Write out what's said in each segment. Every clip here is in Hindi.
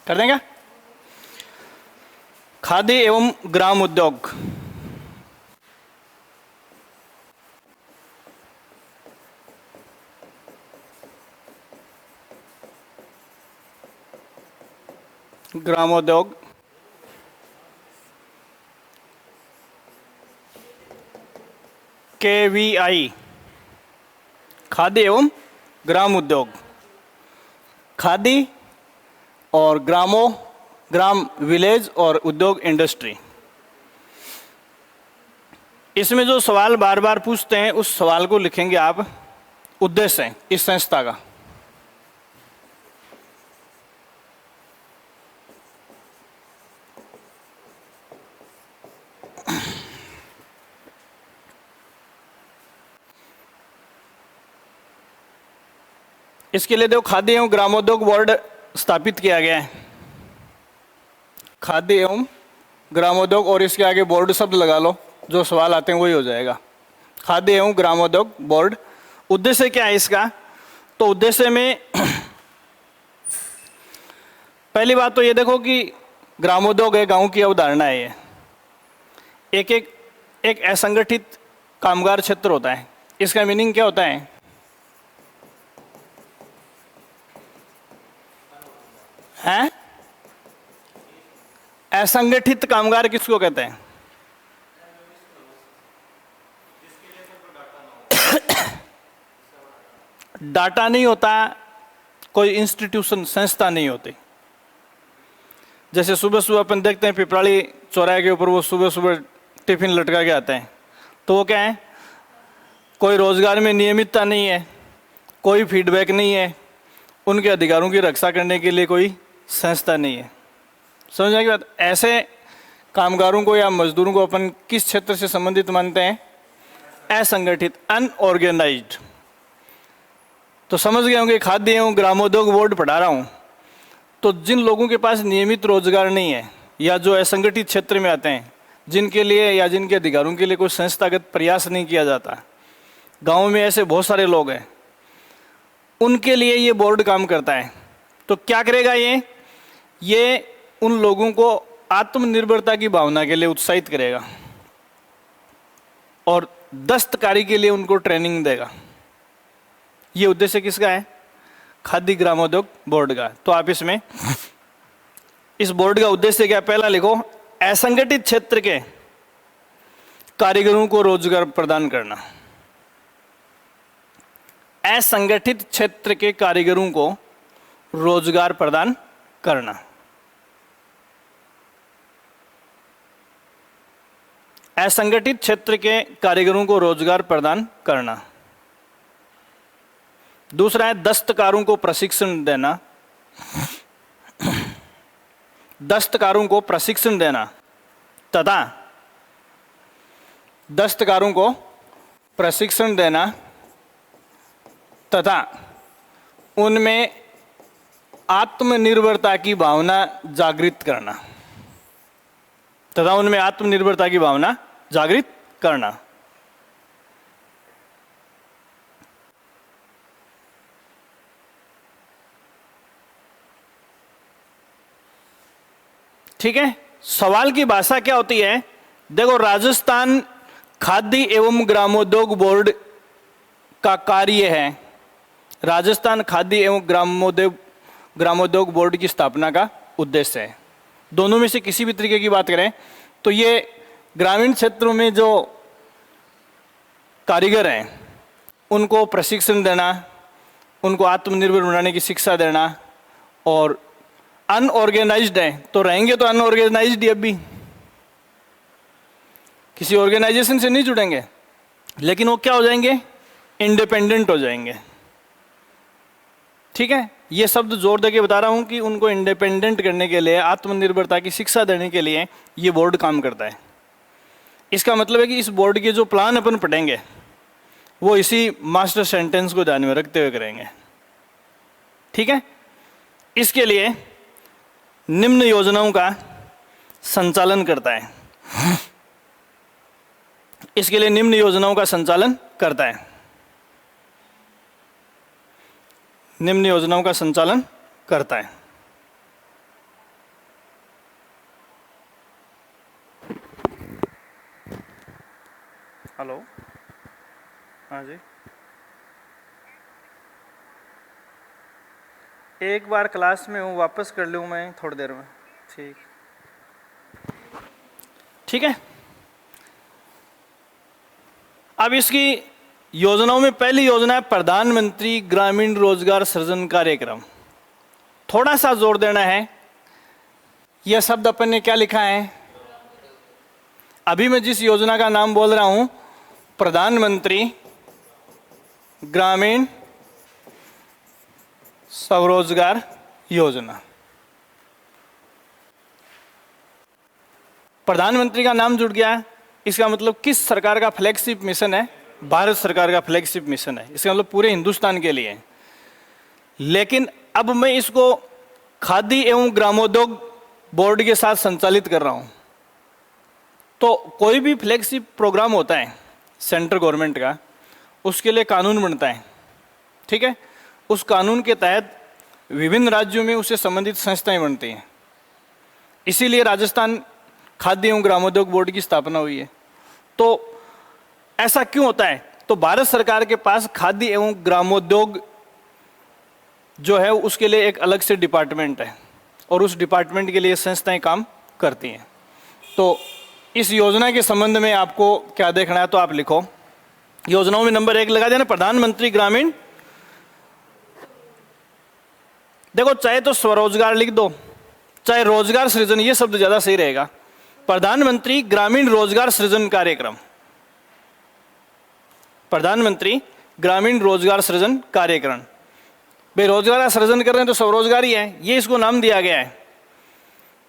कर देंगे। खादी एवं ग्राम उद्योग, ग्रामोद्योग, KVI, खादी एवं ग्राम उद्योग। खादी और ग्राम विलेज और उद्योग इंडस्ट्री। इसमें जो सवाल बार बार पूछते हैं उस सवाल को लिखेंगे आप, उद्देश्य इस संस्था का। इसके लिए देखो खादी एवं ग्रामोद्योग बोर्ड स्थापित किया गया है। खादी एवं ग्रामोद्योग और इसके आगे बोर्ड शब्द लगा लो, जो सवाल आते हैं वही हो जाएगा। खादी एवं ग्रामोद्योग बोर्ड। उद्देश्य क्या है इसका? तो उद्देश्य में पहली बात तो ये देखो कि ग्रामोद्योग है, गांव की अवधारणा है ये। एक असंगठित कामगार क्षेत्र होता है। इसका मीनिंग क्या होता है? हैं? असंगठित कामगार किसको कहते हैं? डाटा नहीं होता, कोई इंस्टीट्यूशन संस्था नहीं होती। जैसे सुबह सुबह अपन देखते हैं पिपराली चौराहे के ऊपर वो सुबह सुबह टिफिन लटका के आते हैं, तो वो क्या है? कोई रोजगार में नियमितता नहीं है, कोई फीडबैक नहीं है, उनके अधिकारों की रक्षा करने के लिए कोई संस्था नहीं है। समझ आएगी बात? ऐसे कामगारों को या मजदूरों को अपन किस क्षेत्र से संबंधित मानते हैं? असंगठित, अनऑर्गेनाइज्ड। तो समझ गए होंगे खाद्य एवं ग्रामोद्योग बोर्ड पढ़ा रहा हूँ, तो जिन लोगों के पास नियमित रोजगार नहीं है या जो असंगठित क्षेत्र में आते हैं, जिनके लिए या जिनके अधिकारों के लिए कोई संस्थागत प्रयास नहीं किया जाता, गाँव में ऐसे बहुत सारे लोग हैं, उनके लिए ये बोर्ड काम करता है। तो क्या करेगा ये उन लोगों को आत्मनिर्भरता की भावना के लिए उत्साहित करेगा और दस्तकारी के लिए उनको ट्रेनिंग देगा। ये उद्देश्य किसका है? खादी ग्रामोद्योग बोर्ड का। तो आप इसमें इस बोर्ड का उद्देश्य क्या? पहला लिखो, असंगठित क्षेत्र के कारीगरों को रोजगार प्रदान करना। असंगठित क्षेत्र के कारीगरों को रोजगार प्रदान करना। असंगठित क्षेत्र के कारीगरों को रोजगार प्रदान करना। दूसरा है दस्तकारों को प्रशिक्षण देना। दस्तकारों को प्रशिक्षण देना तथा दस्तकारों को प्रशिक्षण देना तथा उनमें आत्मनिर्भरता की भावना जागृत करना। तथा उनमें आत्मनिर्भरता की भावना जागृत करना। ठीक है। सवाल की भाषा क्या होती है? देखो, राजस्थान खादी एवं ग्रामोद्योग बोर्ड का कार्य है, राजस्थान खादी एवं ग्रामोद्योग बोर्ड की स्थापना का उद्देश्य है। दोनों में से किसी भी तरीके की बात करें तो ये ग्रामीण क्षेत्रों में जो कारीगर हैं उनको प्रशिक्षण देना, उनको आत्मनिर्भर बनाने की शिक्षा देना। और अनऑर्गेनाइज्ड है तो रहेंगे तो अनऑर्गेनाइज्ड ही, अब भी किसी ऑर्गेनाइजेशन से नहीं जुड़ेंगे, लेकिन वो क्या हो जाएंगे? इंडिपेंडेंट हो जाएंगे। ठीक है, ये शब्द जोर देके बता रहा हूं कि उनको इंडिपेंडेंट करने के लिए, आत्मनिर्भरता की शिक्षा देने के लिए ये बोर्ड काम करता है। इसका मतलब है कि इस बोर्ड के जो प्लान अपन पढ़ेंगे वो इसी मास्टर सेंटेंस को ध्यान में रखते हुए करेंगे। ठीक है, इसके लिए निम्न योजनाओं का संचालन करता है। इसके लिए निम्न योजनाओं का संचालन करता है। निम्न योजनाओं का संचालन करता है। हेलो, हाँ जी, एक बार क्लास में हूँ, वापस कर लूँ मैं थोड़ी देर में। ठीक, ठीक है। अब इसकी योजनाओं में पहली योजना है प्रधानमंत्री ग्रामीण रोजगार सृजन कार्यक्रम। थोड़ा सा जोर देना है, यह शब्द अपन ने क्या लिखा है? अभी मैं जिस योजना का नाम बोल रहा हूं, प्रधानमंत्री ग्रामीण स्वरोजगार योजना। प्रधानमंत्री का नाम जुड़ गया है, इसका मतलब किस सरकार का फ्लैगशिप मिशन है? भारत सरकार का फ्लैगशिप मिशन है। इसका मतलब पूरे हिंदुस्तान के लिए है। लेकिन अब मैं इसको खादी एवं ग्रामोद्योग बोर्ड के साथ संचालित कर रहा हूं। तो कोई भी फ्लैगशिप प्रोग्राम होता है सेंट्रल गवर्नमेंट का, उसके लिए कानून बनता है, ठीक है। उस कानून के तहत विभिन्न राज्यों में उससे संबंधित संस्थाएं बनती हैं। इसीलिए राजस्थान खाद्य एवं ग्रामोद्योग बोर्ड की स्थापना हुई है। तो ऐसा क्यों होता है? तो भारत सरकार के पास खाद्य एवं ग्रामोद्योग जो है उसके लिए एक अलग से डिपार्टमेंट है और उस डिपार्टमेंट के लिए संस्थाएं काम करती हैं। तो इस योजना के संबंध में आपको क्या देखना है, तो आप लिखो, योजनाओं में नंबर 1 लगा देना प्रधानमंत्री ग्रामीण, देखो चाहे तो स्वरोजगार लिख दो, चाहे रोजगार सृजन, ये शब्द ज्यादा सही रहेगा। प्रधानमंत्री ग्रामीण रोजगार सृजन कार्यक्रम, प्रधानमंत्री ग्रामीण रोजगार सृजन कार्यक्रम। भाई रोजगार का सृजन कर रहे हैं तो स्वरोजगार ही है, ये इसको नाम दिया गया है,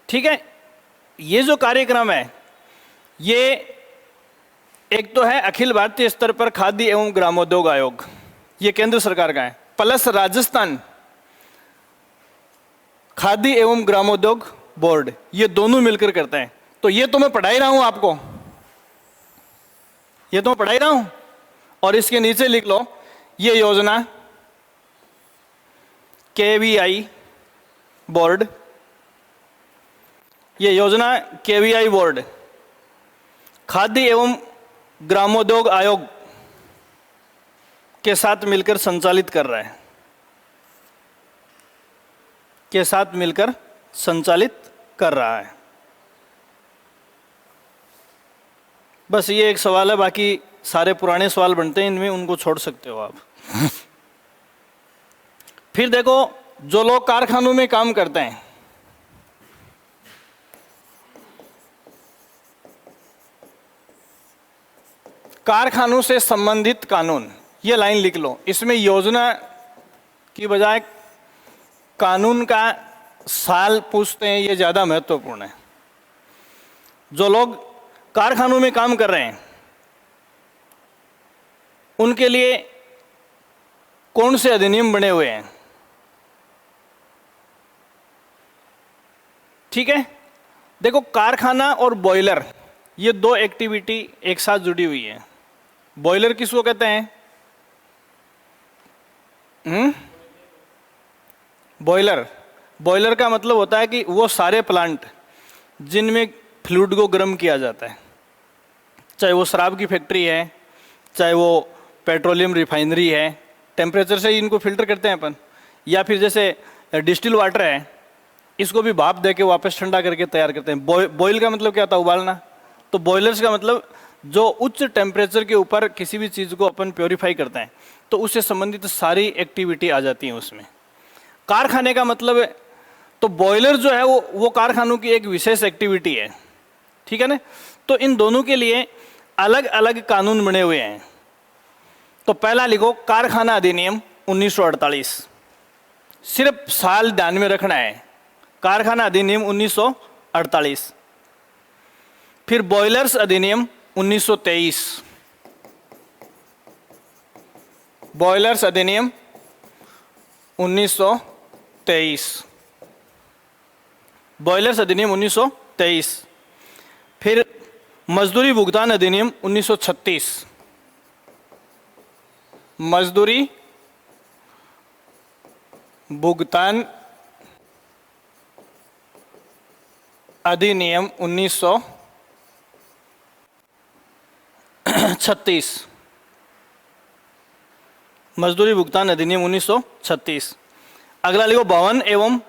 ठीक है। ये जो कार्यक्रम है, ये एक तो है अखिल भारतीय स्तर पर खाद्य एवं ग्रामोद्योग आयोग, ये केंद्र सरकार का है, प्लस राजस्थान खाद्य एवं ग्रामोद्योग बोर्ड, ये दोनों मिलकर करते हैं। तो ये तो मैं पढ़ा ही रहा हूं आपको, ये तो मैं पढ़ा ही रहा हूं। और इसके नीचे लिख लो, ये योजना KVI बोर्ड, ये योजना KVI बोर्ड खाद्य एवं ग्रामोद्योग आयोग के साथ मिलकर संचालित कर रहा है, के साथ मिलकर संचालित कर रहा है। बस ये एक सवाल है, बाकी सारे पुराने सवाल बनते हैं इनमें, उनको छोड़ सकते हो आप। फिर देखो, जो लोग कारखानों में काम करते हैं, कारखानों से संबंधित कानून, ये लाइन लिख लो। इसमें योजना की बजाय कानून का साल पूछते हैं, ये ज्यादा महत्वपूर्ण है। जो लोग कारखानों में काम कर रहे हैं उनके लिए कौन से अधिनियम बने हुए हैं, ठीक है। देखो, कारखाना और बॉयलर, ये दो एक्टिविटी एक साथ जुड़ी हुई है। बॉयलर किसको कहते हैं? बॉयलर, बॉयलर का मतलब होता है कि वो सारे प्लांट जिनमें फ्लूइड को गर्म किया जाता है, चाहे वो शराब की फैक्ट्री है, चाहे वो पेट्रोलियम रिफाइनरी है, टेम्परेचर से ही इनको फिल्टर करते हैं अपन, या फिर जैसे डिस्टिल वाटर है, इसको भी भाप दे के वापस ठंडा करके तैयार करते हैं। बॉयल का मतलब क्या होता है? उबालना। तो बॉयलर्स का मतलब जो उच्च टेम्परेचर के ऊपर किसी भी चीज़ को अपन प्योरीफाई करते हैं, तो उससे संबंधित सारी एक्टिविटी आ जाती है उसमें। कारखाने का मतलब है, तो बॉयलर जो है वो कारखानों की एक विशेष एक्टिविटी है, ठीक है ना। तो इन दोनों के लिए अलग अलग कानून बने हुए हैं। तो पहला लिखो, कारखाना अधिनियम 1948, सिर्फ साल ध्यान में रखना है, कारखाना अधिनियम 1948। फिर बॉयलर्स अधिनियम 1923, बॉयलर्स अधिनियम 1923, बॉयलर्स अधिनियम 1923। फिर मजदूरी भुगतान अधिनियम 1936, मजदूरी भुगतान अधिनियम 1936। 1936, मजदूरी भुगतान अधिनियम 1936। अगला लिखो भवन एवं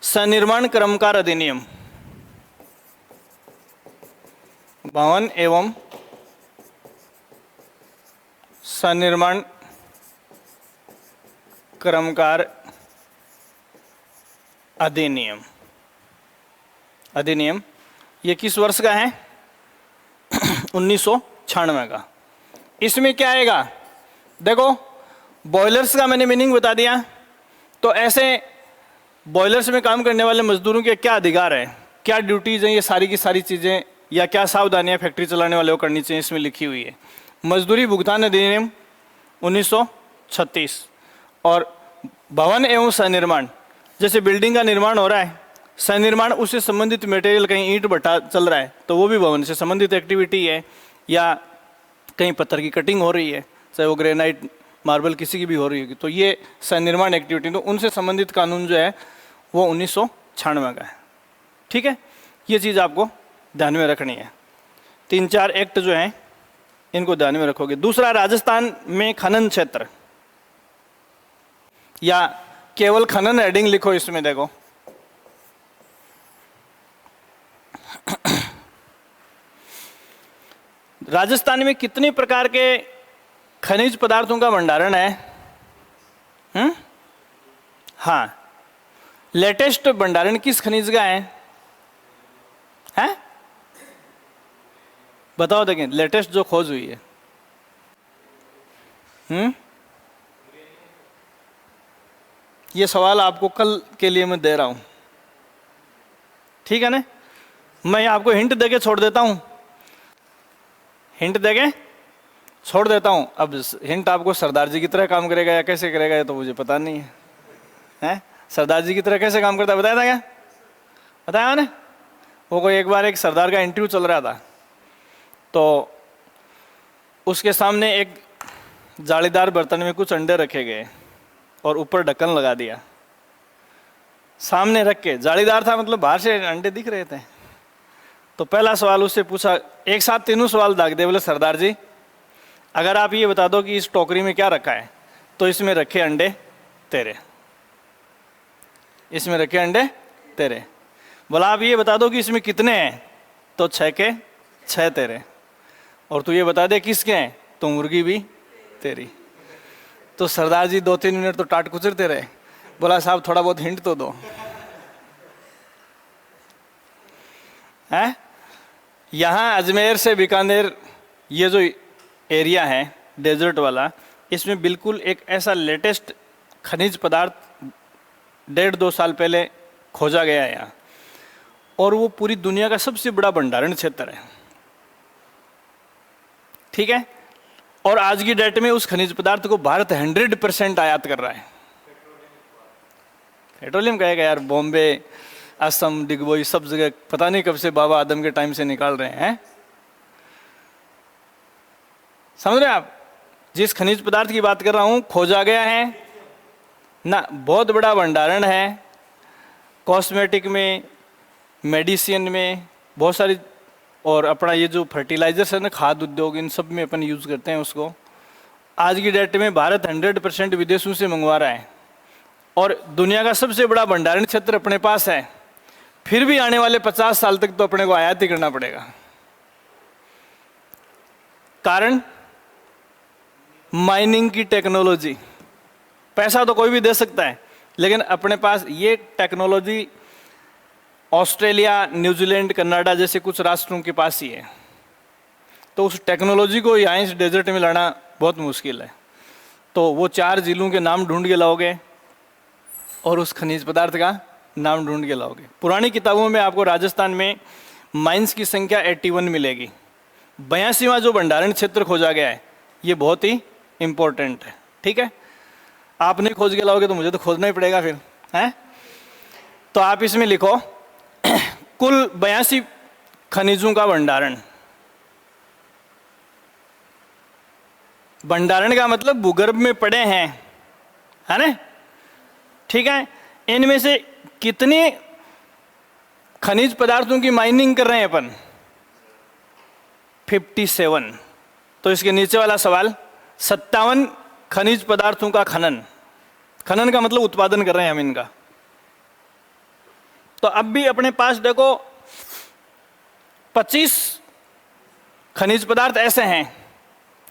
सनिर्माण कर्मकार अधिनियम, भवन एवं सनिर्माण कर्मकार अधिनियम, अधिनियम ये किस वर्ष का है? 1996 का। इसमें क्या आएगा? देखो, बॉयलर्स का मैंने मीनिंग बता दिया। तो ऐसे बॉयलर्स में काम करने वाले मजदूरों के क्या अधिकार है, क्या ड्यूटीज हैं, ये सारी की सारी चीज़ें या क्या सावधानियां फैक्ट्री चलाने वाले को करनी चाहिए, इसमें लिखी हुई है। मजदूरी भुगतान अधिनियम 1936। और भवन एवं सनिर्माण, जैसे बिल्डिंग का निर्माण हो रहा है, सनिर्माण उससे संबंधित मटेरियल, कहीं ईंट भट्टा चल रहा है तो वो भी भवन से संबंधित एक्टिविटी है, या कहीं पत्थर की कटिंग हो रही है, चाहे वो ग्रेनाइट मार्बल किसी की भी हो रही होगी, तो ये सनिर्माण एक्टिविटी, तो उनसे संबंधित कानून जो है वो 1996 का है। ठीक है, ये चीज़ आपको ध्यान में रखनी है। 3-4 एक्ट जो हैं इनको ध्यान में रखोगे। दूसरा, राजस्थान में खनन क्षेत्र, या केवल खनन हेडिंग लिखो इसमें। देखो, राजस्थान में कितने प्रकार के खनिज पदार्थों का भंडारण है? हाँ, लेटेस्ट भंडारण किस खनिज का है? हैं? बताओ, देखें लेटेस्ट जो खोज हुई है। ये सवाल आपको कल के लिए मैं दे रहा हूं, ठीक है ना? मैं आपको हिंट देके छोड़ देता हूं, हिंट देके छोड़ देता हूं। अब हिंट आपको सरदार जी की तरह काम करेगा या कैसे करेगा ये तो मुझे पता नहीं है, हैं? सरदार जी की तरह कैसे काम करता है बताया था क्या? बताया मैंने? वो कोई एक बार एक सरदार का इंटरव्यू चल रहा था, तो उसके सामने एक जालीदार बर्तन में कुछ अंडे रखे गए और ऊपर ढक्कन लगा दिया, सामने रख के। जालीदार था मतलब बाहर से अंडे दिख रहे थे। तो पहला सवाल उससे पूछा, एक साथ तीनों सवाल दाग दे। बोले सरदार जी, अगर आप ये बता दो कि इस टोकरी में क्या रखा है, तो इसमें रखे अंडे तेरे, इसमें रखे अंडे तेरे। बोला आप ये बता दो कि इसमें कितने हैं, तो 6 के 6 तेरे। और तू ये बता दे किसके हैं, तो मुर्गी भी तेरी। तो सरदार जी 2-3 मिनट तो टाट कुचरते रहे। बोला साहब थोड़ा बहुत हिंट तो दो। है यहाँ अजमेर से बीकानेर ये जो एरिया है डेजर्ट वाला, इसमें बिल्कुल एक ऐसा लेटेस्ट खनिज पदार्थ 1.5-2 साल पहले खोजा गया है यहाँ, और वो पूरी दुनिया का सबसे बड़ा भंडारण क्षेत्र है। ठीक है, और आज की डेट में उस खनिज पदार्थ को भारत 100% आयात कर रहा है। पेट्रोलियम कहेगा यार, बॉम्बे, असम, डिगबोई सब जगह पता नहीं कब से बाबा आदम के टाइम से निकाल रहे हैं। समझ रहे आप? जिस खनिज पदार्थ की बात कर रहा हूं खोजा गया है ना, बहुत बड़ा भंडारण है। कॉस्मेटिक में, मेडिसिन में बहुत सारी, और अपना ये जो फर्टिलाइजर्स है ना, खाद उद्योग, इन सब में अपन यूज़ करते हैं उसको। आज की डेट में भारत 100% विदेशों से मंगवा रहा है, और दुनिया का सबसे बड़ा भंडारण क्षेत्र अपने पास है। फिर भी आने वाले 50 साल तक तो अपने को आयात ही करना पड़ेगा। कारण माइनिंग की टेक्नोलॉजी। पैसा तो कोई भी दे सकता है, लेकिन अपने पास ये टेक्नोलॉजी ऑस्ट्रेलिया, न्यूजीलैंड, कनाडा जैसे कुछ राष्ट्रों के पास ही है। तो उस टेक्नोलॉजी को यहाँ इस डेजर्ट में लाना बहुत मुश्किल है। तो वो 4 जिलों के नाम ढूंढ के लाओगे और उस खनिज पदार्थ का नाम ढूंढ के लाओगे। पुरानी किताबों में आपको राजस्थान में माइंस की संख्या 81 मिलेगी। 82वां जो भंडारण क्षेत्र खोजा गया है, ये बहुत ही इंपॉर्टेंट है। ठीक है, आप नहीं खोज के लाओगे तो मुझे तो खोजना ही पड़ेगा फिर, हैं? तो आप इसमें लिखो कुल 82 खनिजों का भंडारण। भंडारण का मतलब भूगर्भ में पड़े हैं, है ना? ठीक है, इनमें से कितने खनिज पदार्थों की माइनिंग कर रहे हैं अपन? 57। तो इसके नीचे वाला सवाल, 57 खनिज पदार्थों का खनन, खनन का मतलब उत्पादन कर रहे हैं हम इनका। तो अब भी अपने पास देखो 25 खनिज पदार्थ ऐसे हैं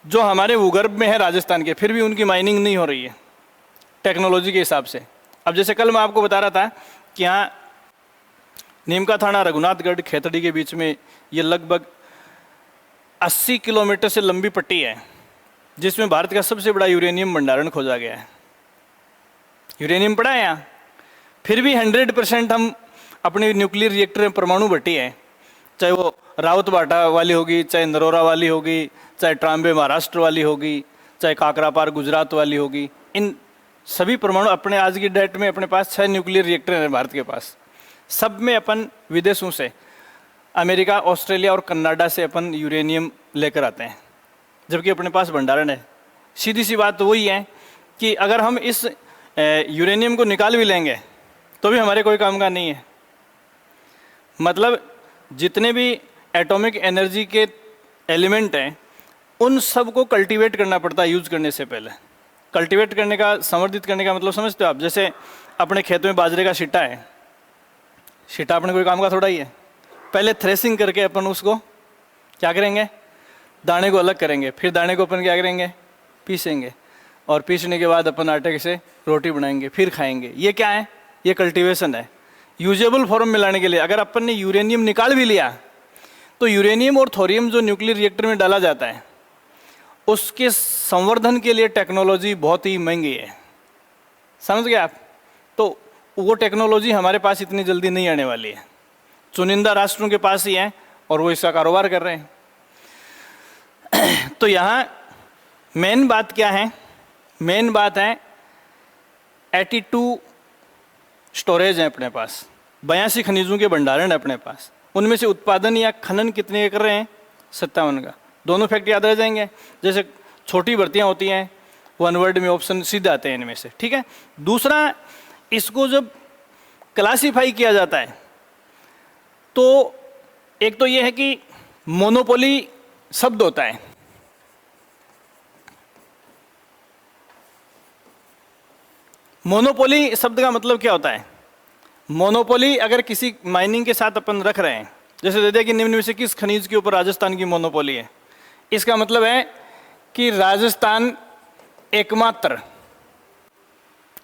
जो हमारे भूगर्भ में है राजस्थान के, फिर भी उनकी माइनिंग नहीं हो रही है टेक्नोलॉजी के हिसाब से। अब जैसे कल मैं आपको बता रहा था कि यहाँ नीमका थाना रघुनाथगढ़ खेतड़ी के बीच में ये लगभग 80 किलोमीटर से लंबी पट्टी है जिसमें भारत का सबसे बड़ा यूरेनियम भंडारण खोजा गया है। यूरेनियम पड़ा है यहाँ, फिर भी 100% हम अपने न्यूक्लियर रिएक्टर में परमाणु भट्टी है, चाहे वो रावतबाटा वाली होगी, चाहे नरोरा वाली होगी, चाहे ट्राम्बे महाराष्ट्र वाली होगी, चाहे काकरापार गुजरात वाली होगी, इन सभी परमाणु अपने आज की डेट में अपने पास 6 न्यूक्लियर रिएक्टर हैं भारत के पास। सब में अपन विदेशों से, अमेरिका, ऑस्ट्रेलिया और कनाडा से अपन यूरेनियम लेकर आते हैं, जबकि अपने पास भंडारण है। सीधी सी बात तो वही है कि अगर हम इस यूरेनियम को निकाल भी लेंगे तो भी हमारे कोई काम का नहीं है। मतलब जितने भी एटॉमिक एनर्जी के एलिमेंट हैं उन सब को कल्टीवेट करना पड़ता है यूज करने से पहले। कल्टीवेट करने का, संवर्धित करने का मतलब समझते हो आप? जैसे अपने खेत में बाजरे का सिट्टा है, सिट्टा अपने कोई काम का थोड़ा ही है। पहले थ्रेसिंग करके अपन उसको क्या करेंगे, दाने को अलग करेंगे, फिर दाने को अपन क्या करेंगे, पीसेंगे, और पीसने के बाद अपन आटे से रोटी बनाएंगे, फिर खाएंगे। ये क्या है? ये कल्टीवेशन है। यूजेबल फॉर्म में लाने के लिए अगर अपन ने यूरेनियम निकाल भी लिया तो यूरेनियम और थोरियम जो न्यूक्लियर रिएक्टर में डाला जाता है उसके संवर्धन के लिए टेक्नोलॉजी बहुत ही महंगी है। समझ गए आप? तो वो टेक्नोलॉजी हमारे पास इतनी जल्दी नहीं आने वाली है, चुनिंदा राष्ट्रों के पास ही है और वो इसका कारोबार कर रहे हैं। तो यहाँ मेन बात क्या है? मेन बात है 82 स्टोरेज है अपने पास, 82 खनिजों के भंडारण है अपने पास। उनमें से उत्पादन या खनन कितने कर रहे हैं? 57 का। दोनों फैक्ट याद रह जाएंगे। जैसे छोटी भर्तियां होती हैं, वन वर्ड में ऑप्शन सीधे आते हैं इनमें से, ठीक है। दूसरा, इसको जब क्लासीफाई किया जाता है तो एक तो ये है कि मोनोपोली शब्द होता है। मोनोपोली शब्द का मतलब क्या होता है? मोनोपोली अगर किसी माइनिंग के साथ अपन रख रहे हैं, जैसे दे दिया कि निम्न में से किस खनिज के ऊपर राजस्थान की मोनोपोली है, इसका मतलब है कि राजस्थान एकमात्र,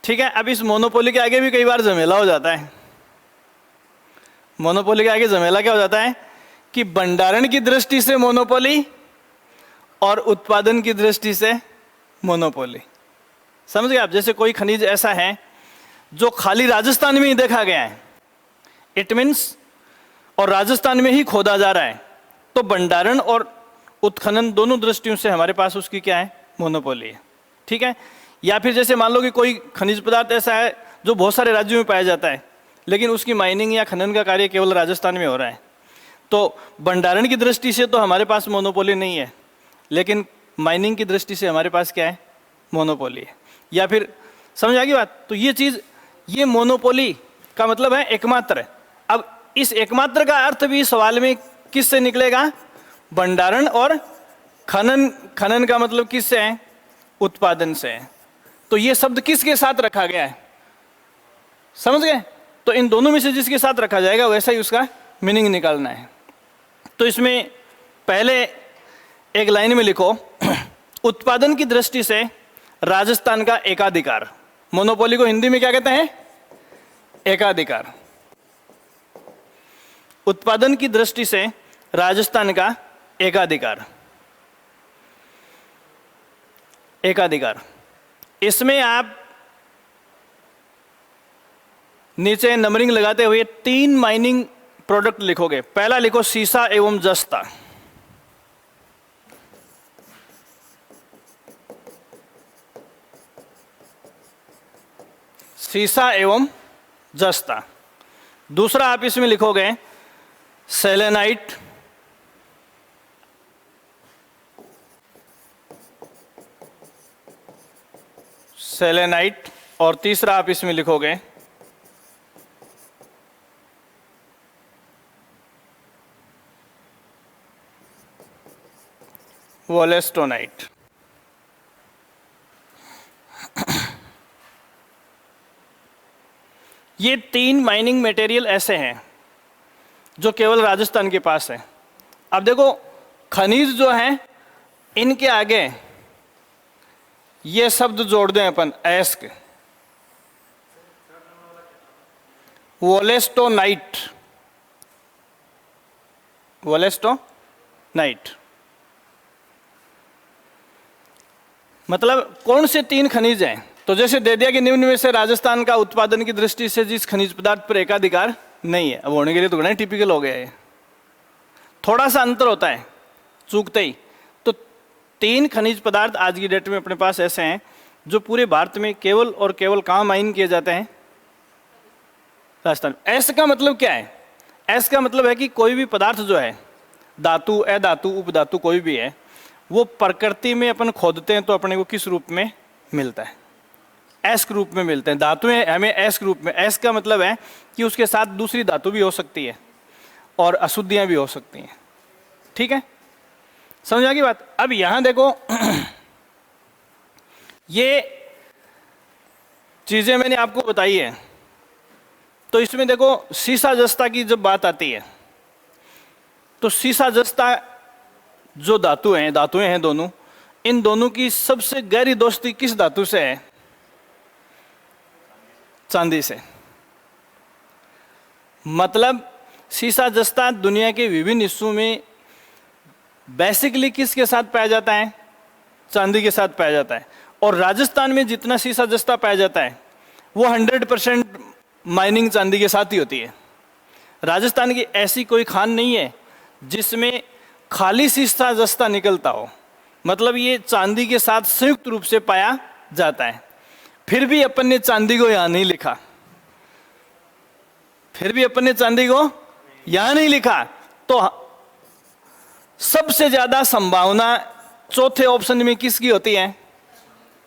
ठीक है। अब इस मोनोपोली के आगे भी कई बार झमेला हो जाता है। मोनोपोली के आगे झमेला क्या हो जाता है कि भंडारण की दृष्टि से मोनोपोली और उत्पादन की दृष्टि से मोनोपोली। समझ गए आप? जैसे कोई खनिज ऐसा है जो खाली राजस्थान में ही देखा गया है, इट मीन्स, और राजस्थान में ही खोदा जा रहा है, तो भंडारण और उत्खनन दोनों दृष्टियों से हमारे पास उसकी क्या है? मोनोपोली है, ठीक है। या फिर जैसे मान लो कि कोई खनिज पदार्थ ऐसा है जो बहुत सारे राज्यों में पाया जाता है लेकिन उसकी माइनिंग या खनन का कार्य केवल राजस्थान में हो रहा है, तो भंडारण की दृष्टि से तो हमारे पास मोनोपोली नहीं है, लेकिन माइनिंग की दृष्टि से हमारे पास क्या है? मोनोपोली है। या फिर समझ आ गई बात? तो ये चीज, ये मोनोपोली का मतलब है एकमात्र। अब इस एकमात्र का अर्थ भी सवाल में किससे निकलेगा? भंडारण और खनन। खनन का मतलब किससे है? उत्पादन से है। तो ये शब्द किसके साथ रखा गया है? समझ गए? तो इन दोनों में से जिसके साथ रखा जाएगा वैसा ही उसका मीनिंग निकालना है। तो इसमें पहले एक लाइन में लिखो, उत्पादन की दृष्टि से राजस्थान का एकाधिकार। मोनोपोली को हिंदी में क्या कहते हैं? एकाधिकार। उत्पादन की दृष्टि से राजस्थान का एकाधिकार। एकाधिकार, इसमें आप नीचे नंबरिंग लगाते हुए 3 माइनिंग प्रोडक्ट लिखोगे। पहला लिखो सीसा एवं जस्ता, सीसा एवं जस्ता। दूसरा आप इसमें लिखोगे सेलेनाइट, सेलेनाइट, और तीसरा आप इसमें लिखोगे वोलेस्टोनाइट। ये 3 माइनिंग मटेरियल ऐसे हैं जो केवल राजस्थान के पास है। अब देखो खनिज जो हैं इनके आगे ये शब्द जोड़ दें अपन, एस्क, वोलेस्टोनाइट, वोलेस्टोनाइट मतलब कौन से 3 खनिज हैं? तो जैसे दे दिया कि निम्न में से राजस्थान का उत्पादन की दृष्टि से जिस खनिज पदार्थ पर एकाधिकार नहीं है। अब होने के लिए तो बड़ा टिपिकल हो गया है, थोड़ा सा अंतर होता है चूकते ही। तो 3 खनिज पदार्थ आज की डेट में अपने पास ऐसे हैं जो पूरे भारत में केवल और केवल कहाँ माइन किए जाते हैं? राजस्थान। एस का मतलब क्या है? एस का मतलब है कि कोई भी पदार्थ जो है, धातु, अधातु, उपधातु कोई भी है, वो प्रकृति में अपन खोदते हैं तो अपने को किस रूप में मिलता है? एस के रूप में मिलते हैं। धातुएं हमें एस के रूप में, एस का मतलब है कि उसके साथ दूसरी धातु भी हो सकती है और अशुद्धियां भी हो सकती हैं। ठीक है, समझ आ गई बात? अब यहां देखो ये चीजें मैंने आपको बताई है, तो इसमें देखो सीसा जस्ता की जब बात आती है तो सीसा जस्ता जो धातुएं हैं दोनों, इन दोनों की सबसे गहरी दोस्ती किस धातु से है? चांदी से। मतलब सीसा जस्ता दुनिया के विभिन्न हिस्सों में बेसिकली किसके साथ पाया जाता है? चांदी के साथ पाया जाता है। और राजस्थान में जितना सीसा जस्ता पाया जाता है वो 100% माइनिंग चांदी के साथ ही होती है। राजस्थान की ऐसी कोई खान नहीं है जिसमें खाली सीसा जस्ता निकलता हो, मतलब ये चांदी के साथ संयुक्त रूप से पाया जाता है। फिर भी अपन ने चांदी को यहां नहीं लिखा, नहीं लिखा। तो सबसे ज्यादा संभावना चौथे ऑप्शन में किसकी होती है?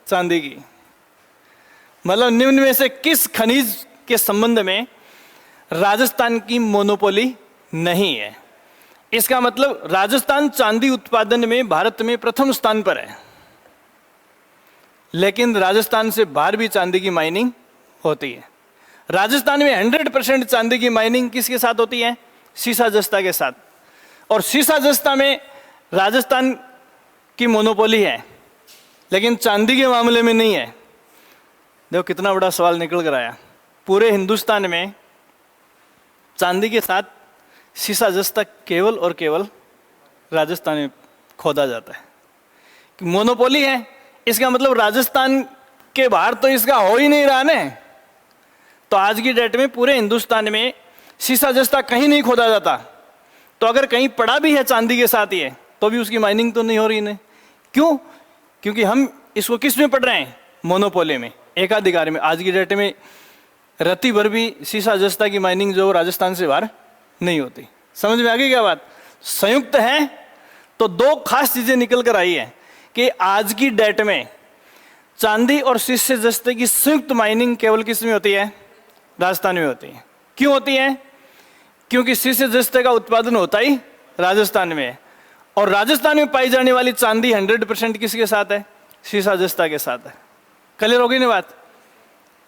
चांदी की। मतलब निम्न में से किस खनिज के संबंध में राजस्थान की मोनोपोली नहीं है? इसका मतलब राजस्थान चांदी उत्पादन में भारत में प्रथम स्थान पर है, लेकिन राजस्थान से बाहर भी चांदी की माइनिंग होती है। राजस्थान में 100% चांदी की माइनिंग किसके साथ होती है? सीसा जस्ता के साथ। और सीसा जस्ता में राजस्थान की मोनोपोली है, लेकिन चांदी के मामले में नहीं है। देखो कितना बड़ा सवाल निकल कर आया। पूरे हिंदुस्तान में चांदी के साथ सीसा जस्ता केवल और केवल राजस्थान में खोदा जाता है। मोनोपोली है, इसका मतलब राजस्थान के बाहर तो इसका हो ही नहीं रहा ना। तो आज की डेट में पूरे हिंदुस्तान में सीसा जस्ता कहीं नहीं खोदा जाता। तो अगर कहीं पड़ा भी है चांदी के साथ ये, तो भी उसकी माइनिंग तो नहीं हो रही ना। क्यों? क्योंकि हम इसको किस में पढ़ रहे हैं? मोनोपोली में, एकाधिकार में। आज की डेट में रत्ती भर भी सीसा जस्ता की माइनिंग जो राजस्थान से बाहर नहीं होती। समझ में आ गई क्या बात? संयुक्त है तो 2 खास चीजें निकल कर आई है कि आज की डेट में चांदी और सीसा जस्ते की संयुक्त माइनिंग केवल किस में होती है? राजस्थान में होती है। क्यों होती है? क्योंकि सीसे जस्ते का उत्पादन होता ही राजस्थान में है, और राजस्थान में पाई जाने वाली चांदी 100% किसके साथ है? सीसा जस्ता के साथ है। क्लियर होगी ना बात?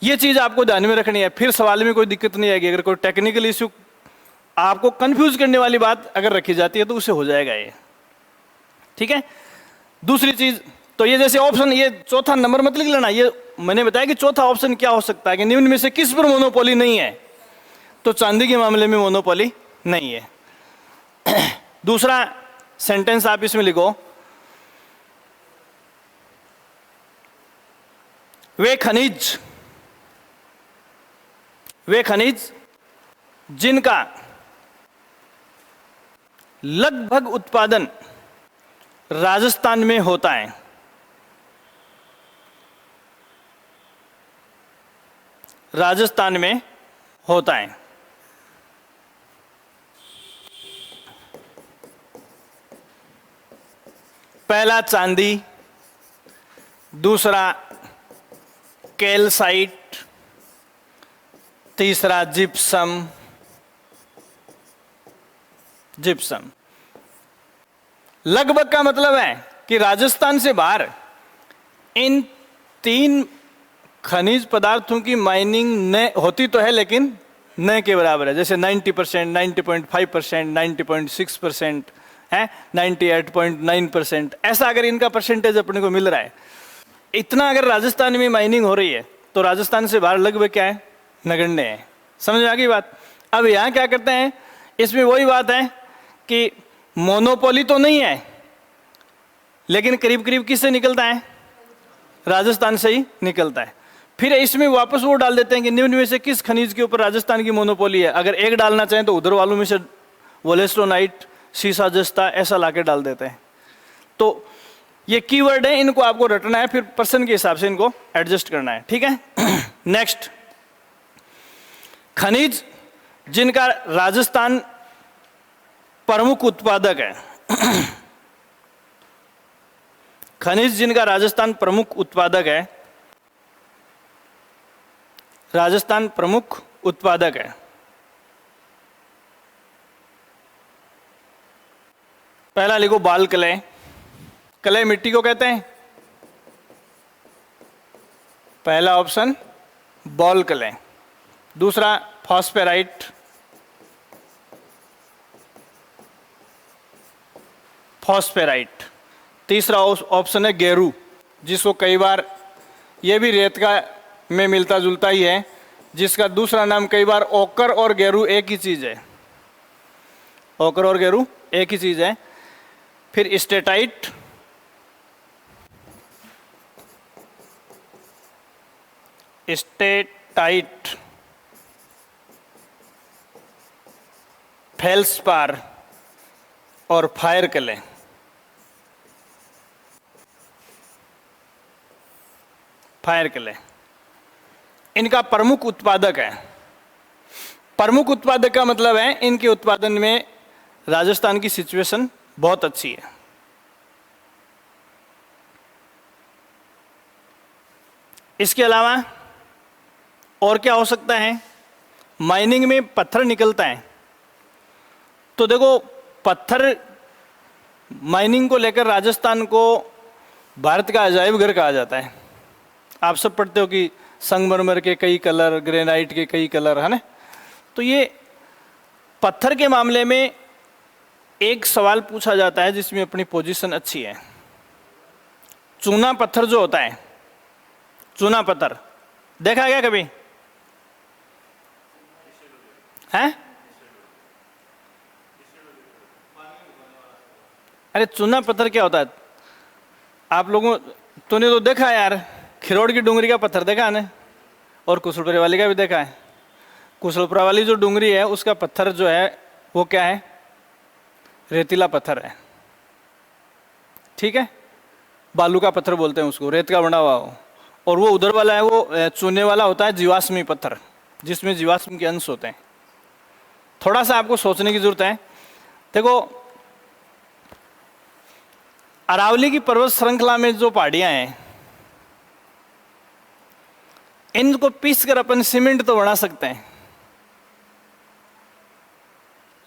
ये चीज आपको ध्यान में रखनी है, फिर सवाल में कोई दिक्कत नहीं आएगी। अगर कोई टेक्निकल इश्यू आपको कंफ्यूज करने वाली बात अगर रखी जाती है तो उससे हो जाएगा ये। ठीक है, दूसरी चीज तो ये जैसे ऑप्शन, ये चौथा नंबर मत लिख लेना। ये मैंने बताया कि चौथा ऑप्शन क्या हो सकता है कि निम्न में से किस पर मोनोपोली नहीं है? तो चांदी के मामले में मोनोपोली नहीं है। दूसरा सेंटेंस आप इसमें लिखो, वे खनिज जिनका लगभग उत्पादन राजस्थान में होता है, राजस्थान में होता है। पहला चांदी, दूसरा कैल्साइट, तीसरा जिप्सम। लगभग का मतलब है कि राजस्थान से बाहर इन 3 खनिज पदार्थों की माइनिंग न होती तो है, लेकिन न के बराबर है। जैसे 90%, 90.5%, 90.6% है, 98.9%, ऐसा अगर इनका परसेंटेज अपने को मिल रहा है, इतना अगर राजस्थान में माइनिंग हो रही है, तो राजस्थान से बाहर लगभग क्या है, नगण्य है। समझ में आ गई बात। अब यहाँ क्या करते हैं, इसमें वही बात है कि मोनोपोली तो नहीं है, लेकिन करीब करीब किससे निकलता है, राजस्थान से ही निकलता है। फिर इसमें वापस वो डाल देते हैं कि निम्न में से किस खनिज के ऊपर राजस्थान की मोनोपोली है। अगर एक डालना चाहें तो उधर वालों में से वोलेस्टोनाइट, सीसा जस्ता ऐसा लाके डाल देते हैं। तो ये कीवर्ड है, इनको आपको रटना है, फिर पर्सन के हिसाब से इनको एडजस्ट करना है, ठीक है। नेक्स्ट, खनिज जिनका राजस्थान प्रमुख उत्पादक है। खनिज जिनका राजस्थान प्रमुख उत्पादक है, राजस्थान प्रमुख उत्पादक है। पहला लिखो बाल क्ले। क्ले मिट्टी को कहते हैं, पहला ऑप्शन बॉल क्ले। दूसरा फॉस्फेराइट, फॉस्फेराइट। तीसरा ऑप्शन है गेरू, जिसको कई बार, ये भी रेत का में मिलता जुलता ही है, जिसका दूसरा नाम कई बार ओकर और गेरू एक ही चीज है। ओकर और गेरू एक ही चीज है। फिर स्टेटाइट, स्टेटाइट, फेल्सपार और फायर क्ले। फायर क्ले इनका प्रमुख उत्पादक है। प्रमुख उत्पादक का मतलब है इनके उत्पादन में राजस्थान की सिचुएशन बहुत अच्छी है। इसके अलावा और क्या हो सकता है, माइनिंग में पत्थर निकलता है, तो देखो पत्थर माइनिंग को लेकर राजस्थान को भारत का अजायब घर कहा जाता है। आप सब पढ़ते हो कि संगमरमर के कई कलर, ग्रेनाइट के कई कलर, है ना। तो ये पत्थर के मामले में एक सवाल पूछा जाता है जिसमें अपनी पोजीशन अच्छी है। चूना पत्थर जो होता है, चूना पत्थर देखा क्या कभी है? अरे चूना पत्थर क्या होता है, आप लोगों तूने तो देखा यार, खिरोड़ की डूंगरी का पत्थर देखा है ना, और कुशलपुरा वाली का भी देखा है। कुशलपुरा वाली जो डूंगरी है उसका पत्थर जो है वो क्या है, रेतीला पत्थर है, ठीक है। बालू का पत्थर बोलते हैं उसको, रेत का बना हुआ हो। और वो उधर वाला है, वो चूने वाला होता है जीवाश्मी पत्थर, जिसमें जीवाश्म के अंश होते हैं। थोड़ा सा आपको सोचने की जरूरत है। देखो अरावली की पर्वत श्रृंखला में जो पहाड़ियां हैं, इनको पीस कर अपन सीमेंट तो बना सकते हैं,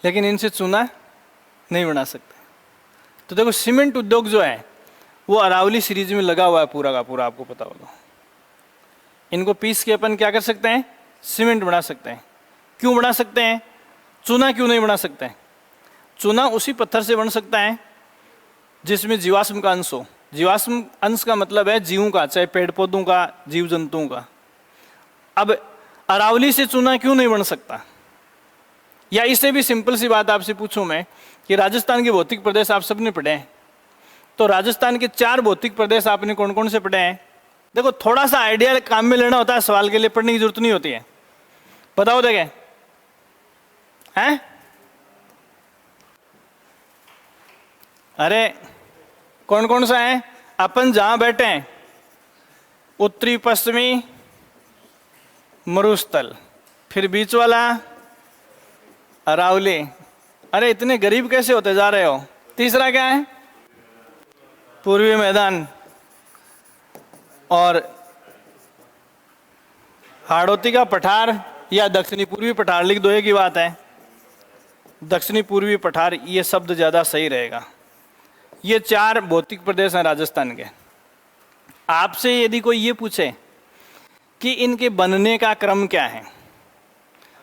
लेकिन इनसे चूना नहीं बना सकते। तो देखो सीमेंट उद्योग जो है वो अरावली सीरीज में लगा हुआ है पूरा का पूरा, आपको पता होगा। इनको पीस के अपन क्या कर सकते हैं, सीमेंट बना सकते हैं। क्यों बना सकते हैं, चूना क्यों नहीं बना सकते हैं? चूना उसी पत्थर से बन सकता है जिसमें जीवाश्म का अंश हो। जीवाश्म अंश का मतलब है जीवों का, चाहे पेड़ पौधों का, जीव जंतुओं का। अब अरावली से चूना क्यों नहीं बन सकता? या इससे भी सिंपल सी बात आपसे पूछूं मैं कि राजस्थान के भौतिक प्रदेश आप सबने पढ़े हैं, तो राजस्थान के 4 भौतिक प्रदेश आपने कौन कौन से पढ़े हैं? देखो थोड़ा सा आइडिया काम में लेना होता है, सवाल के लिए पढ़ने की जरूरत नहीं होती है। बताओ देखें, हैं? अरे कौन कौन सा है? अपन जहां बैठे हैं उत्तरी पश्चिमी मरुस्थल, फिर बीच वाला अरावली। अरे इतने गरीब कैसे होते जा रहे हो? तीसरा क्या है? पूर्वी मैदान और हाड़ौती का पठार या दक्षिणी पूर्वी पठार, लिख दो, एक ही बात है। दक्षिणी पूर्वी पठार, ये शब्द ज़्यादा सही रहेगा। ये 4 भौतिक प्रदेश हैं राजस्थान के। आपसे यदि कोई ये पूछे कि इनके बनने का क्रम क्या है,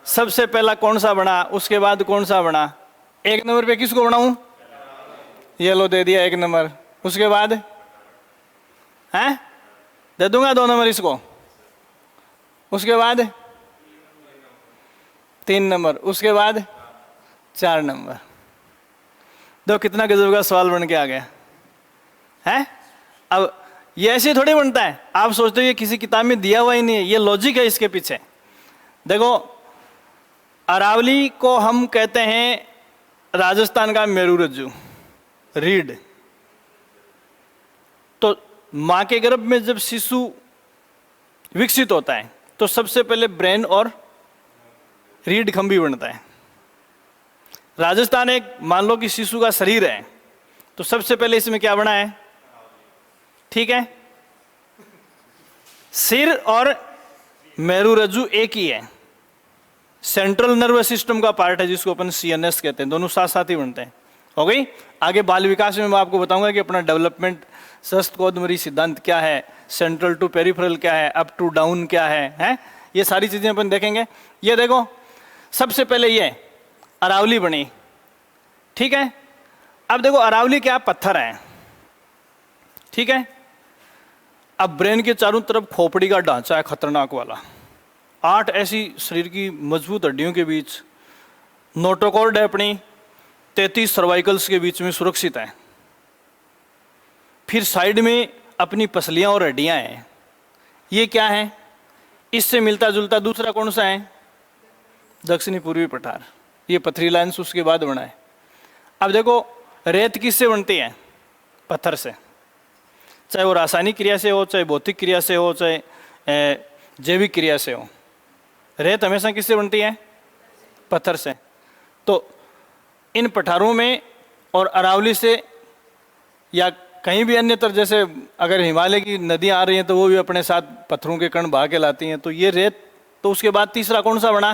सबसे पहला कौन सा बना, उसके बाद कौन सा बना, 1 नंबर पे किसको बनाऊं? ये लो दे दिया 1 नंबर। उसके बाद हैं दे दूंगा 2 नंबर इसको। उसके बाद 3 नंबर। उसके बाद 4 नंबर। दो कितना गजब का सवाल बन के आ गया है। अब ये ऐसे थोड़ी बनता है, आप सोचते हो ये किसी किताब में दिया हुआ ही नहीं है, ये लॉजिक है इसके पीछे। देखो, अरावली को हम कहते हैं राजस्थान का मेरुरज्जु, रीढ़। तो मां के गर्भ में जब शिशु विकसित होता है तो सबसे पहले ब्रेन और रीढ़ खंभी बनता है। राजस्थान एक मान लो कि शिशु का शरीर है, तो सबसे पहले इसमें क्या बना है? ठीक है, सिर और मेरुरज्जु एक ही है, सेंट्रल नर्वस सिस्टम का पार्ट है जिसको अपन सीएनएस कहते हैं, दोनों साथ साथ ही बनते हैं। हो गई। आगे बाल विकास में मैं आपको बताऊंगा कि अपना डेवलपमेंट शस्त्रकोदमरी सिद्धांत क्या है, सेंट्रल टू पेरिफेरल क्या है, अप टू डाउन क्या है, ये सारी चीजें अपन देखेंगे। ये देखो, सबसे पहले ये अरावली बनी। ठीक है, अब देखो अरावली क्या, पत्थर है। ठीक है, अब ब्रेन के चारों तरफ खोपड़ी का ढांचा है खतरनाक वाला, 8 ऐसी शरीर की मजबूत हड्डियों के बीच नोटोकॉर्ड है अपनी, 33 सर्वाइकल्स के बीच में सुरक्षित है। फिर साइड में अपनी पसलियां और हड्डियां हैं। ये क्या है? इससे मिलता जुलता दूसरा कौन सा है? दक्षिणी पूर्वी पठार। ये पथरी लाइन्स उसके बाद बना है। अब देखो, रेत किससे बनती है? पत्थर से। चाहे वो रासायनिक क्रिया से हो, चाहे भौतिक क्रिया से हो, चाहे जैविक क्रिया से हो, रेत हमेशा किससे बनती है? पत्थर से। तो इन पठारों में और अरावली से या कहीं भी अन्यत्र, जैसे अगर हिमालय की नदियां आ रही हैं तो वो भी अपने साथ पत्थरों के कण बहा के लाती हैं, तो ये रेत। तो उसके बाद तीसरा कौन सा बना?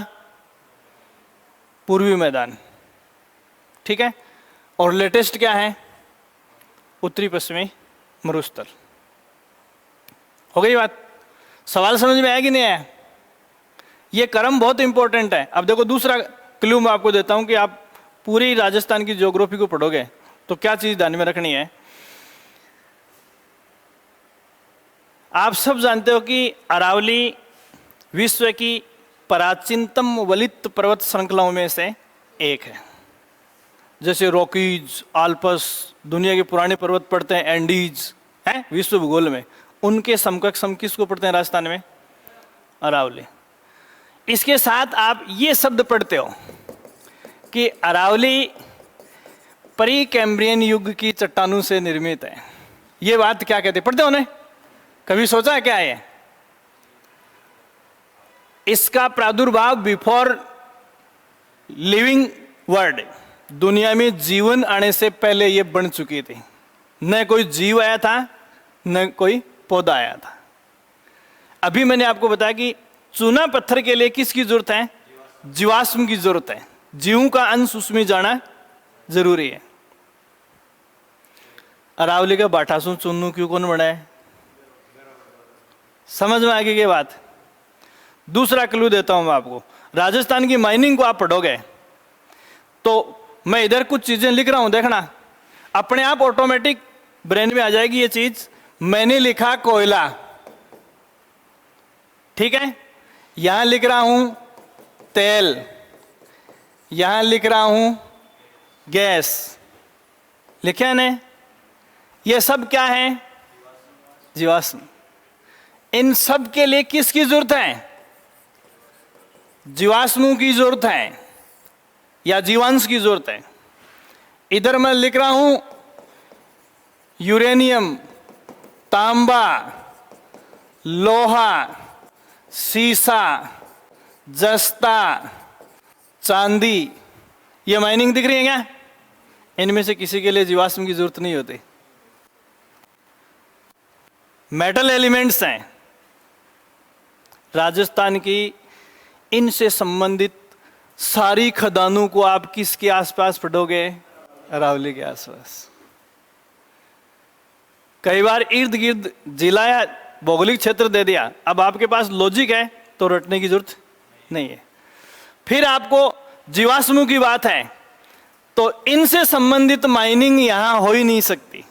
पूर्वी मैदान। ठीक है, और लेटेस्ट क्या है? उत्तरी पश्चिमी मरुस्थल। हो गई बात? सवाल समझ में आया कि नहीं आया? ये क्रम बहुत इंपॉर्टेंट है। अब देखो, दूसरा क्लू मैं आपको देता हूं कि आप पूरी राजस्थान की ज्योग्राफी को पढ़ोगे तो क्या चीज ध्यान में रखनी है। आप सब जानते हो कि अरावली विश्व की प्राचीनतम वलित पर्वत श्रृंखलाओं में से एक है। जैसे रॉकीज, आल्पस, दुनिया के पुराने पर्वत पड़ते हैं, एंडीज हैं विश्व भूगोल में, उनके समकक्ष हम किसको पढ़ते हैं राजस्थान में? अरावली। इसके साथ आप ये शब्द पढ़ते हो कि अरावली प्री कैम्ब्रियन युग की चट्टानों से निर्मित है। ये बात क्या कहते? पढ़ते हो ने? कभी सोचा है क्या है? इसका प्रादुर्भाव बिफोर लिविंग वर्ल्ड, दुनिया में जीवन आने से पहले ये बन चुकी थी। न कोई जीव आया था, न कोई पौधा आया था। अभी मैंने आपको बताया कि चूना पत्थर के लिए किसकी जरूरत है? जीवाश्म की जरूरत है। जीवों का अंश उसमें जाना जरूरी है। अरावली का बाठासू चुन्नू क्यों कौन बना है? समझ में आ गई ये बात? दूसरा क्लू देता हूं मैं आपको। राजस्थान की माइनिंग को आप पढ़ोगे तो मैं इधर कुछ चीजें लिख रहा हूं, देखना अपने आप ऑटोमेटिक ब्रेन में आ जाएगी ये चीज। मैंने लिखा कोयला, ठीक है, यहां लिख रहा हूं तेल, यहां लिख रहा हूं गैस, लिखे ने? ये सब क्या है? जीवाश्म। इन सब के लिए किसकी जरूरत है? जीवाश्मों की जरूरत है या जीवांश की जरूरत है। इधर मैं लिख रहा हूं यूरेनियम, तांबा, लोहा, सीसा, जस्ता, चांदी। ये माइनिंग दिख रही है क्या? इनमें से किसी के लिए जीवाश्म की जरूरत नहीं होती। मेटल एलिमेंट्स हैं। राजस्थान की इनसे संबंधित सारी खदानों को आप किसके आसपास पढ़ोगे? अरावली के आसपास। कई बार इर्द गिर्द जिला या भौगोलिक क्षेत्र दे दिया, अब आपके पास लॉजिक है तो रटने की जरूरत नहीं है। फिर आपको जीवाश्मों की बात है तो इनसे संबंधित माइनिंग यहां हो ही नहीं सकती,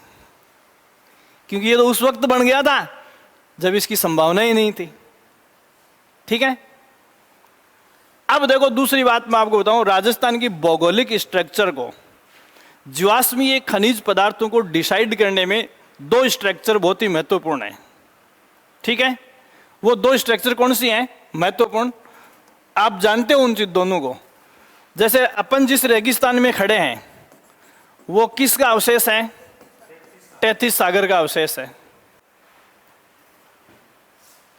क्योंकि ये तो उस वक्त बन गया था जब इसकी संभावना ही नहीं थी। ठीक है, अब देखो दूसरी बात मैं आपको बताऊं, राजस्थान की भौगोलिक स्ट्रक्चर को, जीवाश्मीय खनिज पदार्थों को डिसाइड करने में दो स्ट्रक्चर बहुत ही महत्वपूर्ण है। ठीक है, वो दो स्ट्रक्चर कौन सी हैं महत्वपूर्ण, आप जानते हो उन दोनों को। जैसे अपन जिस रेगिस्तान में खड़े हैं वो किसका अवशेष है, तैतीस सागर का अवशेष है,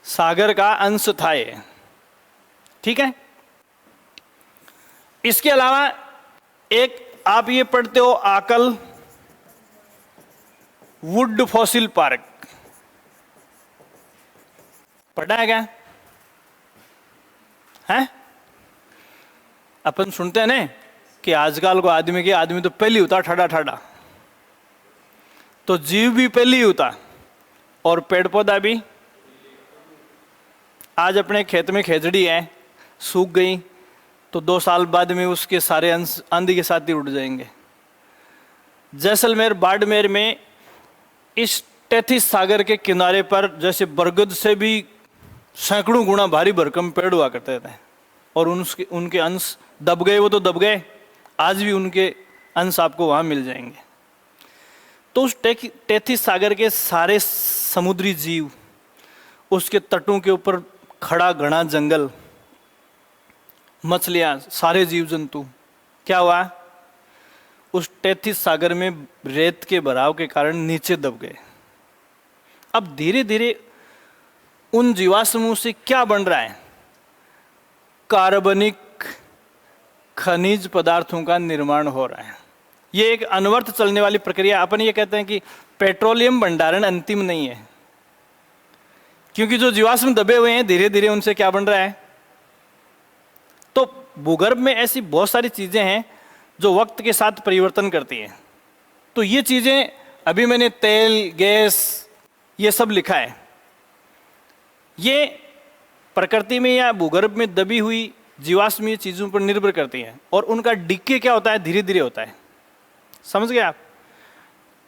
सागर का अंश था ये। ठीक है, इसके अलावा एक आप ये पढ़ते हो आकल वुड फॉसिल पार्क, पढ़ा है क्या है? अपन सुनते हैं ना कि आजकल को आदमी तो पहले होता ठाडा ठाडा, तो जीव भी पहले ही होता और पेड़ पौधा भी। आज अपने खेत में खेजड़ी है, सूख गई तो 2 साल बाद में उसके सारे अंश आंधी के साथ ही उड़ जाएंगे। जैसलमेर बाड़मेर में इस तैतीस सागर के किनारे पर जैसे बरगद से भी सैकड़ों गुना भारी भरकम पेड़ हुआ करते थे और उनके अंश दब गए, वो तो दब गए, आज भी उनके अंश आपको वहां मिल जाएंगे। तो उस तैतीस सागर के सारे समुद्री जीव, उसके तटों के ऊपर खड़ा घना जंगल, मछलियां, सारे जीव जंतु, क्या हुआ, उस तैतीस सागर में रेत के भराव के कारण नीचे दब गए। अब धीरे धीरे उन जीवाश्मों से क्या बन रहा है, कार्बनिक खनिज पदार्थों का निर्माण हो रहा है। ये एक अनवर्त चलने वाली प्रक्रिया। अपन ये कहते हैं कि पेट्रोलियम भंडारण अंतिम नहीं है, क्योंकि जो जीवाश्म दबे हुए हैं धीरे धीरे उनसे क्या बन रहा है। तो भूगर्भ में ऐसी बहुत सारी चीजें हैं जो वक्त के साथ परिवर्तन करती हैं। तो ये चीजें अभी मैंने तेल, गैस, ये सब लिखा है, ये प्रकृति में या भूगर्भ में दबी हुई जीवाश्मीय चीजों पर निर्भर करती हैं और उनका डिके क्या होता है, धीरे धीरे होता है। समझ गए आप?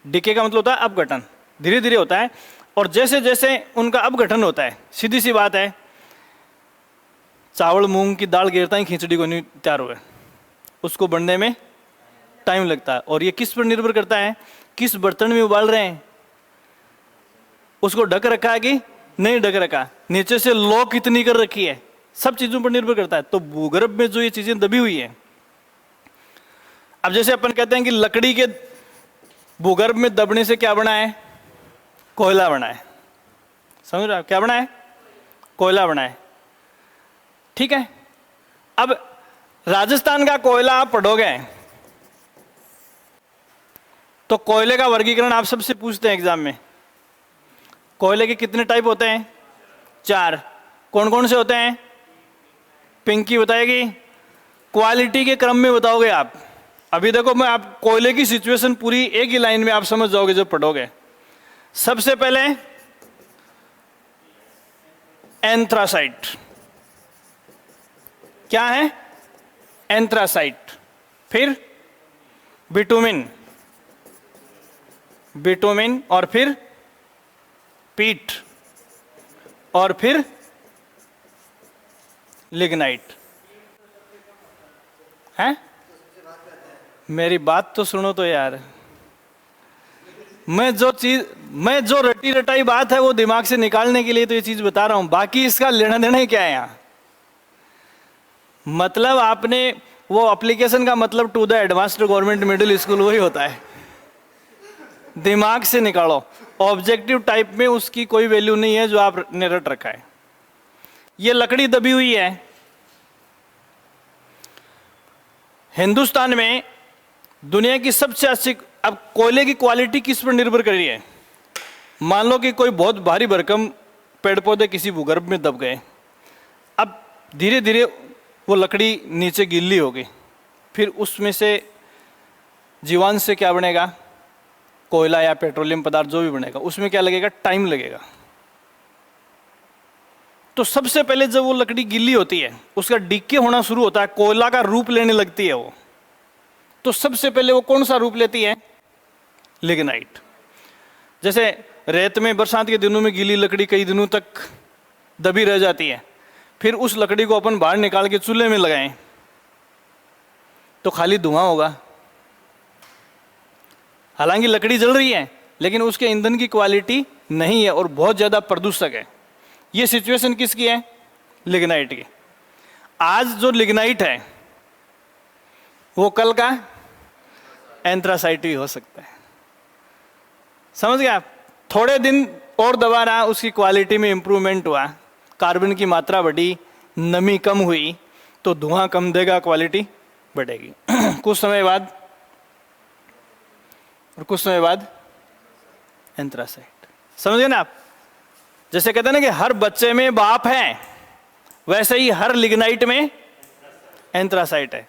डिके का मतलब होता है अपघटन, धीरे धीरे होता है। और जैसे जैसे उनका अपघटन होता है, सीधी सी बात है, चावल मूंग की दाल गिरता ही खिचड़ी को नहीं तैयार हुए, उसको बनने में टाइम लगता है। और ये किस पर निर्भर करता है, किस बर्तन में उबाल रहे हैं, उसको ढक रखा है कि नहीं ढक रखा, नीचे से लो कितनी कर रखी है, सब चीजों पर निर्भर करता है। तो भूगर्भ में जो ये चीजें दबी हुई है, अब जैसे अपन कहते हैं कि लकड़ी के भूगर्भ में दबने से क्या बना है, कोयला बना है। समझ रहे हो, क्या बना है, कोयला बना है। ठीक है, अब राजस्थान का कोयला आप पढ़ोगे तो कोयले का वर्गीकरण आप सबसे पूछते हैं एग्जाम में। कोयले के कितने टाइप होते हैं, 4। कौन कौन से होते हैं, पिंकी बताएगी। क्वालिटी के क्रम में बताओगे आप। अभी देखो मैं आप कोयले की सिचुएशन पूरी एक ही लाइन में आप समझ जाओगे जब पढ़ोगे। सबसे पहले एंथ्रासाइट, क्या है, एंथ्रासाइट। फिर बिटुमिन, बिटुमिन, और फिर पीट, और फिर लिग्नाइट। है, मेरी बात तो सुनो तो यार, मैं जो रटी रटाई बात है वो दिमाग से निकालने के लिए तो ये चीज बता रहा हूं, बाकी इसका लेना देना ही क्या है यहां। मतलब आपने वो एप्लीकेशन का मतलब to the advanced government middle school वही होता है, दिमाग से निकालो। ऑब्जेक्टिव टाइप में उसकी कोई वैल्यू नहीं है जो आपने रट रखा है। ये लकड़ी दबी हुई है। हिंदुस्तान में दुनिया की सबसे अच्छी, अब कोयले की क्वालिटी किस पर निर्भर कर रही है। मान लो कि कोई बहुत भारी भरकम पेड़ पौधे किसी भूगर्भ में दब गए, अब धीरे धीरे वो लकड़ी नीचे गीली होगी, फिर उसमें से जीवांश से क्या बनेगा, कोयला या पेट्रोलियम पदार्थ जो भी बनेगा उसमें क्या लगेगा, टाइम लगेगा। तो सबसे पहले जब वो लकड़ी गीली होती है, उसका डिके होना शुरू होता है, कोयला का रूप लेने लगती है वो, तो सबसे पहले वो कौन सा रूप लेती है, लिग्नाइट। जैसे रेत में बरसात के दिनों में गीली लकड़ी कई दिनों तक दबी रह जाती है, फिर उस लकड़ी को अपन बाहर निकाल के चूल्हे में लगाएं तो खाली धुआं होगा। हालांकि लकड़ी जल रही है लेकिन उसके ईंधन की क्वालिटी नहीं है और बहुत ज्यादा प्रदूषक है। ये सिचुएशन किसकी है, लिग्नाइट की। आज जो लिग्नाइट है वो कल का एंथ्रासाइट भी हो सकता है। समझ गए आप? थोड़े दिन और दबा रहा, उसकी क्वालिटी में इंप्रूवमेंट हुआ, कार्बन की मात्रा बढ़ी, नमी कम हुई तो धुआं कम देगा, क्वालिटी बढ़ेगी। कुछ समय बाद और कुछ समय बाद एंथ्रासाइट। समझ गए ना आप? जैसे कहते हैं ना कि हर बच्चे में बाप है, वैसे ही हर लिग्नाइट में एंथ्रासाइट है।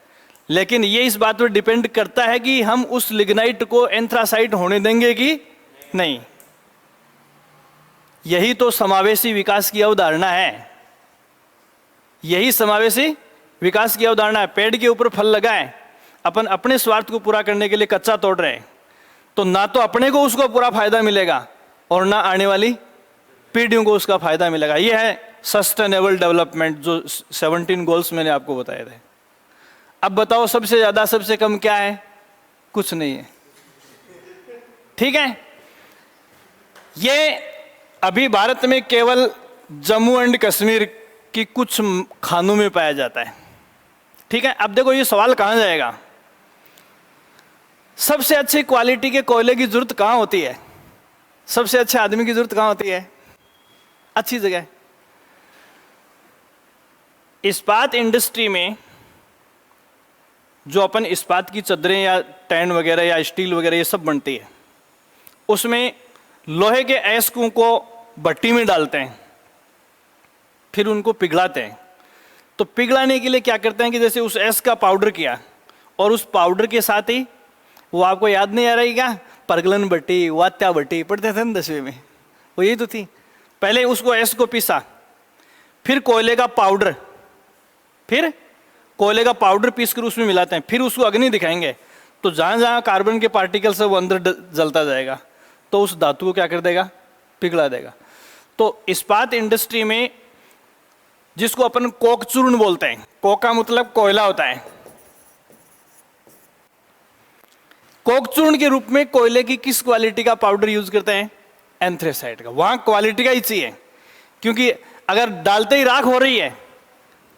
लेकिन ये इस बात पर डिपेंड करता है कि हम उस लिग्नाइट को एंथ्रासाइट होने देंगे कि नहीं। यही तो समावेशी विकास की अवधारणा है। यही समावेशी विकास की अवधारणा है। पेड़ के ऊपर फल लगाए, अपन अपने स्वार्थ को पूरा करने के लिए कच्चा तोड़ रहे हैं, तो ना तो अपने को उसको पूरा फायदा मिलेगा और ना आने वाली पीढ़ियों को उसका फायदा मिलेगा। यह है सस्टेनेबल डेवलपमेंट, जो 17 गोल्स मैंने आपको बताए थे। अब बताओ सबसे ज्यादा सबसे कम क्या है? कुछ नहीं है। ठीक है, ये अभी भारत में केवल जम्मू एंड कश्मीर की कुछ खानों में पाया जाता है। ठीक है, अब देखो ये सवाल कहां जाएगा, सबसे अच्छी क्वालिटी के कोयले की जरूरत कहां होती है, सबसे अच्छे आदमी की जरूरत कहां होती है? अच्छी जगह। इस्पात इंडस्ट्री में जो अपन इस्पात की चद्दरें या टैन वगैरह या स्टील वगैरह ये सब बनती है, उसमें लोहे के अयस्कों को भट्टी में डालते हैं, फिर उनको पिघलाते हैं। तो पिघलाने के लिए क्या करते हैं कि जैसे उस अयस्क का पाउडर किया और उस पाउडर के साथ ही वो, आपको याद नहीं आ रही क्या, परगलन भट्टी, वात्या भट्टी पढ़ते थे ना 10वीं में, वो यही तो थी। पहले उसको अयस्क को पीसा, फिर कोयले का पाउडर, फिर कोयले का पाउडर पीसकर उसमें मिलाते हैं, फिर उसको अग्नि दिखाएंगे तो जहां जहां कार्बन के पार्टिकल्स है वो अंदर जलता जाएगा, तो उस धातु को क्या कर देगा, पिघला देगा। तो इस्पात इंडस्ट्री में जिसको अपन कोक चूर्ण बोलते हैं, कोक का मतलब कोयला होता है, कोक चूर्ण के रूप में कोयले की किस क्वालिटी का पाउडर यूज करते हैं? एंथ्रेसाइट का। वहां क्वालिटी का ही चाहिए, क्योंकि अगर डालते ही राख हो रही है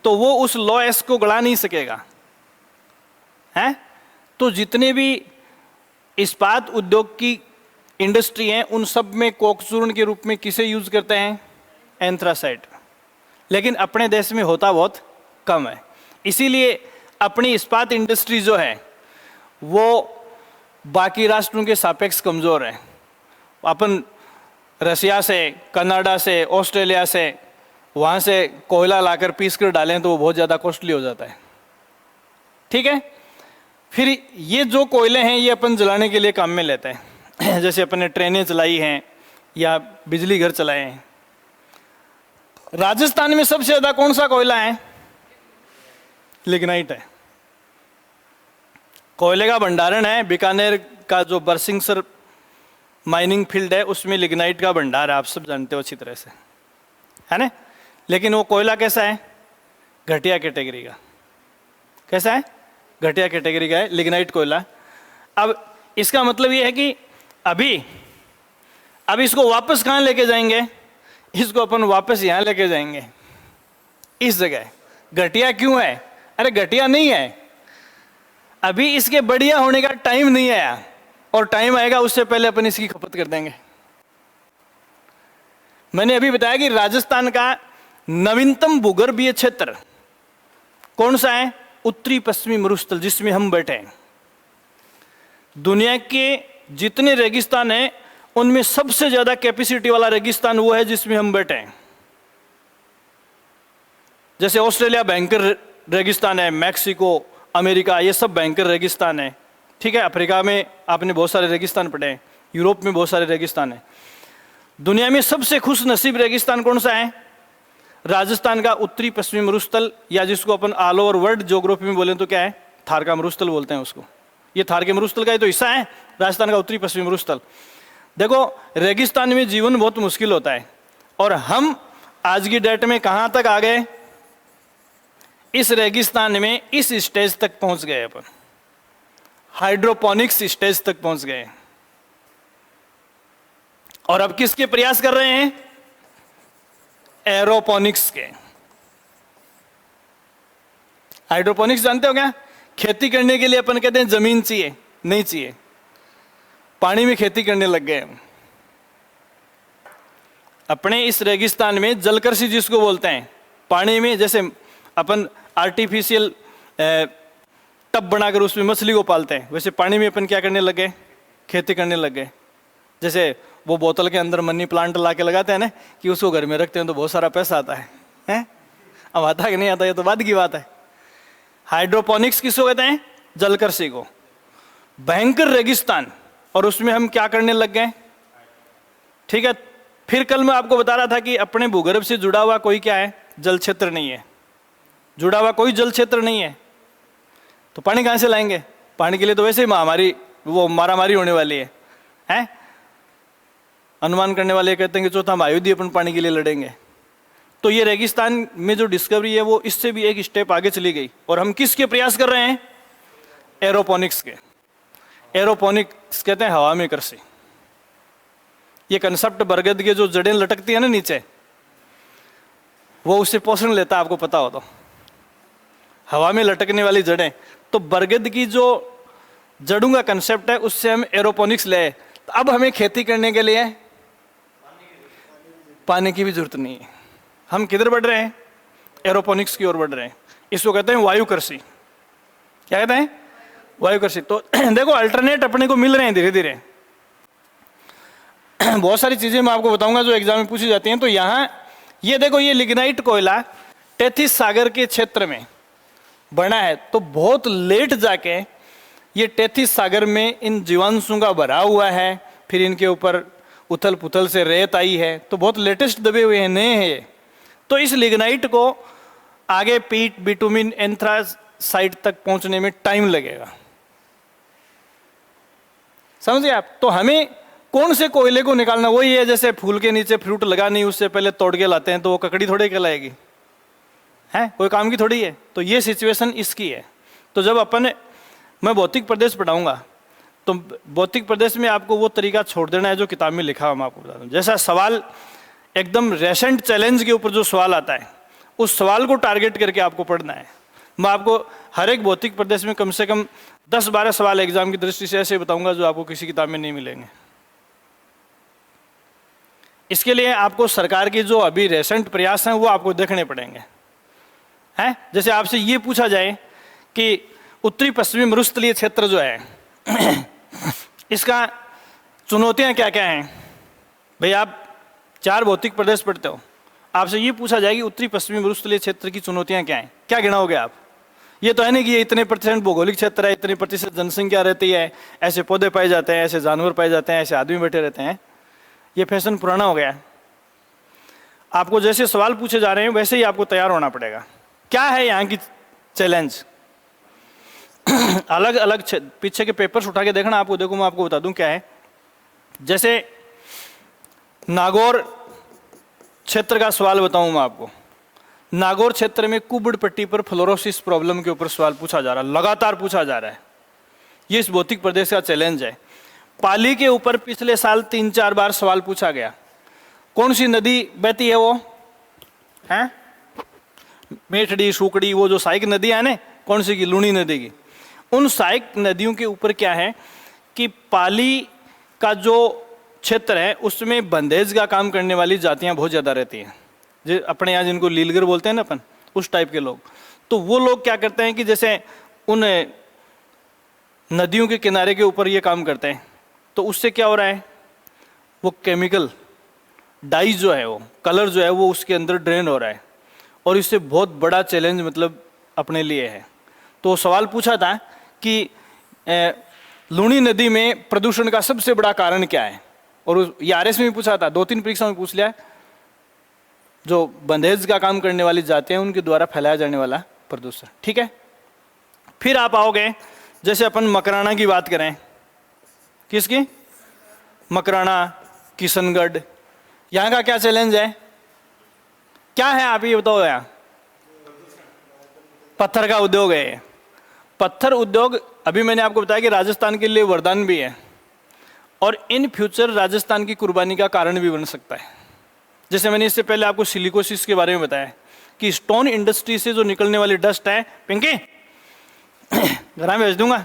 तो वो उस लो एस को गला नहीं सकेगा, है? तो जितने भी इस्पात उद्योग की इंडस्ट्री हैं उन सब में कोक चूर्ण के रूप में किसे यूज करते हैं? एंथ्रासाइट। लेकिन अपने देश में होता बहुत कम है, इसीलिए अपनी इस्पात इंडस्ट्री जो है वो बाकी राष्ट्रों के सापेक्ष कमजोर है। अपन रसिया से, कनाडा से, ऑस्ट्रेलिया से, वहाँ से कोयला लाकर पीस कर डालें तो वो बहुत ज़्यादा कॉस्टली हो जाता है। ठीक है, फिर ये जो कोयले हैं ये अपन जलाने के लिए काम में लेते हैं। जैसे अपन ने ट्रेनें चलाई हैं या बिजली घर चलाए हैं। राजस्थान में सबसे ज़्यादा कौन सा कोयला है? लिग्नाइट है। कोयले का भंडारण है, बीकानेर का जो बरसिंगसर माइनिंग फील्ड है उसमें लिग्नाइट का भंडार है, आप सब जानते हो अच्छी तरह से, है ना? लेकिन वो कोयला कैसा है? घटिया कैटेगरी का। कैसा है? घटिया कैटेगरी का है लिग्नाइट कोयला। अब इसका मतलब ये है कि अब इसको वापस कहाँ लेके जाएंगे? इसको अपन वापस यहाँ लेके जाएंगे, इस जगह। घटिया क्यों है? अरे घटिया नहीं है, अभी इसके बढ़िया होने का टाइम नहीं आया, और टाइम आएगा उससे पहले अपन इसकी खपत कर देंगे। मैंने अभी बताया कि राजस्थान का नवीनतम भूगर्भीय क्षेत्र कौन सा है? उत्तरी पश्चिमी मरुस्थल, जिसमें हम बैठे हैं। दुनिया के जितने रेगिस्तान हैं उनमें सबसे ज्यादा कैपेसिटी वाला रेगिस्तान वो है जिसमें हम बैठे हैं। जैसे ऑस्ट्रेलिया भयंकर रेगिस्तान है, मैक्सिको, अमेरिका, ये सब भयंकर रेगिस्तान है। ठीक है, अफ्रीका में आपने बहुत सारे रेगिस्तान पढ़े हैं, यूरोप में बहुत सारे रेगिस्तान है। दुनिया में सबसे खुश नसीब रेगिस्तान कौन सा है? राजस्थान का उत्तरी पश्चिमी मरुस्थल, या जिसको अपन ऑल ओवर वर्ल्ड ज्योग्राफी में बोले तो क्या है, थार का मरुस्थल बोलते हैं उसको। ये थार के मरुस्थल का ही तो हिस्सा है, राजस्थान का उत्तरी पश्चिमी मरुस्थल। देखो, रेगिस्तान में जीवन बहुत मुश्किल होता है, और हम आज की डेट में कहां तक आ गए? इस रेगिस्तान में इस स्टेज तक पहुंच गए अपन, हाइड्रोपोनिक्स स्टेज तक पहुंच गए। और अब किसके प्रयास कर रहे हैं? एरोपोनिक्स के। हाइड्रोपोनिक्स जानते हो क्या? खेती करने के लिए अपन कहते हैं जमीन चाहिए, नहीं चाहिए, पानी में खेती करने लग गए हम। अपने इस रेगिस्तान में जलकृषि जिसको बोलते हैं, पानी में जैसे अपन आर्टिफिशियल टब बनाकर उसमें मछली को पालते हैं, वैसे पानी में अपन क्या करने लग गए? खेती करने लग गए। जैसे वो बोतल के अंदर मनी प्लांट ला के लगाते हैं ना, कि उसको घर में रखते हैं तो बहुत सारा पैसा आता है, हैं? अब आता कि नहीं आता ये तो बाद की बात है। हाइड्रोपोनिक्स किसको कहते हैं? जलकृषि को। भयंकर रेगिस्तान, और उसमें हम क्या करने लग गए? ठीक है, फिर कल मैं आपको बता रहा था कि अपने भूगर्भ से जुड़ा हुआ कोई क्या है? जल क्षेत्र नहीं है, जुड़ा हुआ कोई जल क्षेत्र नहीं है, तो पानी कहां से लाएंगे? पानी के लिए तो वैसे ही महामारी, वो मारामारी होने वाली है, हैं? अनुमान करने वाले कहते हैं कि चौथा महायुद्ध ही अपन पानी के लिए लड़ेंगे। तो ये रेगिस्तान में जो डिस्कवरी है वो इससे भी एक स्टेप आगे चली गई, और हम किसके प्रयास कर रहे हैं? एरोपोनिक्स के। एरोपोनिक्स कहते हैं हवा में कृषि। ये कंसेप्ट बरगद के जो जड़ें लटकती है ना नीचे, वो उससे पोषण लेता है, आपको पता हो तो। हवा में लटकने वाली जड़ें, तो बरगद की जो जड़ों का कंसेप्ट है उससे हम एरोपोनिक्स ले। तो अब हमें खेती करने के लिए पानी की भी जरूरत नहीं है। हम किधर बढ़ रहे हैं? एरोपोनिक्स की ओर बढ़ रहे हैं। इसको कहते हैं वायु कृषि। क्या कहते हैं? वायु कृषि। तो देखो, अल्टरनेट अपने को मिल रहे हैं धीरे धीरे। बहुत सारी चीजें मैं आपको बताऊंगा जो एग्जाम में पूछी जाती हैं। तो यहाँ ये देखो, ये लिग्नाइट कोयला टेथिस सागर के क्षेत्र में बना है, तो बहुत लेट जाके ये टेथिस सागर में इन जीवांशों का भरा हुआ है, फिर इनके ऊपर उथल पुथल से रेत आई है, तो बहुत लेटेस्ट दबे हुए हैं, नए हैं ये। तो इस लिग्नाइट को आगे पीट, बिटुमिन, एंथ्रासाइट तक पहुंचने में टाइम लगेगा, समझे आप? तो हमें कौन से कोयले को निकालना? वही है जैसे फूल के नीचे फ्रूट लगा नहीं, उससे पहले तोड़ के लाते हैं, तो वो ककड़ी थोड़ी कहलाएगी, है कोई काम की थोड़ी है। तो ये सिचुएशन इसकी है। तो जब अपन, मैं भौतिक प्रदेश पढ़ाऊंगा, तो भौतिक प्रदेश में आपको वो तरीका छोड़ देना है जो किताब में लिखा है। मैं आपको बता दूं, जैसा सवाल एकदम रेसेंट चैलेंज के ऊपर जो सवाल आता है, उस सवाल को टारगेट करके आपको पढ़ना है। मैं आपको हर एक भौतिक प्रदेश में कम से कम 10-12 सवाल एग्जाम की दृष्टि से ऐसे बताऊंगा जो आपको किसी किताब में नहीं मिलेंगे। इसके लिए आपको सरकार की जो अभी रेसेंट प्रयास हैं वो आपको देखने पड़ेंगे, हैं? जैसे आपसे ये पूछा जाए कि उत्तरी पश्चिमी मरुस्थलीय क्षेत्र जो है इसका चुनौतियां क्या क्या हैं? भाई आप 4 भौतिक प्रदेश पढ़ते हो, आपसे ये पूछा जाए कि उत्तरी पश्चिमी मरुस्थलीय क्षेत्र की चुनौतियां क्या हैं, क्या गिनाओगे आप? ये तो है नहीं कि ये इतने % भौगोलिक क्षेत्र है, इतनी प्रतिशत जनसंख्या रहती है, ऐसे पौधे पाए जाते हैं, ऐसे जानवर पाए जाते हैं, ऐसे आदमी बैठे रहते हैं। ये फैशन पुराना हो गया है। आपको जैसे सवाल पूछे जा रहे हैं वैसे ही आपको तैयार होना पड़ेगा। क्या है यहाँ की चैलेंज? अलग अलग पीछे के पेपर्स उठा के देखना आपको, देखो मैं आपको बता दूं क्या है। जैसे नागौर क्षेत्र का सवाल बताऊं मैं आपको। नागौर क्षेत्र में कुबड़ पट्टी पर फ्लोरोसिस प्रॉब्लम के ऊपर सवाल पूछा जा रहा है, लगातार पूछा जा रहा है। ये इस भौतिक प्रदेश का चैलेंज है। पाली के ऊपर पिछले साल 3-4 बार सवाल पूछा गया। कौन सी नदी बहती है वो? हैं? मेठड़ी, सूकड़ी, वो जो सहायक नदियां है ना, कौन सी की? लूणी नदी की। उन सहायक नदियों के ऊपर क्या है कि पाली का जो क्षेत्र है उसमें बंदेज का काम करने वाली जातियां बहुत ज़्यादा रहती हैं, जो अपने यहाँ जिनको लीलगर बोलते हैं ना अपन, उस टाइप के लोग। तो वो लोग क्या करते हैं कि जैसे उन नदियों के किनारे के ऊपर ये काम करते हैं, तो उससे क्या हो रहा है, वो केमिकल डाई जो है, वो कलर जो है वो उसके अंदर ड्रेन हो रहा है, और इससे बहुत बड़ा चैलेंज मतलब अपने लिए है। तो सवाल पूछा था कि लूनी नदी में प्रदूषण का सबसे बड़ा कारण क्या है? और ये आरएस में भी पूछा था, 2-3 परीक्षाओं में पूछ लिया है। जो बंधेज का काम करने वाली जाते हैं उनके द्वारा फैलाया जाने वाला प्रदूषण। ठीक है, फिर आप आओगे, जैसे अपन मकराना की बात करें, किसकी? मकराना, किशनगढ़, यहाँ का क्या चैलेंज है? क्या है आप ये बताओ। यहाँ पत्थर का उद्योग है। पत्थर उद्योग अभी मैंने आपको बताया कि राजस्थान के लिए वरदान भी है और इन फ्यूचर राजस्थान की कुर्बानी का कारण भी बन सकता है। जैसे मैंने इससे पहले आपको सिलिकोसिस के बारे में बताया कि स्टोन इंडस्ट्री से जो निकलने वाली डस्ट है, पिंकी घर में भेज दूंगा,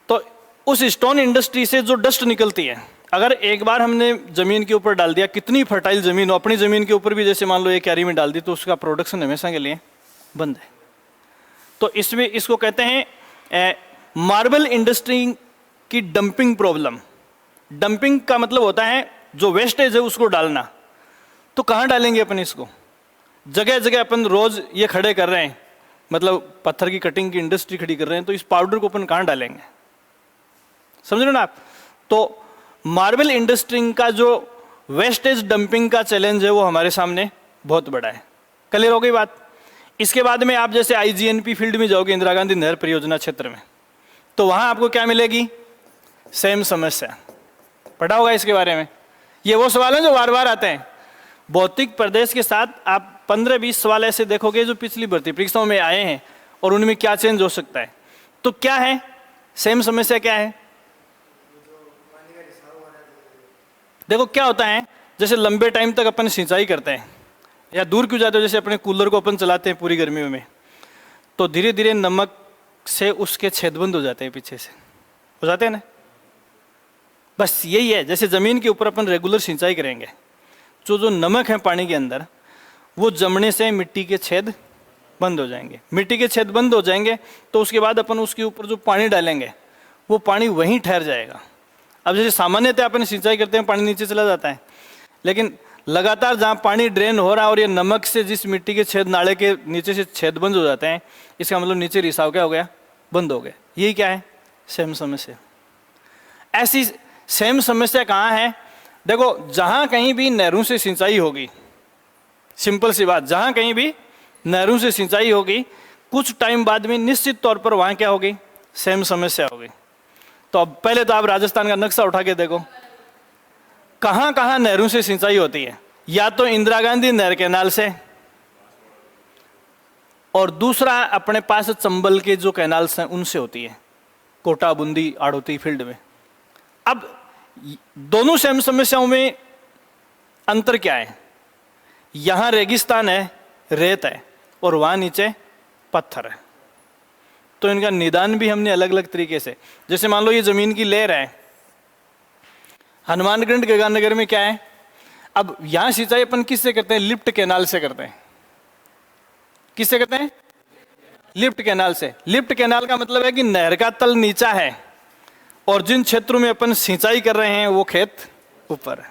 तो उस स्टोन इंडस्ट्री से जो डस्ट निकलती है, अगर एक बार हमने जमीन के ऊपर डाल दिया, कितनी फर्टाइल जमीन हो, अपनी जमीन के ऊपर भी जैसे मान लो ये क्यारी में डाल दी, तो उसका प्रोडक्शन हमेशा के लिए बंद है। तो इसमें इसको कहते हैं मार्बल इंडस्ट्री की डंपिंग प्रॉब्लम। डंपिंग का मतलब होता है जो वेस्टेज है उसको डालना। तो कहाँ डालेंगे अपन इसको? जगह जगह अपन रोज ये खड़े कर रहे हैं, मतलब पत्थर की कटिंग की इंडस्ट्री खड़ी कर रहे हैं, तो इस पाउडर को अपन कहाँ डालेंगे? समझ रहे हो ना आप? तो मार्बल इंडस्ट्री का जो वेस्टेज डंपिंग का चैलेंज है वो हमारे सामने बहुत बड़ा है। क्लियर हो गई बात? इसके बाद में आप जैसे आईजीएनपी फील्ड में जाओगे, इंदिरा गांधी नहर परियोजना क्षेत्र में, तो वहां आपको क्या मिलेगी? सेम समस्या। पढ़ा होगा इसके बारे में। ये वो सवाल हैं जो बार बार आते हैं। भौतिक प्रदेश के साथ आप 15-20 सवाल ऐसे देखोगे जो पिछली भर्ती परीक्षाओं में आए हैं और उनमें क्या चेंज हो सकता है। तो क्या है सेम समस्या? क्या है? देखो क्या होता है, जैसे लंबे टाइम तक अपन सिंचाई करते हैं या दूर क्यों जाते हो, जैसे अपने कूलर को अपन चलाते हैं पूरी गर्मियों में, तो धीरे धीरे नमक से उसके छेद बंद हो जाते हैं, पीछे से हो जाते हैं ना। बस यही है, जैसे ज़मीन के ऊपर अपन रेगुलर सिंचाई करेंगे, जो नमक है पानी के अंदर, वो जमने से मिट्टी के छेद बंद हो जाएंगे। मिट्टी के छेद बंद हो जाएंगे तो उसके बाद अपन उसके ऊपर जो पानी डालेंगे वो पानी वहीं ठहर जाएगा। अब जैसे सामान्यतः अपन सिंचाई करते हैं पानी नीचे चला जाता है, लेकिन लगातार जहाँ पानी ड्रेन हो रहा है और ये नमक से जिस मिट्टी के छेद, नाले के नीचे से छेद बंद हो जाते हैं, इसका मतलब नीचे रिसाव क्या हो गया? बंद हो गया। यही क्या है? सेम समस्या। ऐसी सेम समस्या कहाँ है? देखो, जहाँ कहीं भी नहरों से सिंचाई होगी, सिंपल सी बात, जहाँ कहीं भी नहरों से सिंचाई होगी, कुछ टाइम बाद में निश्चित तौर पर वहाँ क्या होगी? सेम समस्या होगी। तो अब पहले तो आप राजस्थान का नक्शा उठा के देखो, कहाँ कहाँ नहरों से सिंचाई होती है। या तो इंदिरा गांधी नहर कैनाल से, और दूसरा अपने पास चंबल के जो कैनाल्स हैं उनसे होती है, कोटा, बूंदी, आड़ोती फील्ड में। अब दोनों सेम समस्याओं में अंतर क्या है? यहाँ रेगिस्तान है, रेत है, और वहाँ नीचे पत्थर है। तो इनका निदान भी हमने अलग अलग तरीके से, जैसे मान लो ये जमीन की लेयर है, हनुमानगढ़ गंगानगर में क्या है? अब यहां सिंचाई अपन किससे करते हैं? लिफ्ट कैनाल से करते हैं। किससे करते हैं? लिफ्ट कैनाल से। लिफ्ट कैनाल का मतलब है कि नहर का तल नीचा है और जिन क्षेत्रों में अपन सिंचाई कर रहे हैं वो खेत ऊपर है।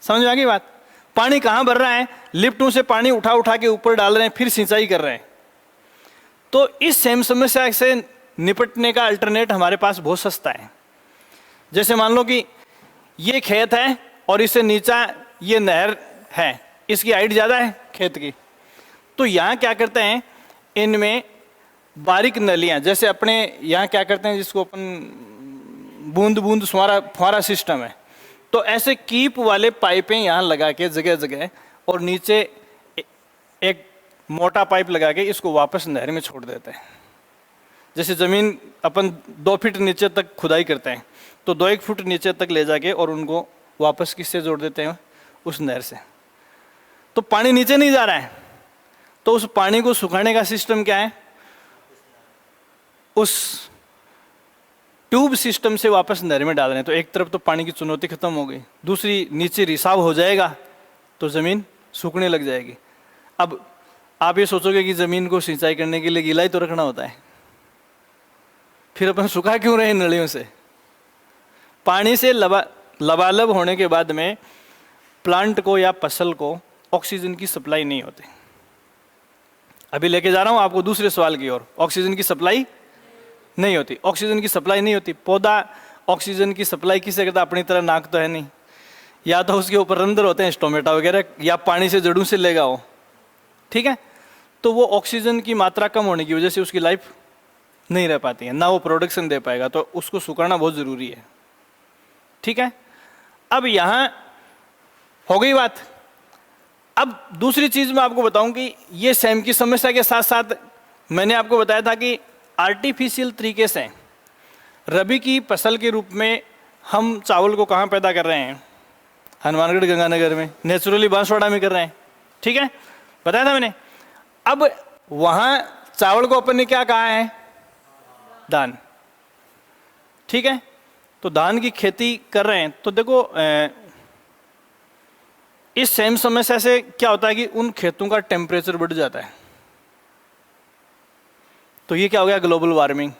समझ में आ गई बात? पानी कहां भर रहा है? लिफ्टों से पानी उठा उठा के ऊपर डाल रहे हैं, फिर सिंचाई कर रहे हैं। तो इस सेम समस्या से निपटने का अल्टरनेट हमारे पास बहुत सस्ता है। जैसे मान लो कि ये खेत है और इससे नीचा ये नहर है, इसकी हाइट ज़्यादा है खेत की, तो यहाँ क्या करते हैं, इनमें बारीक नलियाँ, जैसे अपने यहाँ क्या करते हैं जिसको अपन बूंद बूंद फुहारा सिस्टम है, तो ऐसे कीप वाले पाइपें यहाँ लगा के जगह जगह, और नीचे एक मोटा पाइप लगा के इसको वापस नहर में छोड़ देते हैं। जैसे ज़मीन अपन 2 फीट नीचे तक खुदाई करते हैं, तो 2-1 फुट नीचे तक ले जाके और उनको वापस किससे जोड़ देते हैं? उस नहर से। तो पानी नीचे नहीं जा रहा है, तो उस पानी को सुखाने का सिस्टम क्या है? उस ट्यूब सिस्टम से वापस नहर में डाल रहे हैं। तो एक तरफ तो पानी की चुनौती खत्म हो गई, दूसरी नीचे रिसाव हो जाएगा तो ज़मीन सूखने लग जाएगी। अब आप ये सोचोगे कि ज़मीन को सिंचाई करने के लिए गीला ही तो रखना होता है, फिर अपन सुखा क्यों रहे नलियों से? पानी से लबालब होने के बाद में प्लांट को या फसल को ऑक्सीजन की सप्लाई नहीं होती। अभी लेके जा रहा हूं आपको दूसरे सवाल की ओर। ऑक्सीजन की सप्लाई नहीं होती, ऑक्सीजन की सप्लाई नहीं होती। पौधा ऑक्सीजन की सप्लाई किसे करता? अपनी तरह नाक तो है नहीं, या तो उसके ऊपर रंध्र होते हैं स्टोमेटा वगैरह, या पानी से जड़ों से लेगा वो, ठीक है। तो वो ऑक्सीजन की मात्रा कम होने की वजह से उसकी लाइफ नहीं रह पाती है, ना वो प्रोडक्शन दे पाएगा, तो उसको सुखाना बहुत ज़रूरी है, ठीक है। अब यहाँ हो गई बात। अब दूसरी चीज़ मैं आपको बताऊं कि ये सेम की समस्या के साथ साथ मैंने आपको बताया था कि आर्टिफिशियल तरीके से रबी की फसल के रूप में हम चावल को कहाँ पैदा कर रहे हैं? हनुमानगढ़ गंगानगर में, नेचुरली बांसवाड़ा में कर रहे हैं, ठीक है, बताया था मैंने। अब वहाँ चावल को अपन ने क्या कहा है? धान, ठीक है। तो धान की खेती कर रहे हैं। तो देखो इस सेम समस्या से क्या होता है कि उन खेतों का टेम्परेचर बढ़ जाता है। तो ये क्या हो गया? ग्लोबल वार्मिंग,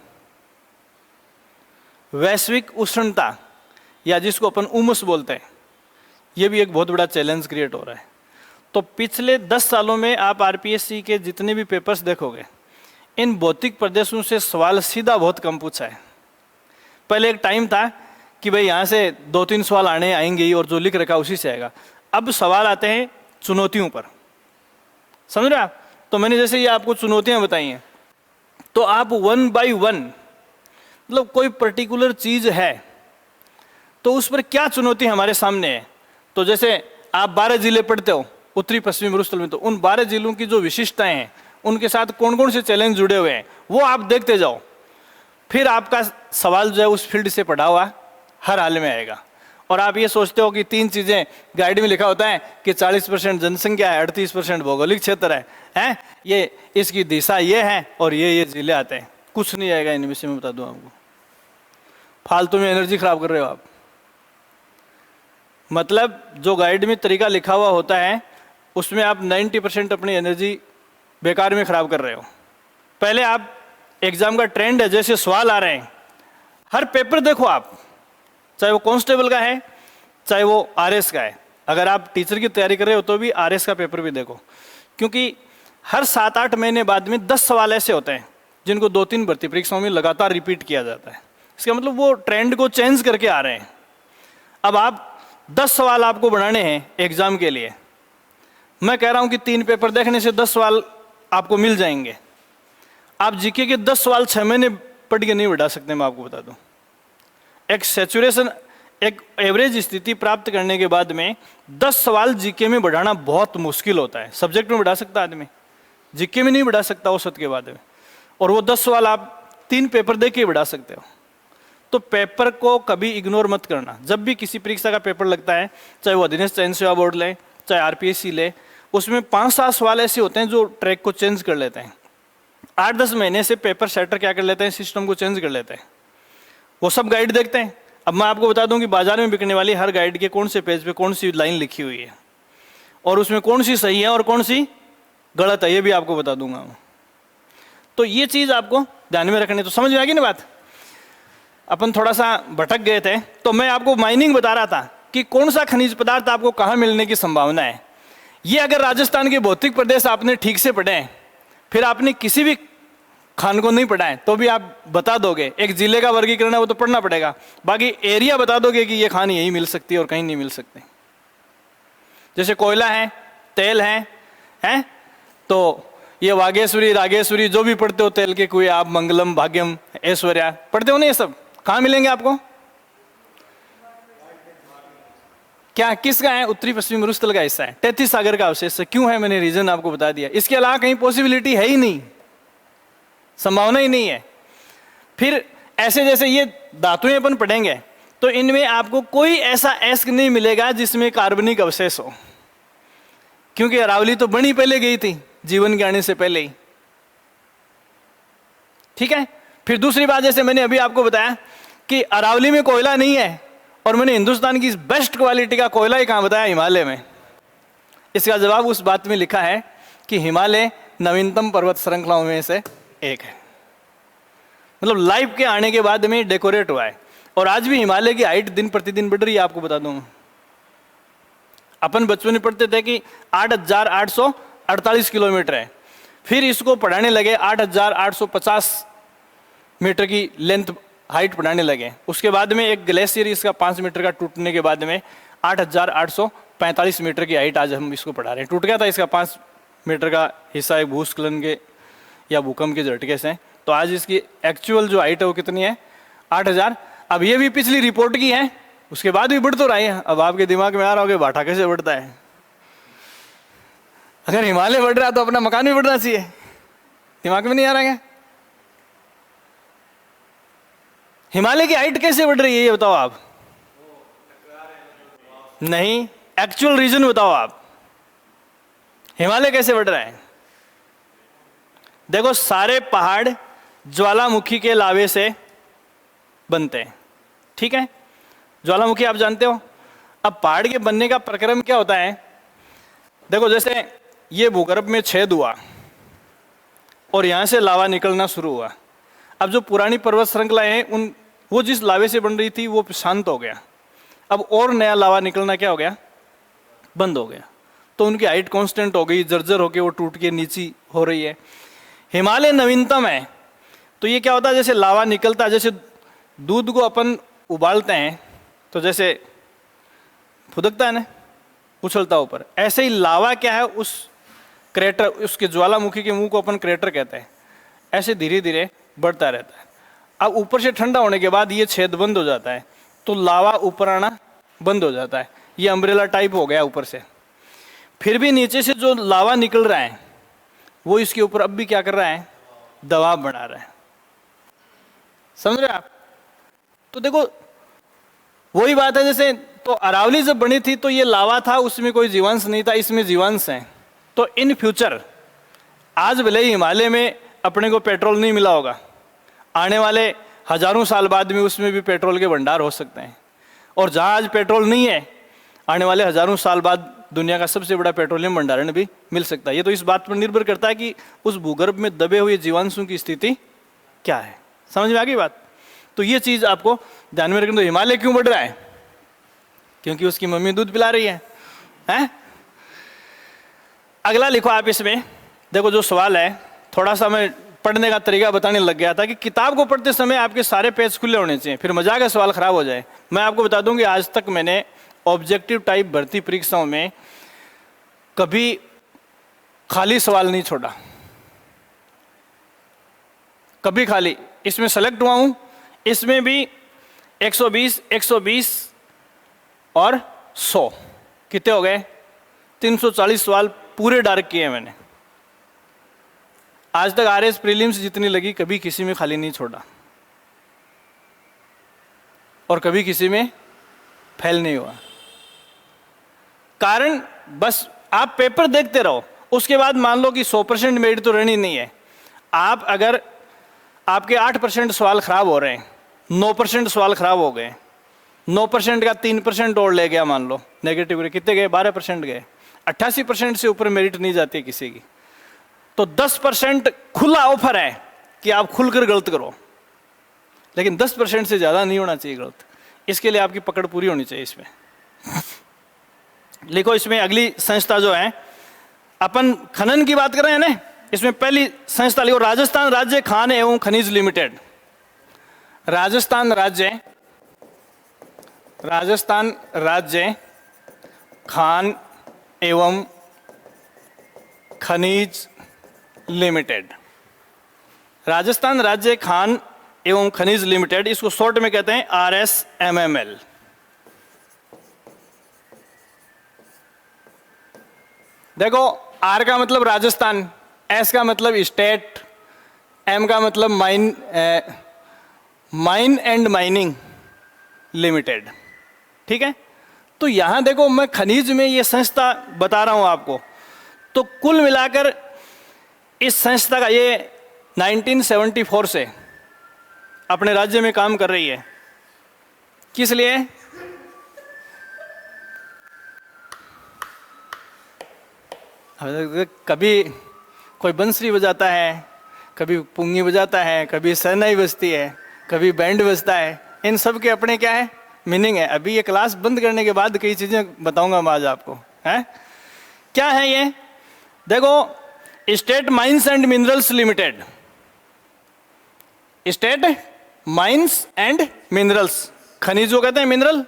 वैश्विक उष्णता, या जिसको अपन उमस बोलते हैं, ये भी एक बहुत बड़ा चैलेंज क्रिएट हो रहा है। तो पिछले 10 सालों में आप आरपीएससी के जितने भी पेपर्स देखोगे, इन भौतिक प्रदेशों से सवाल सीधा बहुत कम पूछा है। पहले एक टाइम था कि भाई यहाँ से 2-3 सवाल आएंगे ही, और जो लिख रखा उसी से आएगा। अब सवाल आते हैं चुनौतियों पर, समझ रहे आप? तो मैंने जैसे ये आपको चुनौतियाँ बताई हैं, तो आप 1 by 1, मतलब कोई पर्टिकुलर चीज़ है तो उस पर क्या चुनौती हमारे सामने है। तो जैसे आप 12 जिले पढ़ते हो उत्तरी पश्चिमी मरुस्थल में, तो उन 12 जिलों की जो विशिष्टताएं हैं, उनके साथ कौन कौन से चैलेंज जुड़े हुए हैं, वो आप देखते जाओ। फिर आपका सवाल जो है उस फील्ड से पढ़ा हुआ हर हाल में आएगा। और आप ये सोचते हो कि 3 चीज़ें गाइड में लिखा होता है कि 40% जनसंख्या है, 38% भौगोलिक क्षेत्र है, ये इसकी दिशा ये है, और ये जिले आते हैं। कुछ नहीं आएगा इनमें से, मैं बता दूं आपको। फालतू में एनर्जी खराब कर रहे हो आप। मतलब जो गाइड में तरीका लिखा हुआ होता है उसमें आप 90% अपनी एनर्जी बेकार में खराब कर रहे हो। पहले आप एग्जाम का ट्रेंड है, जैसे सवाल आ रहे हैं, हर पेपर देखो आप, चाहे वो कांस्टेबल का है चाहे वो आरएस का है। अगर आप टीचर की तैयारी कर रहे हो तो भी आरएस का पेपर भी देखो, क्योंकि हर 7-8 महीने बाद में 10 सवाल ऐसे होते हैं जिनको 2-3 भर्ती परीक्षाओं में लगातार रिपीट किया जाता है। इसका मतलब वो ट्रेंड को चेंज करके आ रहे हैं। अब आप 10 सवाल आपको बनाने हैं एग्जाम के लिए, मैं कह रहा हूं कि 3 पेपर देखने से 10 सवाल आपको मिल जाएंगे। आप जीके के 10 सवाल 6 महीने पढ़ के नहीं बढ़ा सकते, मैं आपको बता दूं। एक सैचुरेशन, एक एवरेज स्थिति प्राप्त करने के बाद में 10 सवाल जीके में बढ़ाना बहुत मुश्किल होता है। सब्जेक्ट में बढ़ा सकता आदमी, जीके में नहीं बढ़ा सकता औसत के बाद में। और वो 10 सवाल आप 3 पेपर दे के बढ़ा सकते हो। तो पेपर को कभी इग्नोर मत करना। जब भी किसी परीक्षा का पेपर लगता है, चाहे वो अधीनस्थ चयन सेवा बोर्ड ले, चाहे आरपीएससी ले, उसमें 5-7 सवाल ऐसे होते हैं जो ट्रैक को चेंज कर लेते हैं। 8-10 महीने से पेपर सेटर क्या कर लेते हैं, सिस्टम को चेंज कर लेते हैं। वो सब गाइड देखते हैं। अब मैं आपको बता दूं कि बाजार में बिकने वाली हर गाइड के कौन से पेज पे कौन सी लाइन लिखी हुई है, और उसमें कौन सी सही है और कौन सी गलत है, ये भी आपको बता दूंगा। तो ये चीज़ आपको ध्यान में रखनी। तो समझ में आ गई ना बात? अपन थोड़ा सा भटक गए थे। तो मैं आपको माइनिंग बता रहा था कि कौन सा खनिज पदार्थ आपको कहाँ मिलने की संभावना है। ये अगर राजस्थान के भौतिक प्रदेश आपने ठीक से पढ़े हैं, फिर आपने किसी भी खान को नहीं पढ़ा है तो भी आप बता दोगे। एक जिले का वर्गीकरण है वो तो पढ़ना पड़ेगा, बाकी एरिया बता दोगे कि ये खान यही मिल सकती है और कहीं नहीं मिल सकती। जैसे कोयला है, तेल है, तो ये वागेश्वरी, रागेश्वरी जो भी पढ़ते हो, तेल के कुएं आप, मंगलम, भाग्यम, ऐश्वर्या पढ़ते हो ना, ये सब कहाँ मिलेंगे आपको? क्या किसका है? उत्तरी पश्चिमी मरुस्थल का हिस्सा है, 33 सागर का अवशेष है। क्यों है? मैंने रीजन आपको बता दिया। इसके अलावा कहीं पॉसिबिलिटी है ही नहीं, संभावना ही नहीं है। फिर ऐसे जैसे ये धातुएं अपन पढ़ेंगे तो इनमें आपको कोई ऐसा एस्क नहीं मिलेगा जिसमें कार्बनिक अवशेष हो, क्योंकि अरावली तो बनी पहले गई थी जीवन के आने से पहले ही, ठीक है। फिर दूसरी बात, जैसे मैंने अभी आपको बताया कि अरावली में कोयला नहीं है, और मैंने हिंदुस्तान की बेस्ट क्वालिटी का कोयला ही कहाँ बताया? हिमालय में। इसका जवाब उस बात में लिखा है कि हिमालय नवीनतम पर्वत श्रृंखलाओं में से एक है। मतलब लाइफ के आने के बाद में डेकोरेट हुआ है, और आज भी हिमालय की हाइट दिन प्रतिदिन बढ़ रही है। आपको बता दूं, अपन बचपन में पढ़ते थे कि 8,848 किलोमीटर है, फिर इसको पढ़ाने लगे 8,850 मीटर की लेंथ हाइट बढ़ाने लगे। उसके बाद में एक ग्लेशियर इसका 5 मीटर का टूटने के बाद में 8,845 मीटर की हाइट आज हम इसको बढ़ा रहे हैं। टूट गया था इसका 5 मीटर का हिस्सा एक भूस्खलन के या भूकंप के झटके से, तो आज इसकी एक्चुअल जो हाइट है वो कितनी है, 8,000। अब ये भी पिछली रिपोर्ट की है, उसके बाद भी बढ़ तो रही है। अब आपके दिमाग में आ रहा होगा भाटा कैसे बढ़ता है। अगर हिमालय बढ़ रहा है तो अपना मकान भी बढ़ना चाहिए, दिमाग में नहीं आ रहा क्या? हिमालय की हाइट कैसे बढ़ रही है ये बताओ आप। नहीं, एक्चुअल रीजन बताओ आप, हिमालय कैसे बढ़ रहा है। देखो, सारे पहाड़ ज्वालामुखी के लावे से बनते हैं, ठीक है, ज्वालामुखी आप जानते हो। अब पहाड़ के बनने का प्रक्रम क्या होता है, देखो जैसे ये भूगर्भ में छेद हुआ और यहां से लावा निकलना शुरू हुआ। अब जो पुरानी पर्वत श्रृंखलाएं हैं वो जिस लावे से बन रही थी वो शांत हो गया, अब और नया लावा निकलना क्या हो गया, बंद हो गया। तो उनकी हाइट कांस्टेंट हो गई, जर्जर होके वो टूट के नीचे हो रही है। हिमालय नवीनतम है, तो ये क्या होता है, जैसे लावा निकलता है, जैसे दूध को अपन उबालते हैं तो जैसे फुदकता है ना, उछलता ऊपर, ऐसे ही लावा क्या है, उस क्रेटर, उसके ज्वालामुखी के मुंह को अपन क्रेटर कहते हैं, ऐसे धीरे धीरे बढ़ता रहता है। अब ऊपर से ठंडा होने के बाद ये छेद बंद हो जाता है, तो लावा ऊपर आना बंद हो जाता है। ये अम्ब्रेला टाइप हो गया ऊपर से। फिर भी नीचे से जो लावा निकल रहा है वो इसके ऊपर अब भी क्या कर रहा है, दबाव बना रहा है। समझ रहे आप? तो देखो वही बात है, जैसे तो अरावली जब बनी थी तो ये लावा था, उसमें कोई जीवांश नहीं था, इसमें जीवांश है। तो इन फ्यूचर आज भले ही हिमालय में अपने को पेट्रोल नहीं मिला होगा, आने वाले हजारों साल बाद में उसमें भी पेट्रोल के भंडार हो सकते हैं। और जहां आज पेट्रोल नहीं है, आने वाले हजारों साल बाद दुनिया का सबसे बड़ा पेट्रोलियम भंडारण भी मिल सकता है। ये तो इस बात पर निर्भर करता है कि उस भूगर्भ में दबे हुए जीवांशों की स्थिति क्या है। समझ में आ गई बात? तो ये चीज आपको ध्यान में रखना। तो हिमालय क्यों बढ़ रहा है? क्योंकि उसकी मम्मी दूध पिला रही है, हैं? अगला लिखो आप इसमें, देखो जो सवाल है, थोड़ा सा मैं पढ़ने का तरीका बताने लग गया था कि किताब को पढ़ते समय आपके सारे पेज खुले होने चाहिए, फिर मजाक है सवाल खराब हो जाए। मैं आपको बता दूं कि आज तक मैंने ऑब्जेक्टिव टाइप भर्ती परीक्षाओं में कभी खाली सवाल नहीं छोड़ा, कभी खाली। इसमें सेलेक्ट हुआ हूं, इसमें भी 120, 120 और 100 कितने हो गए, 340 सवाल पूरे डार्क किए मैंने। आज तक आरएस प्रीलिम्स जितनी लगी कभी किसी में खाली नहीं छोड़ा और कभी किसी में फेल नहीं हुआ। कारण बस आप पेपर देखते रहो, उसके बाद मान लो कि 100% मेरिट तो रहनी नहीं है। आप अगर आपके 8% सवाल खराब हो रहे हैं, 9% सवाल खराब हो गए, 9% का 3% और ले गया, मान लो नेगेटिव कितने गए, 12% गए, 88% से ऊपर मेरिट नहीं जाती किसी की। तो 10% खुला ऑफर है कि आप खुलकर गलत करो, लेकिन 10% से ज्यादा नहीं होना चाहिए गलत। इसके लिए आपकी पकड़ पूरी होनी चाहिए। इसमें लिखो, इसमें अगली संस्था जो है, अपन खनन की बात कर रहे हैं ना, इसमें पहली संस्था लिखो, राजस्थान राज्य खान एवं खनिज लिमिटेड। राजस्थान राज्य खान एवं खनिज लिमिटेड। राजस्थान राज्य खान एवं खनिज लिमिटेड, इसको शॉर्ट में कहते हैं RSMML। देखो, R का मतलब राजस्थान, S का मतलब स्टेट, M का मतलब माइन एंड माइनिंग लिमिटेड, ठीक है। तो यहां देखो, मैं खनिज में ये संस्था बता रहा हूं आपको, तो कुल मिलाकर इस संस्था का ये 1974 से अपने राज्य में काम कर रही है। किस लिए? कभी कोई बंसरी बजाता है, कभी पुंगी बजाता है, कभी शहनाई बजती है, कभी बैंड बजता है। इन सब के अपने क्या है, मीनिंग है। अभी ये क्लास बंद करने के बाद कई चीजें बताऊंगा मैं आज आपको, है क्या है ये। देखो, state mines and minerals limited, state mines and minerals, खनिज को कहते हैं मिनरल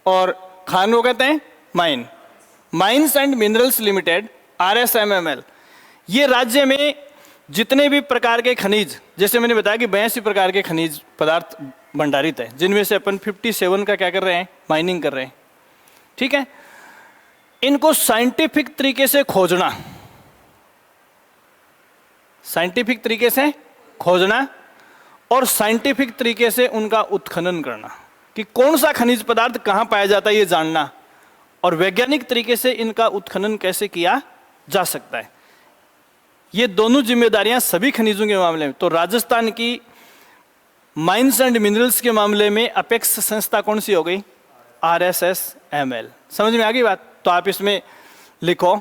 और खान को कहते हैं mine. Mines and minerals limited RSMML, ये राज्य में जितने भी प्रकार के खनिज, जैसे मैंने बताया कि 82 प्रकार के खनिज पदार्थ भंडारित है, जिनमें से अपन 57 का क्या कर रहे हैं, माइनिंग कर रहे हैं। ठीक है, इनको साइंटिफिक तरीके से खोजना, साइंटिफिक तरीके से खोजना और साइंटिफिक तरीके से उनका उत्खनन करना कि कौन सा खनिज पदार्थ कहाँ पाया जाता है ये जानना, और वैज्ञानिक तरीके से इनका उत्खनन कैसे किया जा सकता है। ये दोनों जिम्मेदारियां सभी खनिजों के मामले में। तो राजस्थान की माइंस एंड मिनरल्स के मामले में अपेक्स संस्था कौन सी हो गई, RSSML। समझ में आ गई बात? तो आप इसमें लिखो,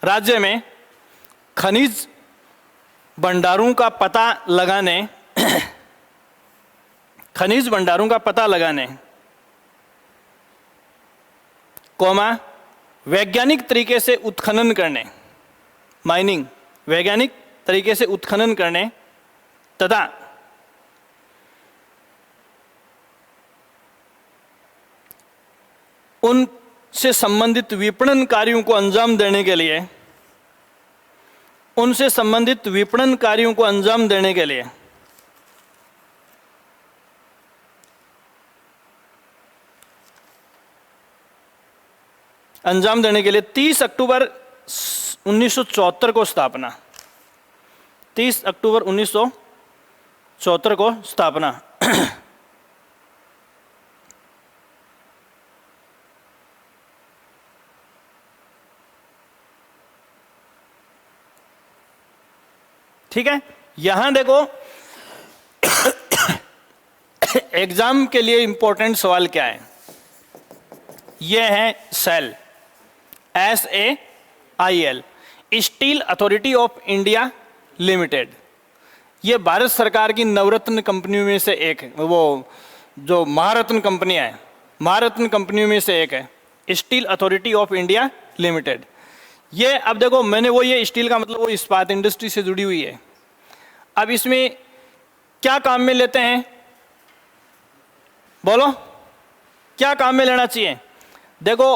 राज्य में खनिज भंडारों का पता लगाने खनिज भंडारों का पता लगाने कोमा वैज्ञानिक तरीके से उत्खनन करने, माइनिंग वैज्ञानिक तरीके से उत्खनन करने तथा उनसे संबंधित विपणन कार्यों को अंजाम देने के लिए, उनसे संबंधित विपणन कार्यों को अंजाम देने के लिए अंजाम देने के लिए 30 अक्टूबर 1974 को स्थापना, 30 अक्टूबर 1974 को स्थापना। ठीक है, यहां देखो एग्जाम के लिए इंपॉर्टेंट सवाल क्या है, यह है SAIL, SAIL, steel authority of India limited. ये भारत सरकार की नवरत्न कंपनियों में से एक है, वो जो महारत्न कंपनियां हैं, महारत्न कंपनियों में से एक है steel authority of India limited. ये अब देखो, मैंने वो ये स्टील का मतलब वो इस्पात इंडस्ट्री से जुड़ी हुई है। अब इसमें क्या काम में लेते हैं, बोलो क्या काम में लेना चाहिए? देखो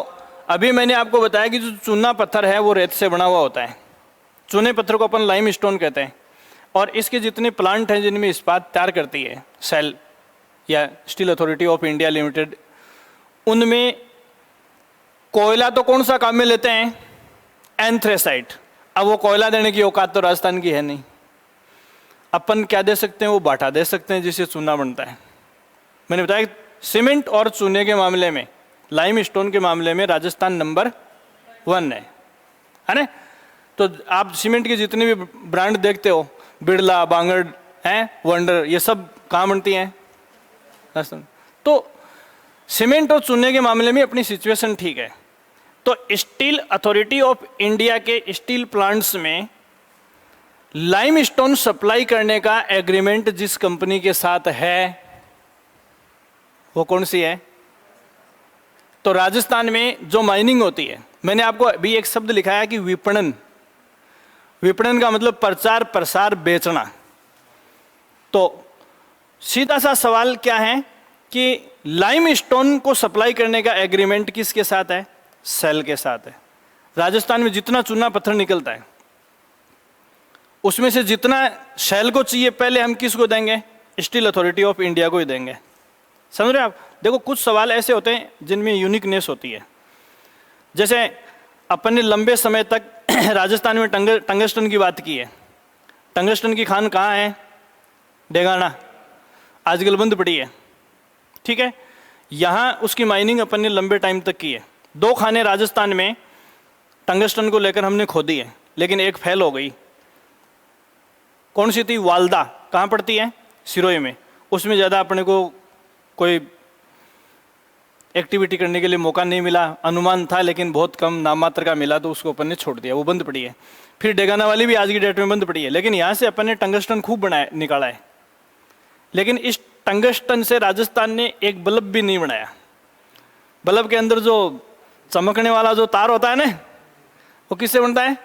अभी मैंने आपको बताया कि जो चूना पत्थर है वो रेत से बना हुआ होता है, चूने पत्थर को अपन लाइम स्टोन कहते हैं, और इसके जितने प्लांट हैं जिनमें इस्पात तैयार करती है सेल या steel authority of India limited, उनमें कोयला तो कौन सा काम में लेते हैं, एंथ्रेसाइट। अब वो कोयला देने की औकात तो राजस्थान की है नहीं, अपन क्या दे सकते हैं, वो बाटा दे सकते हैं जिससे चूना बनता है। मैंने बताया सीमेंट और चूने के मामले में, लाइम स्टोन के मामले में राजस्थान नंबर 1 है ना। तो आप सीमेंट के जितने भी ब्रांड देखते हो, बिरला, बांगड़ हैं, वंडर, ये सब कहाँ बनती हैं, राजस्थान। तो सीमेंट और चूने के मामले में अपनी सिचुएशन ठीक है। तो स्टील अथॉरिटी ऑफ इंडिया के स्टील प्लांट्स में लाइम स्टोन सप्लाई करने का एग्रीमेंट जिस कंपनी के साथ है वो कौन सी है? तो राजस्थान में जो माइनिंग होती है, मैंने आपको अभी एक शब्द लिखाया कि विपणन, विपणन का मतलब प्रचार प्रसार बेचना। तो सीधा सा सवाल क्या है कि लाइम स्टोन को सप्लाई करने का एग्रीमेंट किसके साथ है? सेल के साथ है। राजस्थान में जितना चूना पत्थर निकलता है उसमें से जितना सेल को चाहिए पहले हम किसको देंगे? स्टील अथॉरिटी ऑफ इंडिया को ही देंगे। समझ रहे हैं आप? देखो कुछ सवाल ऐसे होते हैं जिनमें यूनिकनेस होती है। जैसे अपन ने लंबे समय तक राजस्थान में टंगस्टन की बात की है। टंगस्टन की खान कहाँ है? डेगाना, आजकल बंद पड़ी है। ठीक है, यहाँ उसकी माइनिंग अपन ने लंबे टाइम तक की है। 2 खाने राजस्थान में टंगस्टन को लेकर हमने खोदी है, लेकिन एक फेल हो गई। कौन सी थी? वालदा। कहाँ पड़ती है? सिरोही में। उसमें ज़्यादा अपने को कोई एक्टिविटी करने के लिए मौका नहीं मिला। अनुमान था लेकिन बहुत कम नाम मात्र का मिला, तो उसको अपन ने छोड़ दिया, वो बंद पड़ी है। फिर डेगाना वाली भी आज की डेट में बंद पड़ी है, लेकिन यहाँ से अपन ने टंगस्टन खूब निकाला है। लेकिन इस टंगस्टन से राजस्थान ने एक बल्ब भी नहीं बनाया। बल्ब के अंदर जो चमकने वाला जो तार होता है ना, वो किससे बनता है?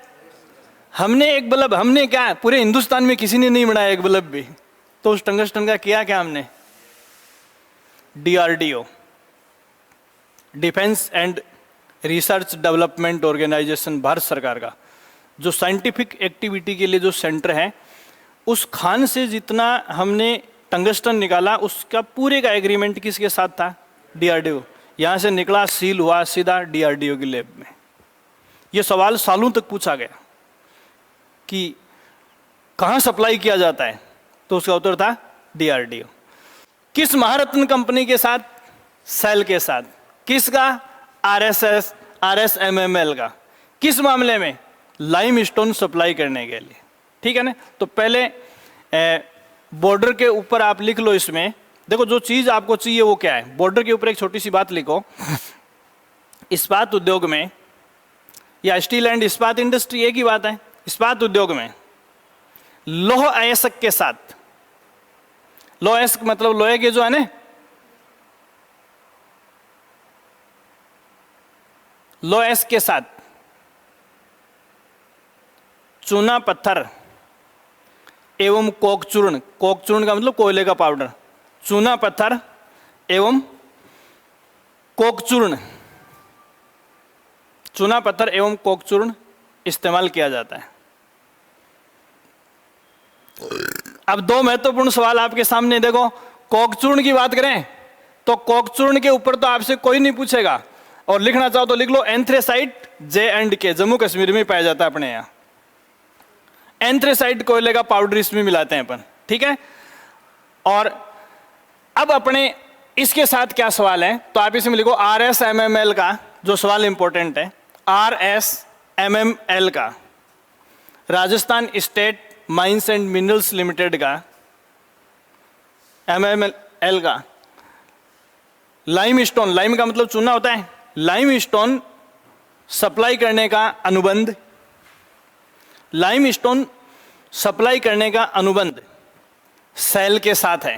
हमने एक बल्ब, हमने क्या पूरे हिंदुस्तान में किसी ने नहीं बनाया एक बल्ब भी। तो उस टंगस्टन का किया क्या हमने? DRDO, defence and research development organisation, Bharat सरकार का जो साइंटिफिक एक्टिविटी के लिए जो सेंटर है, उस खान से जितना हमने टंगस्टन निकाला उसका पूरे का एग्रीमेंट किसके साथ था? DRDO। यहाँ से निकला, सील हुआ सीधा DRDO की लैब में। ये सवाल सालों तक पूछा गया कि कहाँ सप्लाई किया जाता है, तो उसका उत्तर था DRDO। किस महारत्न कंपनी के साथ? सेल के साथ। किसका? RSMML का। किस मामले में? लाइमस्टोन सप्लाई करने के लिए। ठीक है ना? तो पहले बॉर्डर के ऊपर आप लिख लो, इसमें देखो जो चीज आपको चाहिए वो क्या है। बॉर्डर के ऊपर एक छोटी सी बात लिखो, इस्पात उद्योग में या स्टील एंड इस्पात इंडस्ट्री एक ही बात है। इस्पात उद्योग में लौह अयस्क के साथ, लौह अयस्क मतलब लोहे के जो है ना, लौह अयस्क के साथ चूना पत्थर एवं कोकचूर्ण, कोकचूर्ण का मतलब कोयले का पाउडर, चूना पत्थर एवं कोकचूर्ण, चूना पत्थर एवं कोकचूर्ण इस्तेमाल किया जाता है। अब दो महत्वपूर्ण सवाल आपके सामने, देखो कोकचूर्ण की बात करें तो कोकचूर्ण के ऊपर तो आपसे कोई नहीं पूछेगा, और लिखना चाहो तो लिख लो एंथ्रेसाइट J&K, जम्मू कश्मीर में पाया जाता है अपने यहाँ। एंथ्रेसाइट कोयले का पाउडर इसमें मिलाते हैं अपन, ठीक है। और अब अपने इसके साथ क्या सवाल है, तो आप इसमें लिखो RSMML का जो सवाल इंपॉर्टेंट है, RSMML का, Rajasthan state mines and minerals limited का, MML का, लाइमस्टोन, लाइम का मतलब चूना होता है, लाइमस्टोन सप्लाई करने का अनुबंध, लाइमस्टोन सप्लाई करने का अनुबंध सेल के साथ है।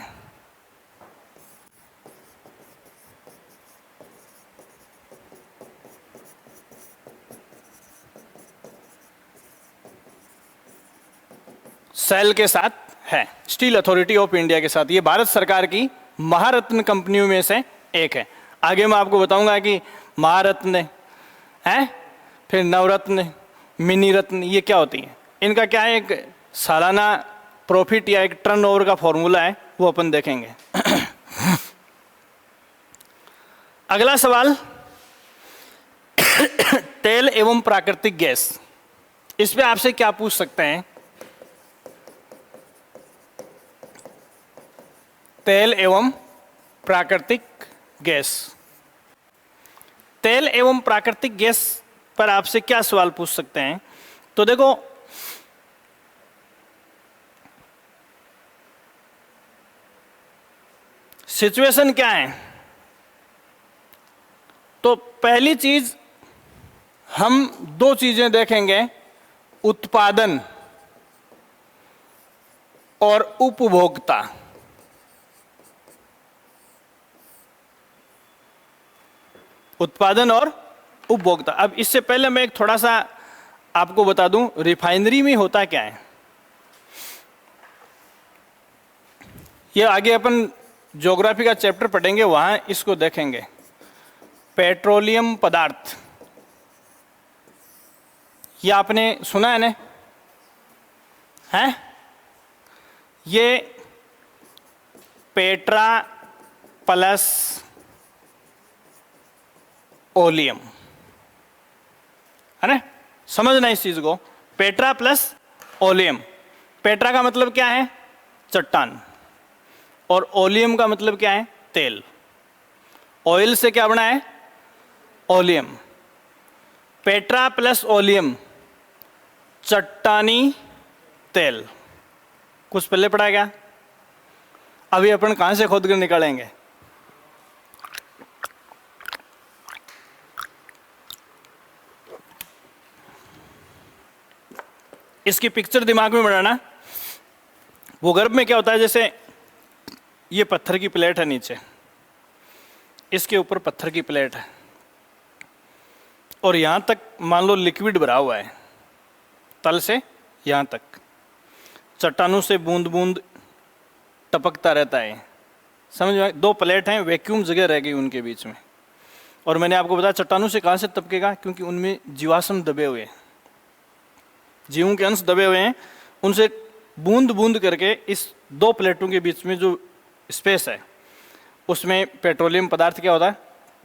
सेल के साथ है, स्टील अथॉरिटी ऑफ इंडिया के साथ। ये भारत सरकार की महारत्न कंपनियों में से एक है। आगे मैं आपको बताऊंगा कि महारत्न है, फिर नवरत्न, मिनी रत्न, ये क्या होती हैं, इनका क्या है, एक सालाना प्रॉफिट या एक टर्नओवर का फॉर्मूला है, वो अपन देखेंगे। अगला सवाल, तेल एवं प्राकृतिक गैस, इस पे आपसे क्या पूछ सकते हैं? तेल एवं प्राकृतिक गैस, तेल एवं प्राकृतिक गैस पर आपसे क्या सवाल पूछ सकते हैं? तो देखो सिचुएशन क्या है, तो पहली चीज हम दो चीजें देखेंगे, उत्पादन और उपभोक्ता। उत्पादन और उपभोक्ता। अब इससे पहले मैं एक थोड़ा सा आपको बता दूं, रिफाइनरी में होता क्या है। ये आगे अपन ज्योग्राफी का चैप्टर पढ़ेंगे, वहां इसको देखेंगे। पेट्रोलियम पदार्थ, ये आपने सुना है ना, है ये पेट्रा प्लस ओलियम, है ना, समझना इस चीज को, पेट्रा प्लस ओलियम। पेट्रा का मतलब क्या है? चट्टान, और ओलियम का मतलब क्या है? तेल। ऑयल से क्या बना है? ओलियम। पेट्रा प्लस ओलियम, चट्टानी तेल। कुछ पहले पढ़ा क्या? अभी अपन कहां से खोद कर निकालेंगे? इसकी पिक्चर दिमाग में बनाना। भूगर्भ में क्या होता है, जैसे ये पत्थर की प्लेट है नीचे, इसके ऊपर पत्थर की प्लेट है, और यहां तक मान लो लिक्विड भरा हुआ है, तल से यहां तक चट्टानों से बूंद बूंद टपकता रहता है। समझ में? 2 प्लेट हैं, वैक्यूम जगह रह गई उनके बीच में। और मैंने आपको बताया चट्टानों से कहाँ से टपकेगा, क्योंकि उनमें जीवाश्म दबे हुए हैं, जीवों के अंश दबे हुए हैं। उनसे बूंद बूंद करके इस 2 प्लेटों के बीच में जो स्पेस है उसमें पेट्रोलियम पदार्थ क्या होता है।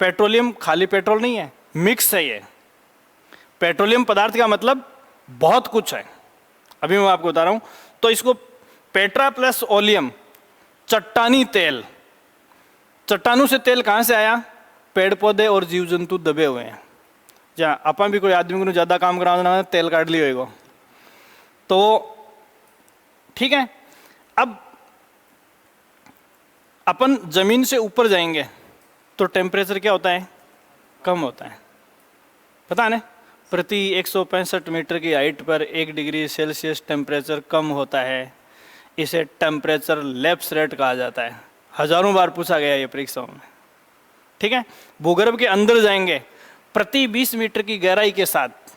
पेट्रोलियम खाली पेट्रोल नहीं है, मिक्स है ये। पेट्रोलियम पदार्थ का मतलब बहुत कुछ है, अभी मैं आपको बता रहा हूं। तो इसको पेट्रा प्लस ओलियम, चट्टानी तेल। चट्टानों से तेल कहां से आया? पेड़ पौधे और जीव जंतु दबे हुए हैं। जहाँ अपन भी कोई आदमी को ज्यादा काम कराना है, तेल काट लियो तो ठीक है। अब अपन जमीन से ऊपर जाएंगे तो टेम्परेचर क्या होता है? कम होता है, पता है ना? प्रति 165 मीटर की हाइट पर 1 डिग्री सेल्सियस टेम्परेचर कम होता है। इसे टेम्परेचर लैप्स रेट कहा जाता है। हजारों बार पूछा गया ये परीक्षाओं में, ठीक है। भूगर्भ के अंदर जाएंगे, प्रति 20 मीटर की गहराई के साथ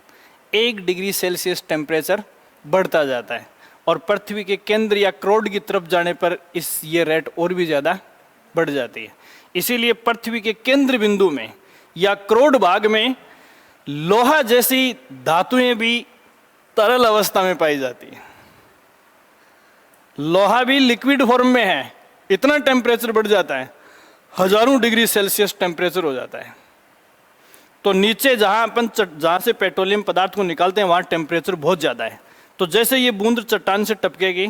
1 डिग्री सेल्सियस टेम्परेचर बढ़ता जाता है। और पृथ्वी के केंद्र या क्रोड की तरफ जाने पर ये रेट और भी ज़्यादा बढ़ जाती है। इसीलिए पृथ्वी के केंद्र बिंदु में या क्रोड भाग में लोहा जैसी धातुएं भी तरल अवस्था में पाई जाती है। लोहा भी लिक्विड फॉर्म में है, इतना टेम्परेचर बढ़ जाता है, हजारों डिग्री सेल्सियस टेम्परेचर हो जाता है। तो नीचे जहां से पेट्रोलियम पदार्थ को निकालते हैं वहां टेम्परेचर बहुत ज़्यादा है। तो जैसे ये बूंद चट्टान से टपकेगी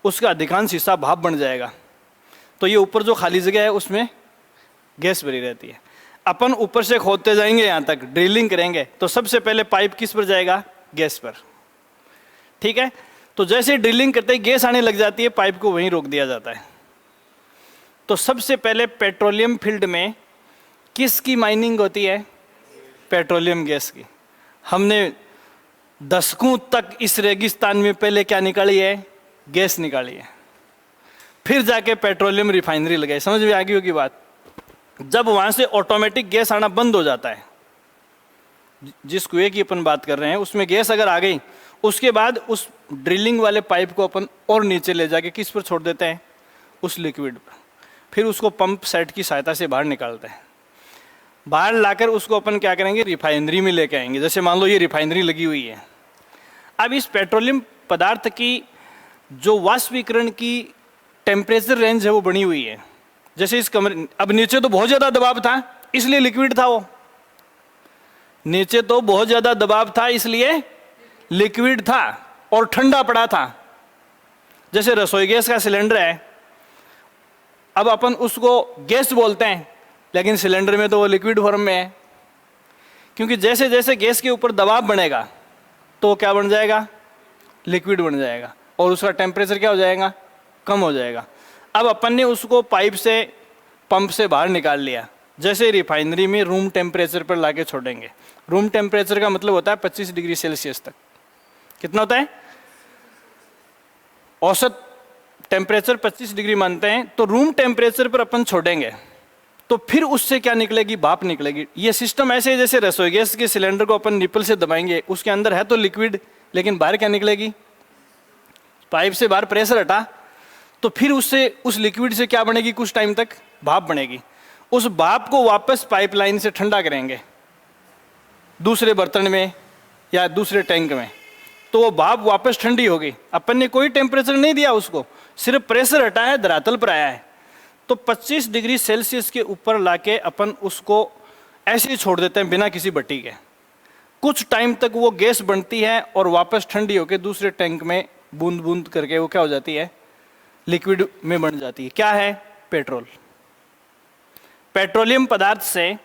उसका अधिकांश हिस्सा भाप बन जाएगा। तो ये ऊपर जो खाली जगह है उसमें गैस भरी रहती है। अपन ऊपर से खोदते जाएंगे, यहाँ तक ड्रिलिंग करेंगे तो सबसे पहले पाइप किस पर जाएगा? गैस पर, ठीक है। तो जैसे ड्रिलिंग करते ही गैस आने लग जाती है, पाइप को वहीं रोक दिया जाता है। तो सबसे पहले पेट्रोलियम फील्ड में किसकी माइनिंग होती है? पेट्रोलियम गैस की। हमने दशकों तक इस रेगिस्तान में पहले क्या निकाली है? गैस निकाली है। फिर जाके पेट्रोलियम रिफाइनरी लगाई। समझ में आ गई होगी बात? जब वहां से ऑटोमेटिक गैस आना बंद हो जाता है, जिस कुएं की अपन बात कर रहे हैं उसमें गैस अगर आ गई, उसके बाद उस ड्रिलिंग वाले पाइप को अपन और नीचे ले जाके किस पर छोड़ देते हैं? उस लिक्विड पर। फिर उसको पंप सेट की सहायता से बाहर निकालते हैं। बाहर लाकर उसको अपन क्या करेंगे? रिफाइनरी में लेके आएंगे। जैसे मान लो ये रिफाइनरी लगी हुई है। अब इस पेट्रोलियम पदार्थ की जो वाष्पीकरण की टेम्परेचर रेंज है वो बनी हुई है। जैसे इस कमरे, अब नीचे तो बहुत ज़्यादा दबाव था इसलिए लिक्विड था, वो नीचे तो बहुत ज़्यादा दबाव था इसलिए लिक्विड था और ठंडा पड़ा था। जैसे रसोई गैस का सिलेंडर है, अब अपन उसको गैस बोलते हैं लेकिन सिलेंडर में तो वो लिक्विड फॉर्म में है, क्योंकि जैसे जैसे गैस के ऊपर दबाव बढ़ेगा तो क्या बन जाएगा? लिक्विड बन जाएगा और उसका टेम्परेचर क्या हो जाएगा? कम हो जाएगा। अब अपन ने उसको पाइप से, पंप से बाहर निकाल लिया। जैसे रिफाइनरी में रूम टेम्परेचर पर लाके छोड़ेंगे। रूम टेम्परेचर का मतलब होता है 25 डिग्री सेल्सियस तक। कितना होता है? औसत टेम्परेचर 25 डिग्री मानते हैं। तो रूम टेम्परेचर पर अपन छोड़ेंगे तो फिर उससे क्या निकलेगी? भाप निकलेगी। ये सिस्टम ऐसे है जैसे रसोई गैस के सिलेंडर को अपन निपल से दबाएंगे, उसके अंदर है तो लिक्विड, लेकिन बाहर क्या निकलेगी? पाइप से बाहर प्रेशर हटा तो फिर उससे, उस लिक्विड से क्या बनेगी? कुछ टाइम तक भाप बनेगी। उस भाप को वापस पाइपलाइन से ठंडा करेंगे दूसरे बर्तन में या दूसरे टैंक में, तो वो भाप वापस ठंडी होगी। अपन ने कोई टेम्परेचर नहीं दिया उसको, सिर्फ प्रेशर हटाया है, धरातल पर आया है। तो 25 डिग्री सेल्सियस के ऊपर लाके अपन उसको ऐसे ही छोड़ देते हैं बिना किसी भट्टी के। कुछ टाइम तक वो गैस बनती है और वापस ठंडी होकर दूसरे टैंक में बूंद बूंद करके वो क्या हो जाती है? लिक्विड में बन जाती है। क्या है? पेट्रोल। पेट्रोलियम पदार्थ से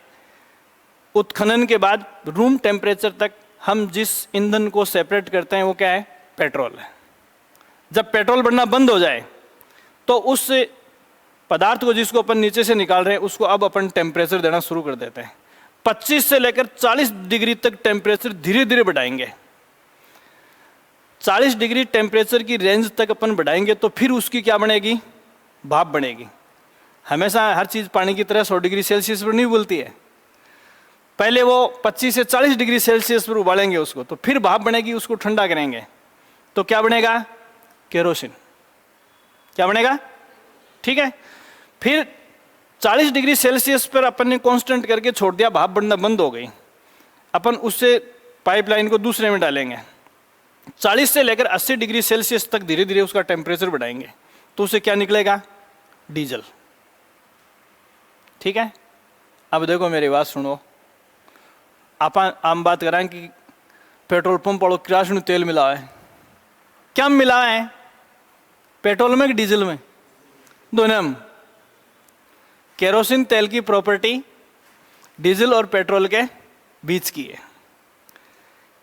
उत्खनन के बाद रूम टेम्परेचर तक हम जिस ईंधन को सेपरेट करते हैं वो क्या है? पेट्रोल है। जब पेट्रोल बनना बंद हो जाए तो उस पदार्थ को, जिसको अपन नीचे से निकाल रहे हैं, उसको अब अपन टेम्परेचर देना शुरू कर देते हैं। 25 से लेकर 40 डिग्री तक टेम्परेचर धीरे धीरे बढ़ाएंगे। 40 डिग्री टेम्परेचर की रेंज तक अपन बढ़ाएंगे तो फिर उसकी क्या बनेगी? भाप बनेगी। हमेशा हर चीज़ पानी की तरह 100 डिग्री सेल्सियस पर नहीं उबलती है। पहले वो 25 से 40 डिग्री सेल्सियस पर उबालेंगे उसको, तो फिर भाप बनेगी, उसको ठंडा करेंगे तो क्या बनेगा? केरोसिन। क्या बनेगा? ठीक है। फिर 40 डिग्री सेल्सियस पर अपन ने कांस्टेंट करके छोड़ दिया, भाप बनना बंद हो गई। अपन उससे पाइपलाइन को दूसरे में डालेंगे, 40 से लेकर 80 डिग्री सेल्सियस तक धीरे धीरे उसका टेम्परेचर बढ़ाएंगे, तो उससे क्या निकलेगा? डीजल। ठीक है। अब देखो मेरी बात सुनो, आप आम बात करें कि पेट्रोल पंप वालों किरासन तेल मिला है, क्या मिला है? पेट्रोल में कि डीजल में? दोनों में। केरोसिन तेल की प्रॉपर्टी डीजल और पेट्रोल के बीच की है।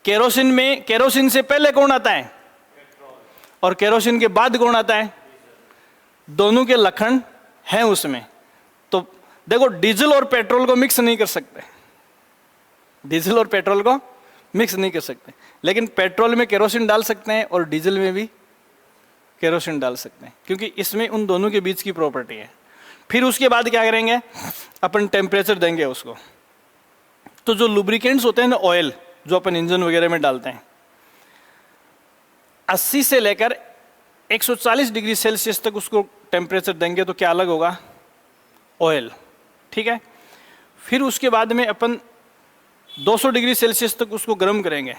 केरोसिन में, केरोसिन से पहले कौन आता है? और केरोसिन के बाद कौन आता है? दोनों के लक्षण हैं उसमें। तो देखो, डीजल और पेट्रोल को मिक्स नहीं कर सकते, डीजल और पेट्रोल को मिक्स नहीं कर सकते, लेकिन पेट्रोल में केरोसिन डाल सकते हैं और डीजल में भी केरोसिन डाल सकते हैं, क्योंकि इसमें उन दोनों के बीच की प्रॉपर्टी है। फिर उसके बाद क्या करेंगे? अपन टेम्परेचर देंगे उसको। तो जो लुब्रिकेंट्स होते हैं ना, ऑयल जो अपन इंजन वगैरह में डालते हैं, 80 से लेकर 140 डिग्री सेल्सियस तक उसको टेम्परेचर देंगे तो क्या अलग होगा? ऑयल। ठीक है। फिर उसके बाद में अपन 200 डिग्री सेल्सियस तक उसको गर्म करेंगे,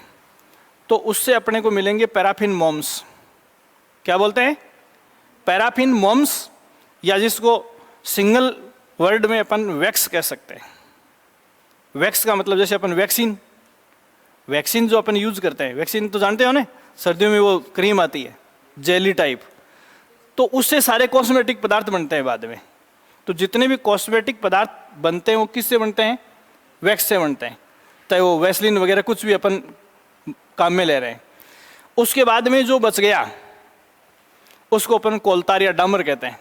तो उससे अपने को मिलेंगे पैराफिन मोम्स। क्या बोलते हैं? पैराफिन मोम्स, या जिसको सिंगल वर्ड में अपन वैक्स कह सकते हैं। वैक्स का मतलब जैसे अपन वैक्सीन, वैक्सीन जो अपन यूज करते हैं, वैक्सीन तो जानते हो ना, सर्दियों में वो क्रीम आती है जेली टाइप, तो उससे सारे कॉस्मेटिक पदार्थ बनते हैं बाद में। तो जितने भी कॉस्मेटिक पदार्थ बनते हैं वो किससे बनते हैं? वैक्स से बनते हैं। चाहे वो वैसलीन वगैरह कुछ भी अपन काम में ले रहे हैं। उसके बाद में जो बच गया उसको अपन कोलतार या डामर कहते हैं,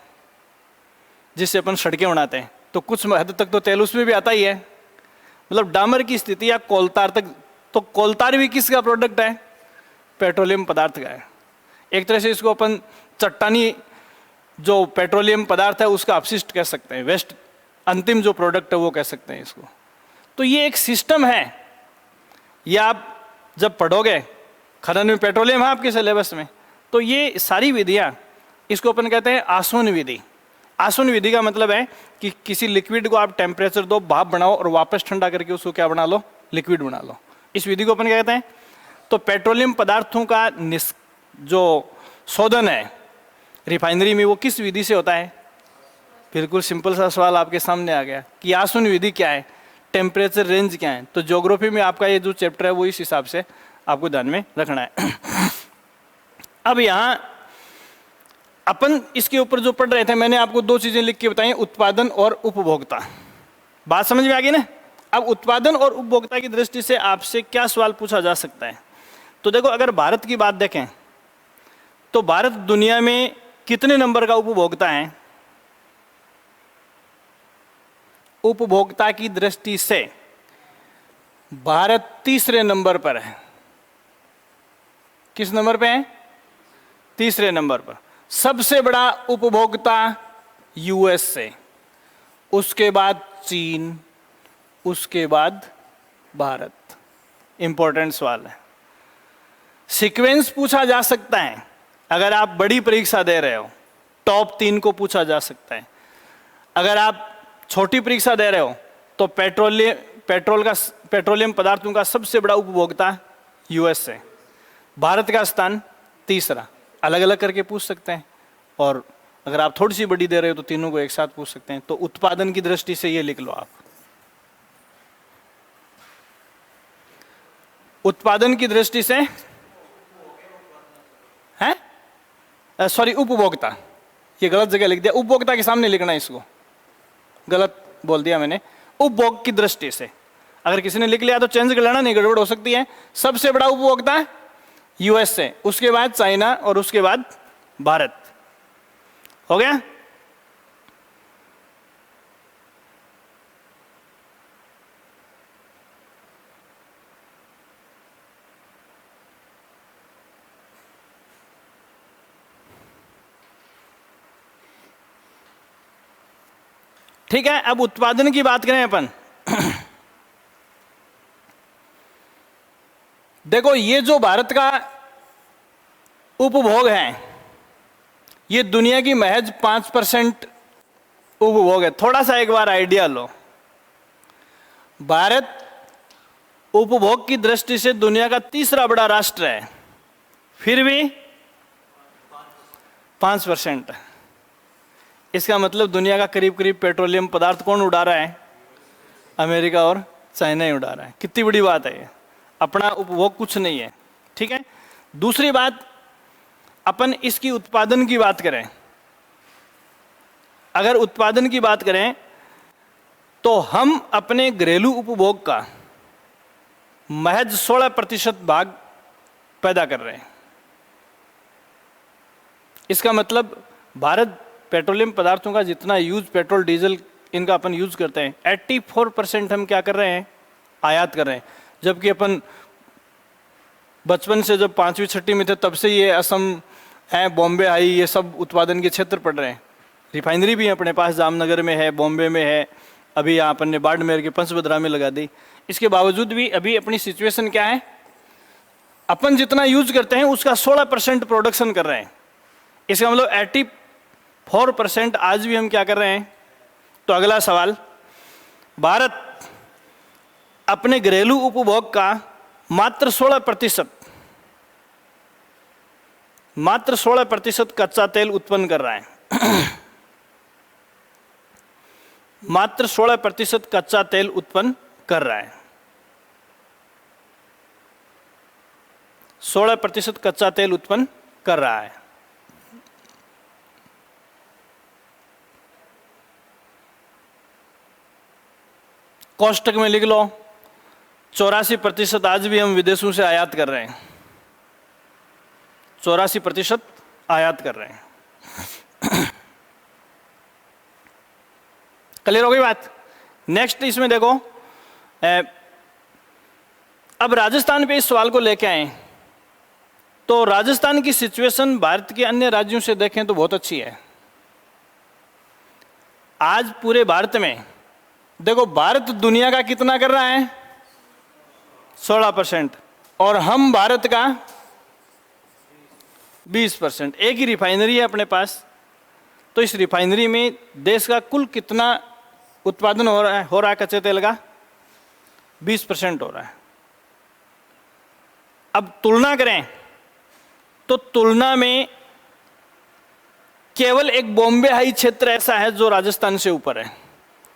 जिससे अपन सड़कें बनाते हैं। तो कुछ हद तक तो तेल उसमें भी आता ही है, मतलब डामर की स्थिति या कोलतार तक। तो कोलतार भी किसका प्रोडक्ट है? पेट्रोलियम पदार्थ का है। एक तरह से इसको अपन चट्टानी जो पेट्रोलियम पदार्थ है उसका अपशिष्ट कह सकते हैं, वेस्ट, अंतिम जो प्रोडक्ट है वो कह सकते हैं इसको। तो ये एक सिस्टम है, ये आप जब पढ़ोगे, खनन में पेट्रोलियम है आपके सिलेबस में, तो ये सारी विधियां, इसको अपन कहते हैं आसवन विधि। आसवन विधि का मतलब है कि किसी लिक्विड को आप टेम्परेचर दो, भाप बनाओ और वापस ठंडा करके उसको क्या बना लो? लिक्विड बना लो। इस विधि को अपन क्या कहते हैं? तो पेट्रोलियम पदार्थों का जो शोधन है रिफाइनरी में, वो किस विधि से होता है? बिल्कुल सिंपल सा सवाल आपके सामने आ गया कि आसवन विधि क्या है, टेम्परेचर रेंज क्या है। तो ज्योग्राफी में आपका ये जो चैप्टर है वो इस हिसाब से आपको ध्यान में रखना है। अब यहाँ अपन इसके ऊपर जो पढ़ रहे थे, मैंने आपको दो चीजें लिख के बताई, उत्पादन और उपभोक्ता। बात समझ में आ गई ना? अब उत्पादन और उपभोक्ता की दृष्टि से आपसे क्या सवाल पूछा जा सकता है? तो देखो, अगर भारत की बात देखें तो भारत दुनिया में कितने नंबर का उपभोक्ता है? उपभोक्ता की दृष्टि से भारत तीसरे नंबर पर है। किस नंबर पे है? तीसरे नंबर पर। सबसे बड़ा उपभोक्ता यूएसए, उसके बाद चीन, उसके बाद भारत। इंपॉर्टेंट सवाल है, सीक्वेंस पूछा जा सकता है। अगर आप बड़ी परीक्षा दे रहे हो, टॉप 3 को पूछा जा सकता है। अगर आप छोटी परीक्षा दे रहे हो तो पेट्रोलियम पदार्थों का सबसे बड़ा उपभोक्ता यूएसए, भारत का स्थान तीसरा। अलग अलग करके पूछ सकते हैं, और अगर आप थोड़ी सी बड़ी दे रहे हो तो तीनों को एक साथ पूछ सकते हैं। तो उत्पादन की दृष्टि से ये लिख लो आप। उत्पादन की दृष्टि से है, सॉरी, उपभोक्ता, ये गलत जगह लिख दिया, उपभोक्ता के सामने लिखना है इसको, गलत बोल दिया मैंने। उपभोग की दृष्टि से अगर किसी ने लिख लिया तो चेंज कर लेना, नहीं गड़बड़ हो सकती है। सबसे बड़ा उपभोक्ता यूएसए, उसके बाद चाइना और उसके बाद भारत। हो गया? ठीक है। अब उत्पादन की बात करें अपन। देखो, ये जो भारत का उपभोग है, ये दुनिया की महज 5% उपभोग है। थोड़ा सा एक बार आइडिया लो, भारत उपभोग की दृष्टि से दुनिया का तीसरा बड़ा राष्ट्र है, फिर भी 5% है। इसका मतलब दुनिया का करीब करीब पेट्रोलियम पदार्थ कौन उड़ा रहा है? अमेरिका और चाइना ही उड़ा रहा है। कितनी बड़ी बात है ये, अपना उपभोग कुछ नहीं है। ठीक है, दूसरी बात, अपन इसकी उत्पादन की बात करें, अगर उत्पादन की बात करें तो हम अपने घरेलू उपभोग का महज 16% भाग पैदा कर रहे हैं। इसका मतलब भारत पेट्रोलियम पदार्थों का जितना यूज, पेट्रोल डीजल इनका अपन यूज करते हैं, 84% हम क्या कर रहे हैं? आयात कर रहे हैं। जबकि अपन बचपन से जब 5वीं 6वीं में थे तब से ये असम है, बॉम्बे हाई, ये सब उत्पादन के क्षेत्र पड़ रहे हैं। रिफाइनरी भी अपने पास जामनगर में है, बॉम्बे में है, अभी यहाँ अपन ने बाड़मेर के पंचभद्रा में लगा दी। इसके बावजूद भी अभी अपनी सिचुएशन क्या है? अपन जितना यूज करते हैं उसका 16% प्रोडक्शन कर रहे हैं। इसका मतलब 84% आज भी हम क्या कर रहे हैं? तो अगला सवाल, भारत अपने घरेलू उपभोग का मात्र 16% कच्चा तेल उत्पन्न कर रहा है। मात्र 16% कच्चा तेल उत्पन्न कर रहा है। 16% कच्चा तेल उत्पन्न कर रहा है। कोष्टक में लिख लो, 84% आज भी हम विदेशों से आयात कर रहे हैं। 84% आयात कर रहे हैं। क्लियर हो गई बात? नेक्स्ट इसमें देखो, अब राजस्थान पे इस सवाल को लेके आए तो राजस्थान की सिचुएशन भारत के अन्य राज्यों से देखें तो बहुत अच्छी है। आज पूरे भारत में देखो, भारत दुनिया का कितना कर रहा है? 16%, और हम भारत का 20%। एक ही रिफाइनरी है अपने पास, तो इस रिफाइनरी में देश का कुल कितना उत्पादन हो रहा है कच्चे तेल का? 20% हो रहा है। अब तुलना करें तो तुलना में केवल एक बॉम्बे हाई क्षेत्र ऐसा है जो राजस्थान से ऊपर है।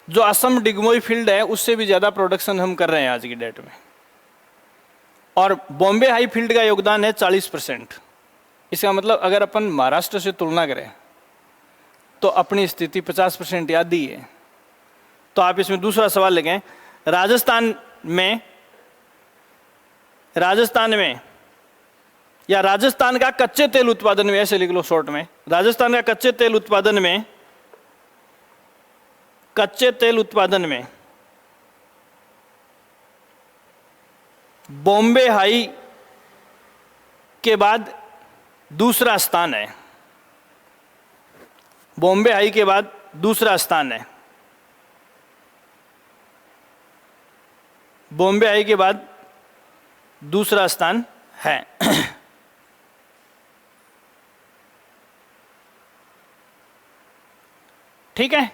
जो असम डिगमोई फील्ड है उससे भी ज्यादा प्रोडक्शन हम कर रहे हैं आज की डेट में, और बॉम्बे हाई फील्ड का योगदान है 40%। इसका मतलब अगर अपन महाराष्ट्र से तुलना करें तो अपनी स्थिति 50% याद ही है। तो आप इसमें दूसरा सवाल लिखें, राजस्थान में या राजस्थान का कच्चे तेल उत्पादन में, ऐसे लिख लो शॉर्ट में, राजस्थान का कच्चे तेल उत्पादन में बॉम्बे हाई के बाद दूसरा स्थान है। बॉम्बे हाई के बाद दूसरा स्थान है। बॉम्बे हाई के बाद दूसरा स्थान है। ठीक है,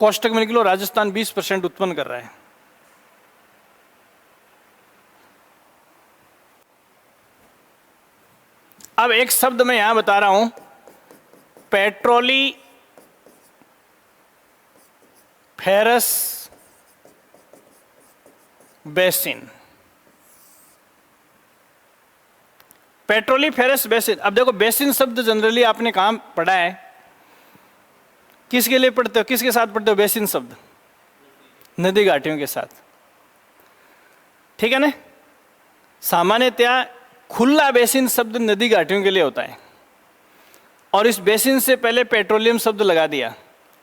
कोष्टक में लिख लो, राजस्थान 20% उत्पन्न कर रहा है। अब एक शब्द मैं यहां बता रहा हूं, petroliferous basin. Petroliferous basin. अब देखो, बेसिन शब्द जनरली आपने कहां पढ़ा है? किसके लिए पढ़ते हो, किसके साथ पढ़ते हो बेसिन शब्द? नदी घाटियों के साथ। ठीक है ना? सामान्यतया खुला बेसिन शब्द नदी घाटियों के लिए होता है, और इस बेसिन से पहले पेट्रोलियम शब्द लगा दिया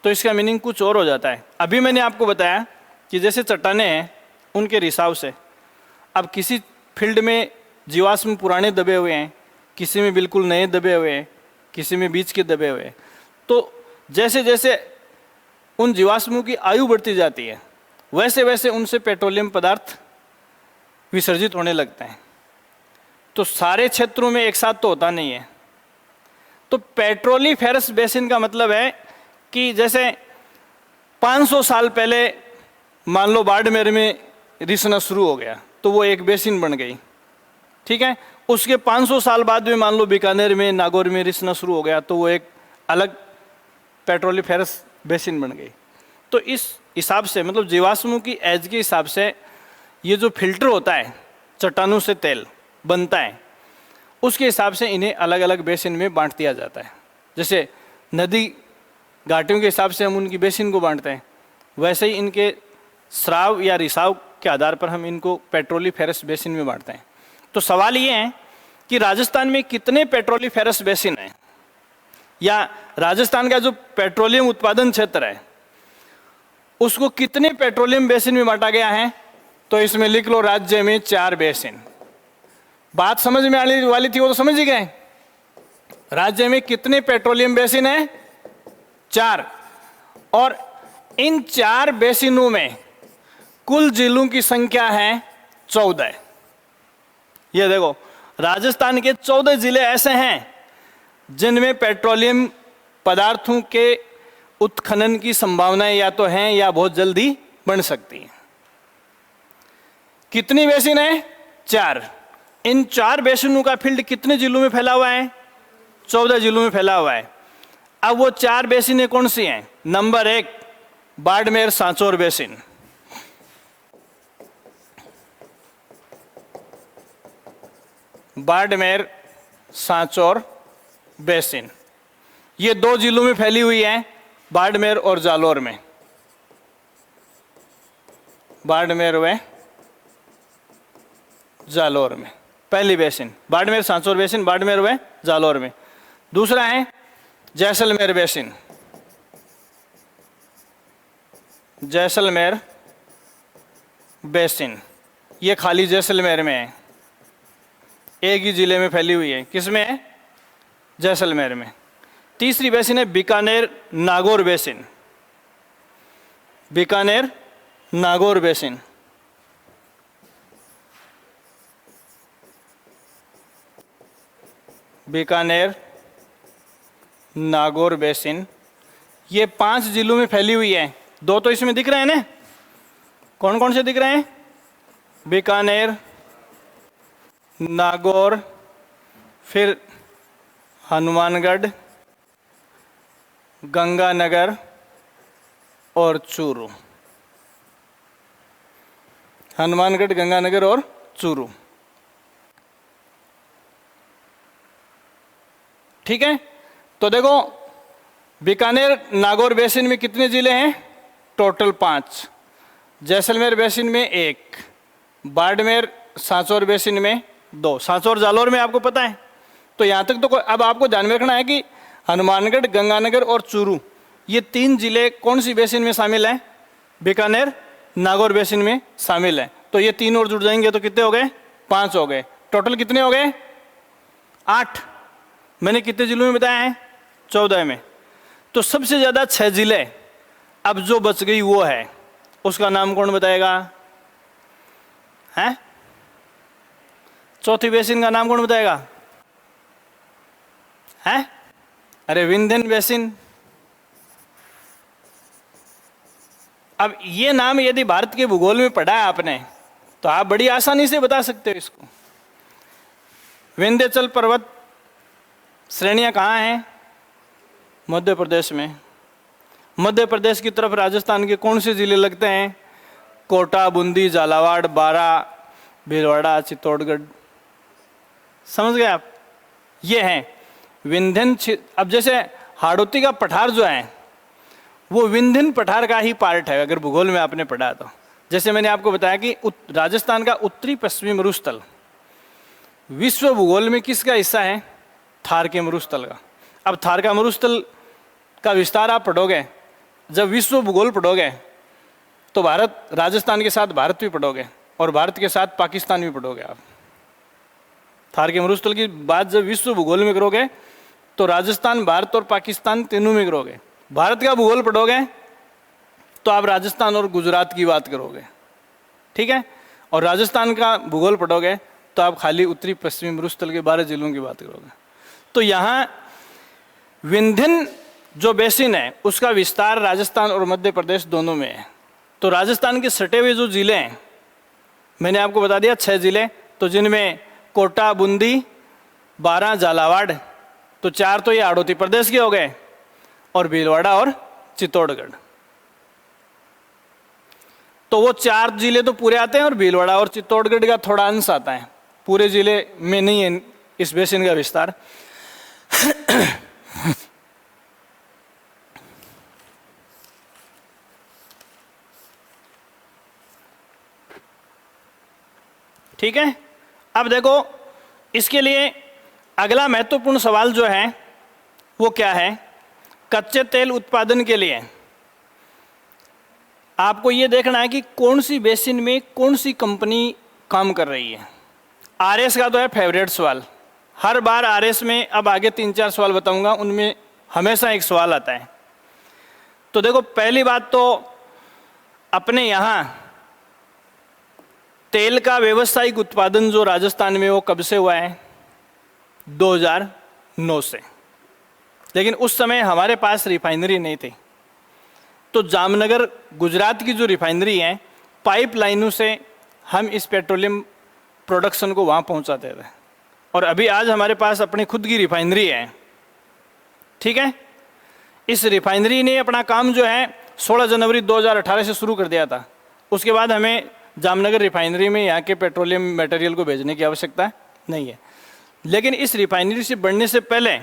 तो इसका मीनिंग कुछ और हो जाता है। अभी मैंने आपको बताया कि जैसे चट्टानें हैं उनके रिसाव से, अब किसी फील्ड में जीवाश्म पुराने दबे हुए हैं, किसी में बिल्कुल नए दबे हुए हैं, किसी में बीच के दबे हुए हैं, तो जैसे जैसे उन जीवाश्मों की आयु बढ़ती जाती है वैसे वैसे उनसे पेट्रोलियम पदार्थ विसर्जित होने लगते हैं। तो सारे क्षेत्रों में एक साथ तो होता नहीं है। तो पेट्रोलीफेरस बेसिन का मतलब है कि जैसे 500 साल पहले मान लो बाड़मेर में रिसना शुरू हो गया तो वो एक बेसिन बन गई, ठीक है। उसके 500 साल बाद में मान लो बीकानेर में, नागौर में रिसना शुरू हो गया तो वो एक अलग पेट्रोलीफेरस बेसिन बन गई। तो इस हिसाब से मतलब जीवाश्मों की एज के हिसाब से ये जो फिल्टर होता है, चट्टानों से तेल बनता है, उसके हिसाब से इन्हें अलग अलग बेसिन में बांट दिया जाता है। जैसे नदी घाटियों के हिसाब से हम उनकी बेसिन को बांटते हैं, वैसे ही इनके स्राव या रिसाव के आधार पर हम इनको पेट्रोलीफेरस बेसिन में बांटते हैं। तो सवाल ये है कि राजस्थान में कितने पेट्रोलीफेरस बेसिन हैं, या राजस्थान का जो पेट्रोलियम उत्पादन क्षेत्र है उसको कितने पेट्रोलियम बेसिन में बांटा गया है। तो इसमें लिख लो राज्य में 4 बेसिन। बात समझ में आने वाली थी वो तो समझ ही गए। राज्य में कितने पेट्रोलियम बेसिन है? 4। और इन 4 बेसिनों में कुल जिलों की संख्या है 14। ये देखो, राजस्थान के 14 जिले ऐसे हैं जिनमें पेट्रोलियम पदार्थों के उत्खनन की संभावनाएं या तो हैं या बहुत जल्दी बन सकती हैं। कितनी बेसिन है? 4। इन 4 बेसिनों का फील्ड कितने जिलों में फैला हुआ है? 14 जिलों में फैला हुआ है। अब वो 4 बेसिनें कौन सी हैं? Number 1 Barmer Sanchore basin, Barmer Sanchore basin, ये 2 जिलों में फैली हुई है, बाड़मेर और जालोर में। बाड़मेर व जालोर में पहली बेसिन, बाड़मेर सांचौर बेसिन, बाड़मेर व जालोर में। दूसरा है जैसलमेर बेसिन, जैसलमेर बेसिन, ये खाली जैसलमेर में है, एक ही जिले में फैली हुई है। किसमें है? जैसलमेर में। तीसरी बेसिन है Bikaner Nagaur basin, Bikaner Nagaur basin. Bikaner Nagaur basin, ये 5 जिलों में फैली हुई है। 2 तो इसमें दिख रहे हैं ना, कौन कौन से दिख रहे हैं? बीकानेर, नागौर, फिर हनुमानगढ़, गंगानगर और चूरू। हनुमानगढ़, गंगानगर और चूरू, ठीक है। तो देखो, बीकानेर नागौर बेसिन में कितने जिले हैं? टोटल 5। जैसलमेर बेसिन में 1, बाड़मेर सांचौर बेसिन में 2, सांचौर जालोर में आपको पता है। तो यहाँ तक तो अब आपको ध्यान में रखना है कि हनुमानगढ़, गंगानगर और चूरू, ये 3 जिले कौन सी बेसिन में शामिल हैं? बीकानेर नागौर बेसिन में शामिल है। तो ये 3 और जुड़ जाएंगे तो कितने हो गए? 5 हो गए। टोटल कितने हो गए? 8। मैंने कितने जिलों में बताया है? 14 में। तो सबसे ज़्यादा 6 जिले अब जो बच गई वो है, उसका नाम कौन बताएगा? हैं? चौथी बेसिन का नाम कौन बताएगा? हैं? अरे विंध्यन बेसिन। अब ये नाम यदि भारत के भूगोल में पढ़ा है आपने तो आप बड़ी आसानी से बता सकते हो इसको। विंध्याचल पर्वत श्रेणियां कहाँ हैं? मध्य प्रदेश में। मध्य प्रदेश की तरफ राजस्थान के कौन से जिले लगते हैं? कोटा, बूंदी, झालावाड़, बारा, भीलवाड़ा, चित्तौड़गढ़। समझ गए आप? ये हैं विंध्यन। अब जैसे हाड़ौती का पठार जो है वो विंध्यन पठार का ही पार्ट है, अगर भूगोल में आपने पढ़ा तो। जैसे मैंने आपको बताया कि राजस्थान का उत्तरी पश्चिमी मरुस्थल विश्व भूगोल में किसका हिस्सा है? थार के मरुस्थल का। अब थार का मरुस्थल का विस्तार आप पढ़ोगे, जब विश्व भूगोल पढ़ोगे तो भारत, राजस्थान के साथ भारत भी पढ़ोगे और भारत के साथ पाकिस्तान भी पढ़ोगे आप। थार के मरुस्थल की बात जब विश्व भूगोल में करोगे तो राजस्थान, भारत और पाकिस्तान तीनों में करोगे। भारत का भूगोल पढ़ोगे तो आप राजस्थान और गुजरात की बात करोगे, ठीक है। और राजस्थान का भूगोल पढ़ोगे तो आप खाली उत्तरी पश्चिमी मरुस्थल के 12 जिलों की बात करोगे। तो यहाँ विंध्यन जो बेसिन है उसका विस्तार राजस्थान और मध्य प्रदेश दोनों में है। तो राजस्थान के सटे हुए जो जिले हैं, मैंने आपको बता दिया 6 जिले, तो जिनमें कोटा, बूंदी, 12 झालावाड़, तो 4 तो ये हाड़ौती प्रदेश के हो गए, और भीलवाड़ा और चित्तौड़गढ़। तो वो 4 जिले तो पूरे आते हैं और भीलवाड़ा और चित्तौड़गढ़ का थोड़ा अंश आता है, पूरे जिले में नहीं है इस बेसिन का विस्तार। ठीक है, अब देखो इसके लिए अगला महत्वपूर्ण सवाल जो है वो क्या है। कच्चे तेल उत्पादन के लिए आपको ये देखना है कि कौन सी बेसिन में कौन सी कंपनी काम कर रही है। आरएस का तो है फेवरेट सवाल, हर बार आरएस में, अब आगे 3-4 सवाल बताऊंगा, उनमें हमेशा एक सवाल आता है। तो देखो पहली बात तो अपने यहाँ तेल का व्यवसायिक उत्पादन जो राजस्थान में वो कब से हुआ है, 2009 से। लेकिन उस समय हमारे पास रिफाइनरी नहीं थी, तो जामनगर गुजरात की जो रिफाइनरी है, पाइपलाइनों से हम इस पेट्रोलियम प्रोडक्शन को वहाँ पहुँचाते थे। और अभी आज हमारे पास अपनी खुद की रिफाइनरी है। ठीक है, इस रिफाइनरी ने अपना काम जो है 16 जनवरी 2018 से शुरू कर दिया था। उसके बाद हमें जामनगर रिफाइनरी में यहाँ के पेट्रोलियम मटेरियल को भेजने की आवश्यकता नहीं है। लेकिन इस रिफाइनरी से बढ़ने से पहले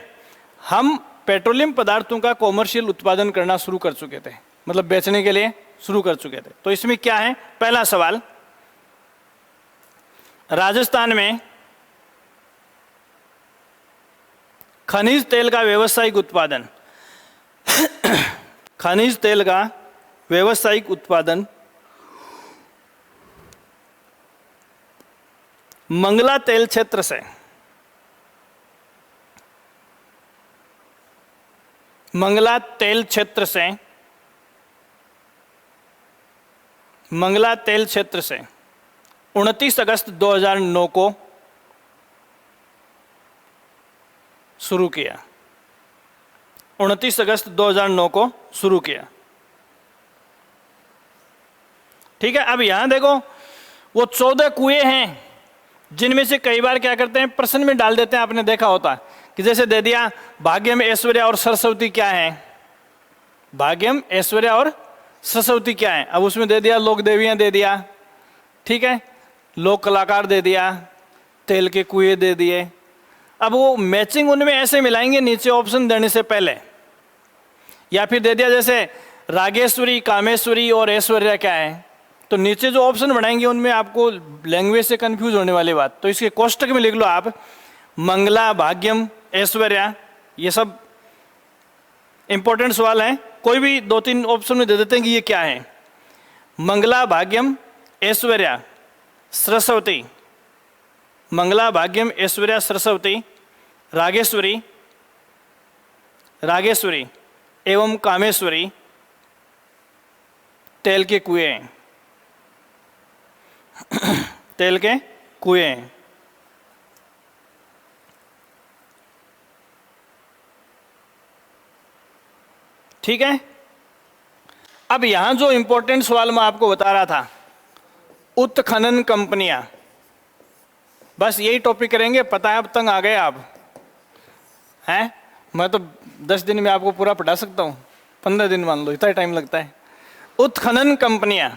हम पेट्रोलियम पदार्थों का कॉमर्शियल उत्पादन करना शुरू कर चुके थे, मतलब बेचने के लिए शुरू कर चुके थे। तो इसमें क्या है, पहला सवाल, राजस्थान में खनिज तेल का व्यावसायिक उत्पादन खनिज तेल का व्यावसायिक उत्पादन मंगला तेल क्षेत्र से, मंगला तेल क्षेत्र से, मंगला तेल क्षेत्र से 29 अगस्त 2009 को शुरू किया। 29 अगस्त 2009 को शुरू किया। ठीक है, अब यहां देखो वो 14 कुएं हैं, जिनमें से कई बार क्या करते हैं, प्रश्न में डाल देते हैं, आपने देखा होता कि जैसे दे दिया भाग्यम, ऐश्वर्य और सरस्वती क्या है, भाग्यम, ऐश्वर्य और सरस्वती क्या है। अब उसमें दे दिया लोक देवियां दे दिया, ठीक है, लोक कलाकार दे दिया, तेल के कुएं दे दिए। अब वो मैचिंग उनमें ऐसे मिलाएंगे नीचे ऑप्शन देने से पहले, या फिर दे दिया जैसे रागेश्वरी, कामेश्वरी और ऐश्वर्या क्या है, तो नीचे जो ऑप्शन बनाएंगे उनमें आपको लैंग्वेज से कंफ्यूज होने वाली बात, तो इसके कोष्टक में लिख लो आप मंगला, भाग्यम, ऐश्वर्या। ये सब इंपॉर्टेंट सवाल हैं, कोई भी 2-3 ऑप्शन में दे देते हैं कि ये क्या है। मंगला, भाग्यम, ऐश्वर्या, सरस्वती, मंगला, भाग्यम, ऐश्वर्या, सरस्वती, रागेश्वरी, रागेश्वरी एवं कामेश्वरी, तेल के कुएं, तेल के कुएं। ठीक है, अब यहां जो इंपॉर्टेंट सवाल मैं आपको बता रहा था, उत्खनन कंपनियां, बस यही टॉपिक करेंगे। पता है अब तक आ गए आप हैं, मैं तो 10 दिन में आपको पूरा पढ़ा सकता हूं, 15 दिन मान लो, इतना टाइम लगता है। उत्खनन कंपनियां,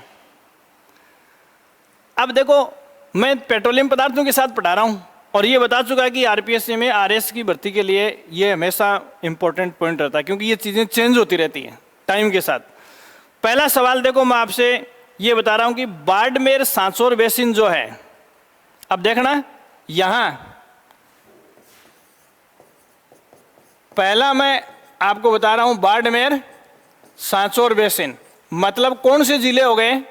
अब देखो मैं पेट्रोलियम पदार्थों के साथ पढ़ा रहा हूं और ये बता चुका कि आरपीएससी में आरएस की भर्ती के लिए ये हमेशा इंपॉर्टेंट पॉइंट रहता है, क्योंकि ये चीज़ें चेंज होती रहती हैं टाइम के साथ। पहला सवाल देखो, मैं आपसे ये बता रहा हूं कि बाड़मेर सांचौर बेसिन जो है, अब देखना यहां पहला मैं आपको बता रहा हूं बाड़मेर सांचौर बेसिन, मतलब कौन से जिले हो गए,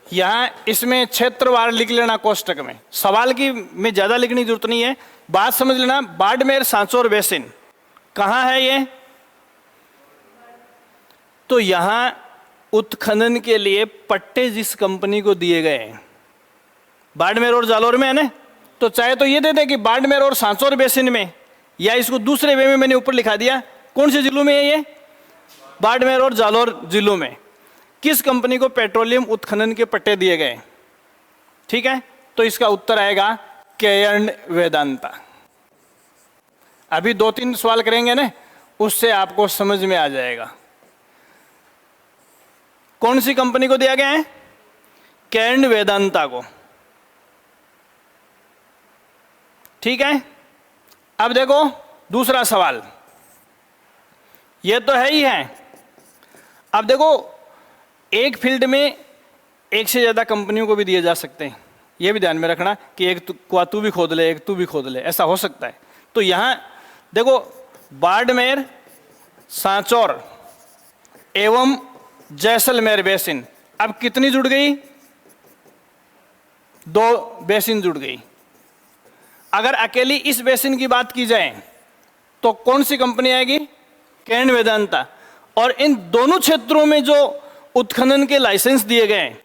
यहां इसमें क्षेत्रवार लिख लेना कोष्टक में, सवाल की में ज्यादा लिखने की जरूरत नहीं है, बात समझ लेना। बाड़मेर सांचौर बेसिन कहां है ये, तो यहां उत्खनन के लिए पट्टे जिस कंपनी को दिए गए हैं, बाड़मेर और जालौर में है ना, तो चाहे तो ये दे दे कि बाड़मेर और सांचौर बेसिन में, या इसको दूसरे वे में मैंने ऊपर लिखा दिया कौन से जिलों में है ये, बाड़मेर और जालौर जिलों में किस कंपनी को पेट्रोलियम उत्खनन के पट्टे दिए गए। ठीक है, तो इसका उत्तर आएगा केयर्न वेदांता। अभी 2-3 सवाल करेंगे ना, उससे आपको समझ में आ जाएगा कौन सी कंपनी को दिया गया है, केयर्न वेदांता को। ठीक है, अब देखो दूसरा सवाल, ये तो है ही है। अब देखो एक फील्ड में एक से ज्यादा कंपनियों को भी दिए जा सकते हैं, ये भी ध्यान में रखना कि एक कुआं तू भी खोद ले, एक तू भी खोद ले, ऐसा हो सकता है। तो यहां देखो बाड़मेर, सांचौर एवं जैसलमेर बेसिन, अब कितनी जुड़ गई, 2 बेसिन जुड़ गई। अगर अकेली इस बेसिन की बात की जाए तो कौन सी कंपनी आएगी, केयर्न वेदांता। और इन दोनों क्षेत्रों में जो उत्खनन के लाइसेंस दिए गए,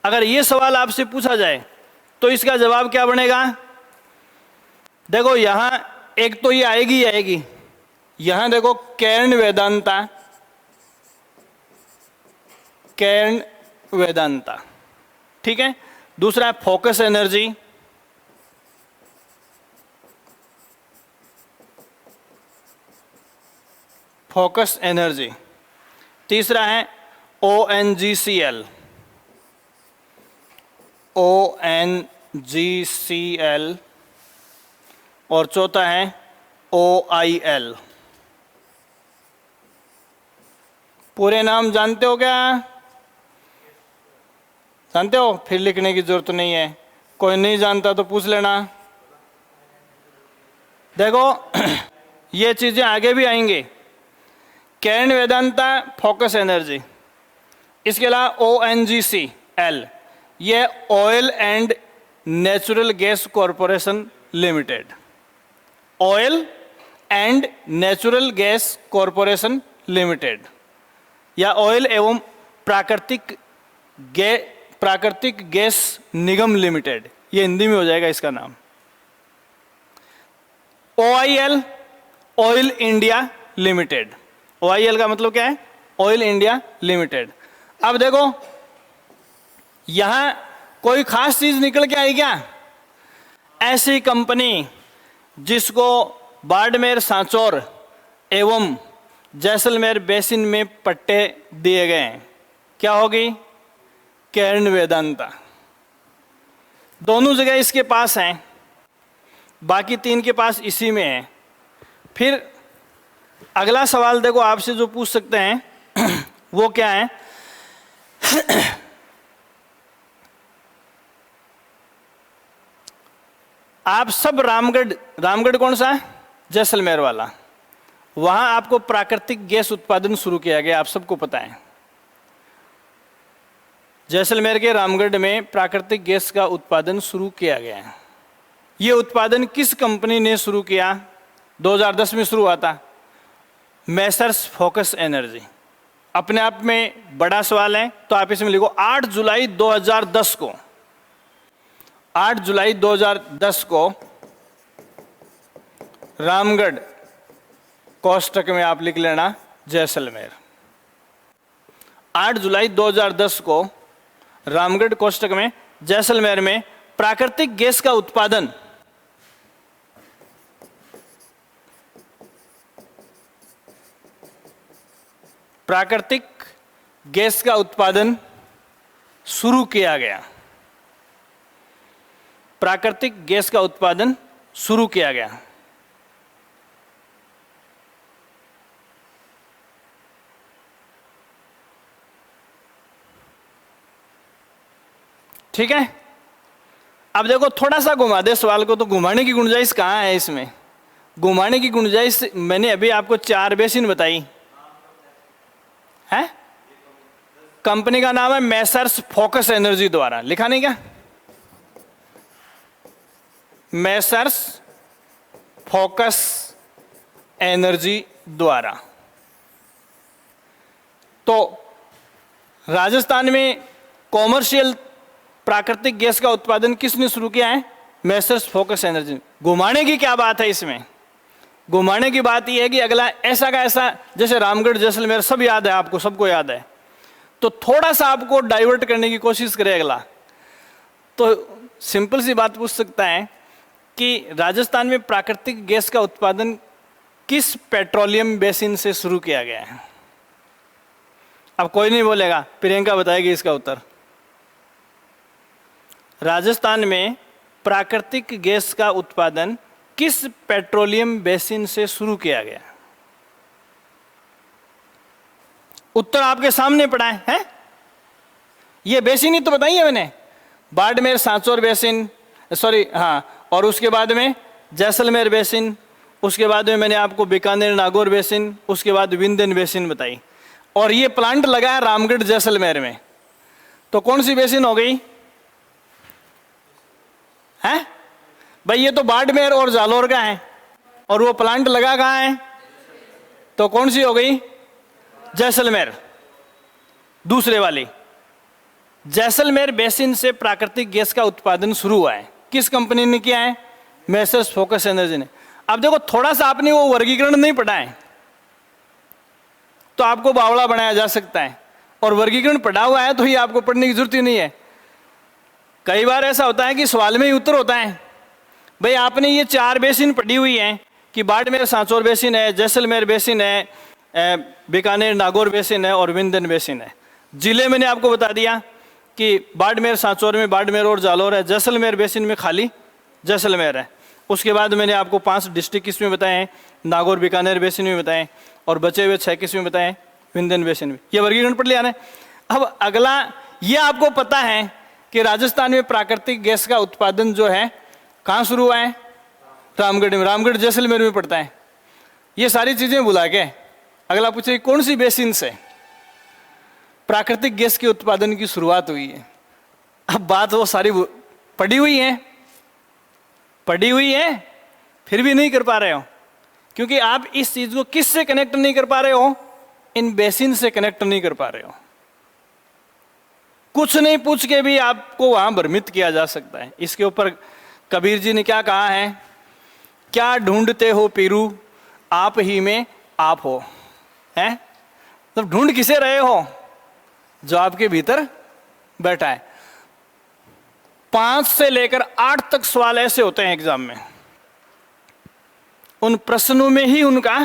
अगर ये सवाल आपसे पूछा जाए तो इसका जवाब क्या बनेगा। देखो यहां एक तो ये आएगी आएगी, यहां देखो केयर्न वेदांता, केयर्न वेदांता। ठीक है, दूसरा है फोकस एनर्जी, फोकस एनर्जी। तीसरा है ONGCL, ONGCL। और चौथा है OIL। पूरे नाम जानते हो क्या, जानते हो, फिर लिखने की जरूरत नहीं है, कोई नहीं जानता तो पूछ लेना। देखो ये चीजें आगे भी आएंगे, केयर्न वेदांता, फोकस एनर्जी, इसके अलावा ONGCL, ये oil and natural gas corporation limited, oil and natural gas corporation limited, या ऑयल एवं प्राकृतिक गैस निगम लिमिटेड, ये हिंदी में हो जाएगा इसका नाम। OIL, oil India limited. OIL का मतलब क्या है, ऑयल इंडिया लिमिटेड। अब देखो यहां कोई खास चीज निकल के आई क्या, ऐसी कंपनी जिसको बाड़मेर, सांचौर एवं जैसलमेर बेसिन में पट्टे दिए गए हैं, क्या होगी, केयर्न वेदांता। दोनों जगह इसके पास हैं, बाकी 3 के पास इसी में है। फिर अगला सवाल देखो आपसे जो पूछ सकते हैं वो क्या है, आप सब रामगढ़ कौन सा है, जैसलमेर वाला, वहां आपको प्राकृतिक गैस उत्पादन शुरू किया गया, आप सबको पता है। जैसलमेर के रामगढ़ में प्राकृतिक गैस का उत्पादन शुरू किया गया है। यह उत्पादन किस कंपनी ने शुरू किया, 2010 में शुरू हुआ था, मैसर्स फोकस एनर्जी। अपने आप में बड़ा सवाल है, तो आप इसमें लिखो 8 जुलाई 2010 को, 8 जुलाई 2010 को रामगढ़, कोष्टक में आप लिख लेना जैसलमेर। 8 जुलाई 2010 को रामगढ़ कोष्टक में जैसलमेर में प्राकृतिक गैस का उत्पादन शुरू किया गया। प्राकृतिक गैस का उत्पादन शुरू किया गया। ठीक है, अब देखो थोड़ा सा घुमा दे सवाल को, तो घुमाने की गुंजाइश कहाँ है इसमें, घुमाने की गुंजाइश मैंने अभी आपको 4 बेसिन बताई है। कंपनी का नाम है मैसर्स फोकस एनर्जी द्वारा, लिखा नहीं क्या, मैसर्स फोकस एनर्जी द्वारा। तो राजस्थान में कॉमर्शियल प्राकृतिक गैस का उत्पादन किसने शुरू किया है? Messrs focus energy. घुमाने की क्या बात है इसमें? घुमाने की बात यह है कि अगला ऐसा का ऐसा, जैसे रामगढ़ जैसलमेर सब याद है आपको, सबको याद है, तो थोड़ा सा आपको डाइवर्ट करने की कोशिश करे अगला, तो सिंपल सी बात पूछ सकता है कि राजस्थान में प्राकृतिक गैस का उत्पादन किस पेट्रोलियम बेसिन से शुरू किया गया है? अब कोई नहीं बोलेगा, प्रियंका बताएगी इसका उत्तर। राजस्थान में प्राकृतिक गैस का उत्पादन किस पेट्रोलियम बेसिन से शुरू किया गया? उत्तर आपके सामने पड़ा है? ये बेसिन ही तो बताइए मैंने, बाड़मेर सांचौर बेसिन, सॉरी हाँ, और उसके बाद में जैसलमेर बेसिन, उसके बाद में मैंने आपको बीकानेर नागौर बेसिन, उसके बाद विंध्यन बेसिन बताई, और ये प्लांट लगा है रामगढ़ जैसलमेर में। तो कौन सी बेसिन हो गई है भाई? ये तो बाड़मेर और जालोर का है, और वो प्लांट लगा कहाँ है? तो कौन सी हो गई? जैसलमेर, दूसरे वाली। जैसलमेर बेसिन से प्राकृतिक गैस का उत्पादन शुरू हुआ है। किस कंपनी ने किया है? मैसर्स फोकस एनर्जी ने। अब देखो, थोड़ा सा आपने वो वर्गीकरण नहीं पढ़ा है तो आपको बावड़ा बनाया जा सकता है, और वर्गीकरण पढ़ा हुआ है तो ही आपको पढ़ने की जरूरत ही नहीं है। कई बार ऐसा होता है कि सवाल में ही उत्तर होता है। भाई आपने ये 4 बेसिन पढ़ी हुई हैं कि बाड़मेर सांचौर बेसिन है, जैसलमेर बेसिन है, बीकानेर नागौर बेसिन है और विंध्यन बेसिन है। जिले मैंने आपको बता दिया कि बाड़मेर सांचौर में बाड़मेर और जालोर है, जैसलमेर बेसिन में खाली जैसलमेर है। उसके बाद मैंने आपको 5 डिस्ट्रिक्ट किस में बताए हैं? नागौर बीकानेर बेसिन में बताएं, और बचे हुए 6 किस में बताएं? विंध्यन बेसिन में। ये वर्गीकरण पढ़ लिया ना। अब अगला, ये आपको पता है कि राजस्थान में प्राकृतिक गैस का उत्पादन जो है कहाँ शुरू हुआ है? रामगढ़ में। रामगढ़ जैसलमेर में पड़ता है। ये सारी चीजें भुला के अगला पूछे कौन सी बेसिन से प्राकृतिक गैस के उत्पादन की शुरुआत हुई है? अब बात वो सारी पड़ी हुई है, फिर भी नहीं कर पा रहे हो, क्योंकि आप इस चीज को किससे कनेक्ट नहीं कर पा रहे हो? इन बेसिन से कनेक्ट नहीं कर पा रहे हो। कुछ नहीं पूछ के भी आपको वहां भ्रमित किया जा सकता है। इसके ऊपर कबीर जी ने क्या कहा है? क्या ढूंढते हो पीरू, आप ही में आप हो। है तो ढूंढ किसे रहे हो? जो आपके भीतर बैठा है। 5 से लेकर 8 तक सवाल ऐसे होते हैं एग्जाम में, उन प्रश्नों में ही उनका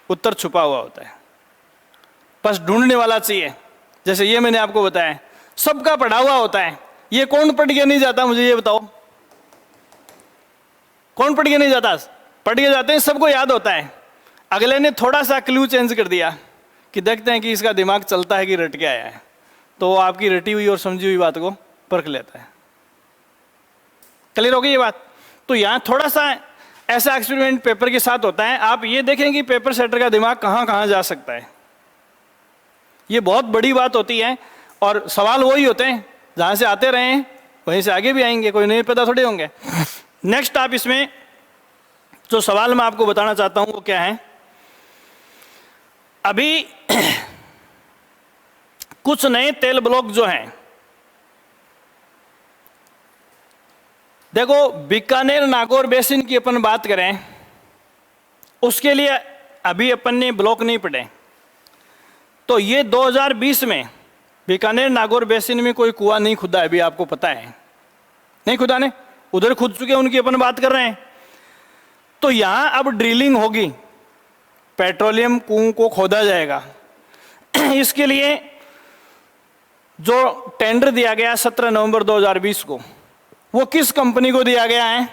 उत्तर छुपा हुआ होता है। बस ढूंढने वाला चाहिए। जैसे ये मैंने आपको बताया, सबका पढ़ा हुआ होता है। ये कौन पढ़ के नहीं जाता, मुझे ये बताओ? कौन पढ़ के नहीं जाता? पढ़ के जाते हैं, सबको याद होता है। अगले ने थोड़ा सा क्लू चेंज कर दिया कि देखते हैं कि इसका दिमाग चलता है कि रट के आया है, तो वो आपकी रटी हुई और समझी हुई बात को परख लेता है। क्लियर हो गई ये बात? तो यहाँ थोड़ा सा ऐसा एक्सपेरिमेंट पेपर के साथ होता है। आप ये देखें कि पेपर सेटर का दिमाग कहाँ कहाँ जा सकता है। ये बहुत बड़ी बात होती है, और सवाल वही होते हैं जहाँ से आते रहे हैं वहीं से आगे भी आएंगे, कोई नहीं पता थोड़े होंगे। नेक्स्ट आप इसमें जो सवाल मैं आपको बताना चाहता हूं वो क्या है? अभी कुछ नए तेल ब्लॉक जो हैं, देखो बीकानेर नागौर बेसिन की अपन बात करें, उसके लिए अभी अपन ने ब्लॉक नहीं पढ़े। तो ये 2020 में बीकानेर नागौर बेसिन में कोई कुआं नहीं खुदा है, अभी आपको पता है नहीं खुदा ने, उधर खुद चुके उनकी अपन बात कर रहे हैं। तो यहां अब ड्रिलिंग होगी, पेट्रोलियम कुओं को खोदा जाएगा। इसके लिए जो टेंडर दिया गया 17 नवंबर 2020 को, वो किस कंपनी को दिया गया है?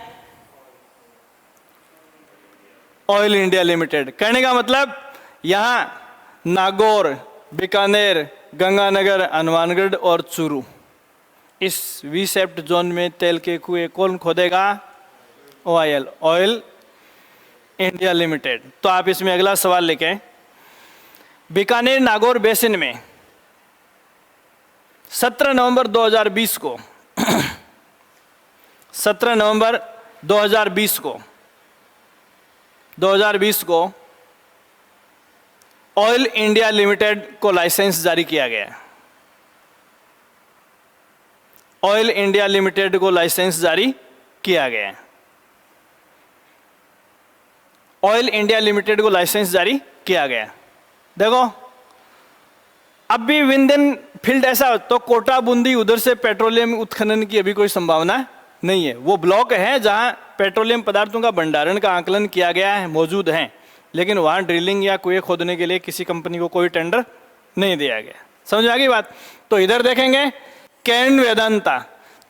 Oil India limited. कहने का मतलब यहां नागौर, बीकानेर, गंगानगर, हनुमानगढ़ और चूरू, इस वी शेप्ड जोन में तेल के कुएं कौन खोदेगा? Oil India limited. तो आप इसमें अगला सवाल लिखें, बीकानेर नागौर बेसिन में 17 नवंबर 2020 को 17 नवंबर 2020 को ऑयल इंडिया लिमिटेड को लाइसेंस जारी किया गया है। ऑयल इंडिया लिमिटेड को लाइसेंस जारी किया गया है। ऑयल इंडिया लिमिटेड को लाइसेंस जारी किया गया। देखो अब भी विंध्यन फील्ड ऐसा हो तो कोटा बूंदी उधर से पेट्रोलियम उत्खनन की अभी कोई संभावना नहीं है। वो ब्लॉक है जहां पेट्रोलियम पदार्थों का भंडारण का आकलन किया गया है, मौजूद हैं, लेकिन वहां ड्रिलिंग या कुएं खोदने के लिए किसी कंपनी को कोई टेंडर नहीं दिया गया। समझ आ गई बात? तो इधर देखेंगे कैन वेदांता,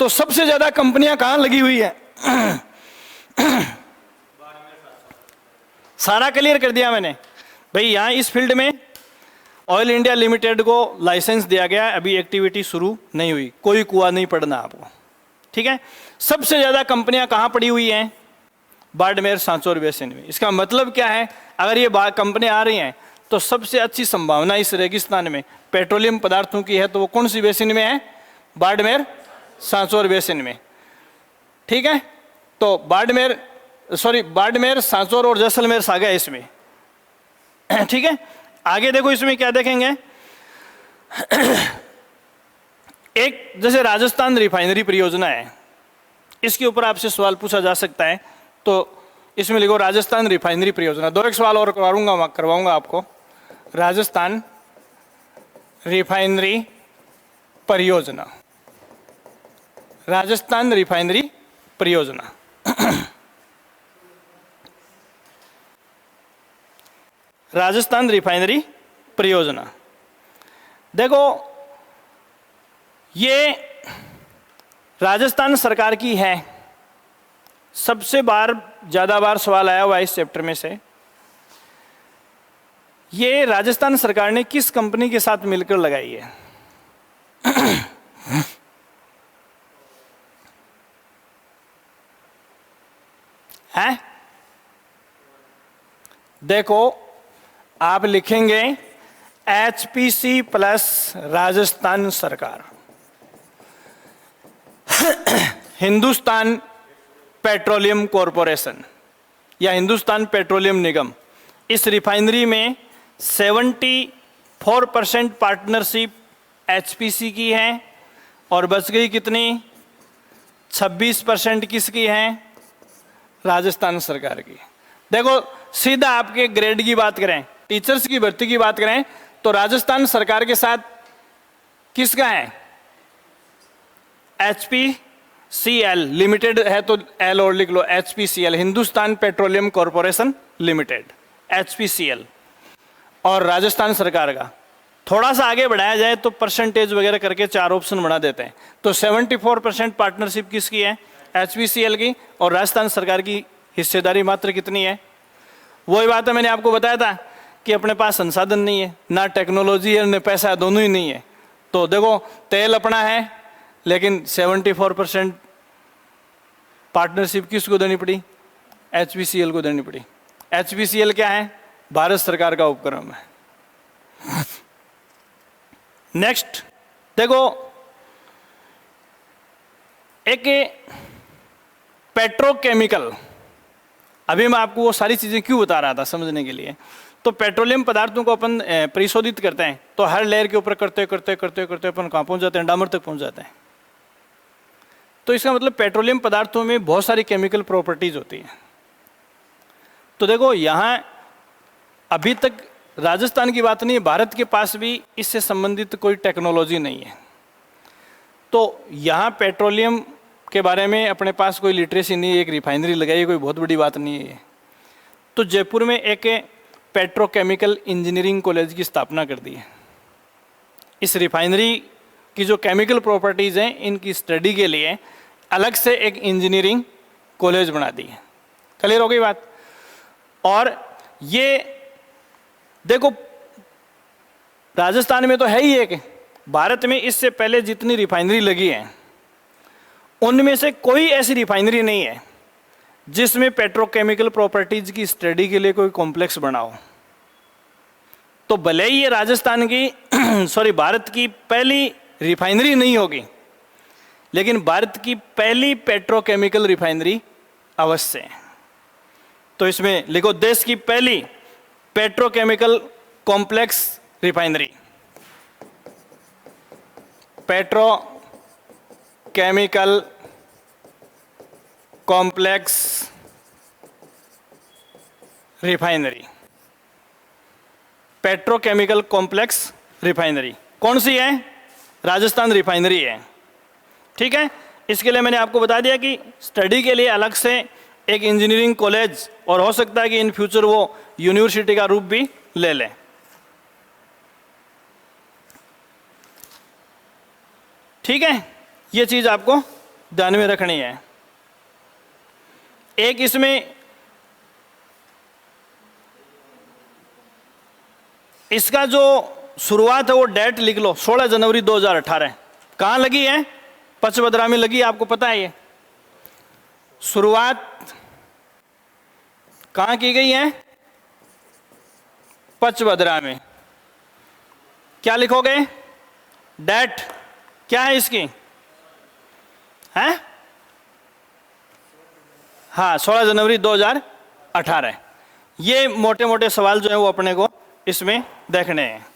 तो सबसे ज्यादा कंपनियां कहां लगी हुई है? सारा क्लियर कर दिया मैंने भाई। यहां इस फील्ड में ऑयल इंडिया लिमिटेड को लाइसेंस दिया गया, अभी एक्टिविटी शुरू नहीं हुई, कोई कुआं नहीं पड़ना आपको, ठीक है। सबसे ज्यादा कंपनियां कहां पड़ी हुई हैं? बाड़मेर सांचौर बेसिन में। इसका मतलब क्या है? अगर ये कंपनियां आ रही हैं तो सबसे अच्छी संभावना इस रेगिस्तान में पेट्रोलियम पदार्थों की है, तो वो कौन सी बेसिन में है? बाड़मेर सांचौर बेसिन में, ठीक है। तो बाड़मेर सांचौर और जैसलमेर सागा इसमें, ठीक है। आगे देखो इसमें क्या देखेंगे, एक जैसे राजस्थान रिफाइनरी परियोजना है, इसके ऊपर आपसे सवाल पूछा जा सकता है, तो इसमें लिखो राजस्थान रिफाइनरी परियोजना। दो एक सवाल और करवाऊंगा आपको। राजस्थान रिफाइनरी परियोजना, राजस्थान रिफाइनरी परियोजना। राजस्थान रिफाइनरी परियोजना, देखो ये राजस्थान सरकार की है। सबसे ज्यादा बार सवाल आया हुआ है इस चैप्टर में से। ये राजस्थान सरकार ने किस कंपनी के साथ मिलकर लगाई है? हैं? देखो आप लिखेंगे एचपीसी प्लस राजस्थान सरकार, हिंदुस्तान पेट्रोलियम कॉरपोरेशन या हिंदुस्तान पेट्रोलियम निगम। इस रिफाइनरी में 74% पार्टनरशिप एचपीसी की है और बच गई कितनी? 26% किसकी है? राजस्थान सरकार की। देखो सीधा आपके ग्रेड की बात करें, टीचर्स की भर्ती की बात करें, तो राजस्थान सरकार के साथ किसका है? HPCL लिमिटेड है, तो एल और लिख लो, HPCL Hindustan petroleum corporation limited, HPCL। और राजस्थान सरकार का थोड़ा सा आगे बढ़ाया जाए तो परसेंटेज वगैरह करके 4 ऑप्शन बना देते हैं। तो 74% पार्टनरशिप किसकी है? HPCL की। और राजस्थान सरकार की हिस्सेदारी मात्र कितनी है? वही बात है, मैंने आपको बताया था कि अपने पास संसाधन नहीं है, ना टेक्नोलॉजी है, ना पैसा है, दोनों ही नहीं है। तो देखो तेल अपना है, लेकिन 74% पार्टनरशिप किसको देनी पड़ी? HPCL को देनी पड़ी। HPCL क्या है? भारत सरकार का उपक्रम है। नेक्स्ट देखो, एक पेट्रोकेमिकल, अभी मैं आपको वो सारी चीजें क्यों बता रहा था समझने के लिए। तो पेट्रोलियम पदार्थों को अपन परिशोधित करते हैं, तो हर लेयर के ऊपर करते करते करते करते अपन कहां पहुंच जाते हैं? डामर तक पहुंच जाते हैं। तो इसका मतलब पेट्रोलियम पदार्थों में बहुत सारी केमिकल प्रॉपर्टीज होती हैं। तो देखो यहां अभी तक राजस्थान की बात नहीं है, भारत के पास भी इससे संबंधित कोई टेक्नोलॉजी नहीं है। तो यहाँ पेट्रोलियम के बारे में अपने पास कोई लिटरेसी नहीं है, एक रिफाइनरी लगाई, कोई बहुत बड़ी बात नहीं है। तो जयपुर में एक पेट्रोकेमिकल इंजीनियरिंग कॉलेज की स्थापना कर दी है। इस रिफाइनरी की जो केमिकल प्रॉपर्टीज़ हैं, इनकी स्टडी के लिए अलग से एक इंजीनियरिंग कॉलेज बना दी है। क्लियर हो गई बात? और ये देखो राजस्थान में तो है ही एक, भारत में इससे पहले जितनी रिफाइनरी लगी है उनमें से कोई ऐसी रिफाइनरी नहीं है जिसमें पेट्रोकेमिकल प्रॉपर्टीज की स्टडी के लिए कोई कॉम्प्लेक्स बना हो। तो भले ही ये राजस्थान की भारत की पहली रिफाइनरी नहीं होगी, लेकिन भारत की पहली पेट्रोकेमिकल रिफाइनरी अवश्य है। तो इसमें लिखो देश की पहली petrochemical complex refinery, petro chemical complex refinery, petrochemical complex refinery कौन सी है? राजस्थान रिफाइनरी है। ठीक है, इसके लिए मैंने आपको बता दिया कि स्टडी के लिए अलग से एक इंजीनियरिंग कॉलेज, और हो सकता है कि इन फ्यूचर वो यूनिवर्सिटी का रूप भी ले लें। ठीक है, ये चीज आपको ध्यान में रखनी है। एक इसमें इसका जो शुरुआत है वो डेट लिख लो, 16 जनवरी 2018। कहां लगी है? पचवदरा में लगी, आपको पता है। ये शुरुआत कहां की गई है? पचवदरा में। क्या लिखोगे? डेट क्या है इसकी? है हाँ, 16 जनवरी 2018। ये मोटे मोटे सवाल जो है वो अपने को इसमें देखने हैं।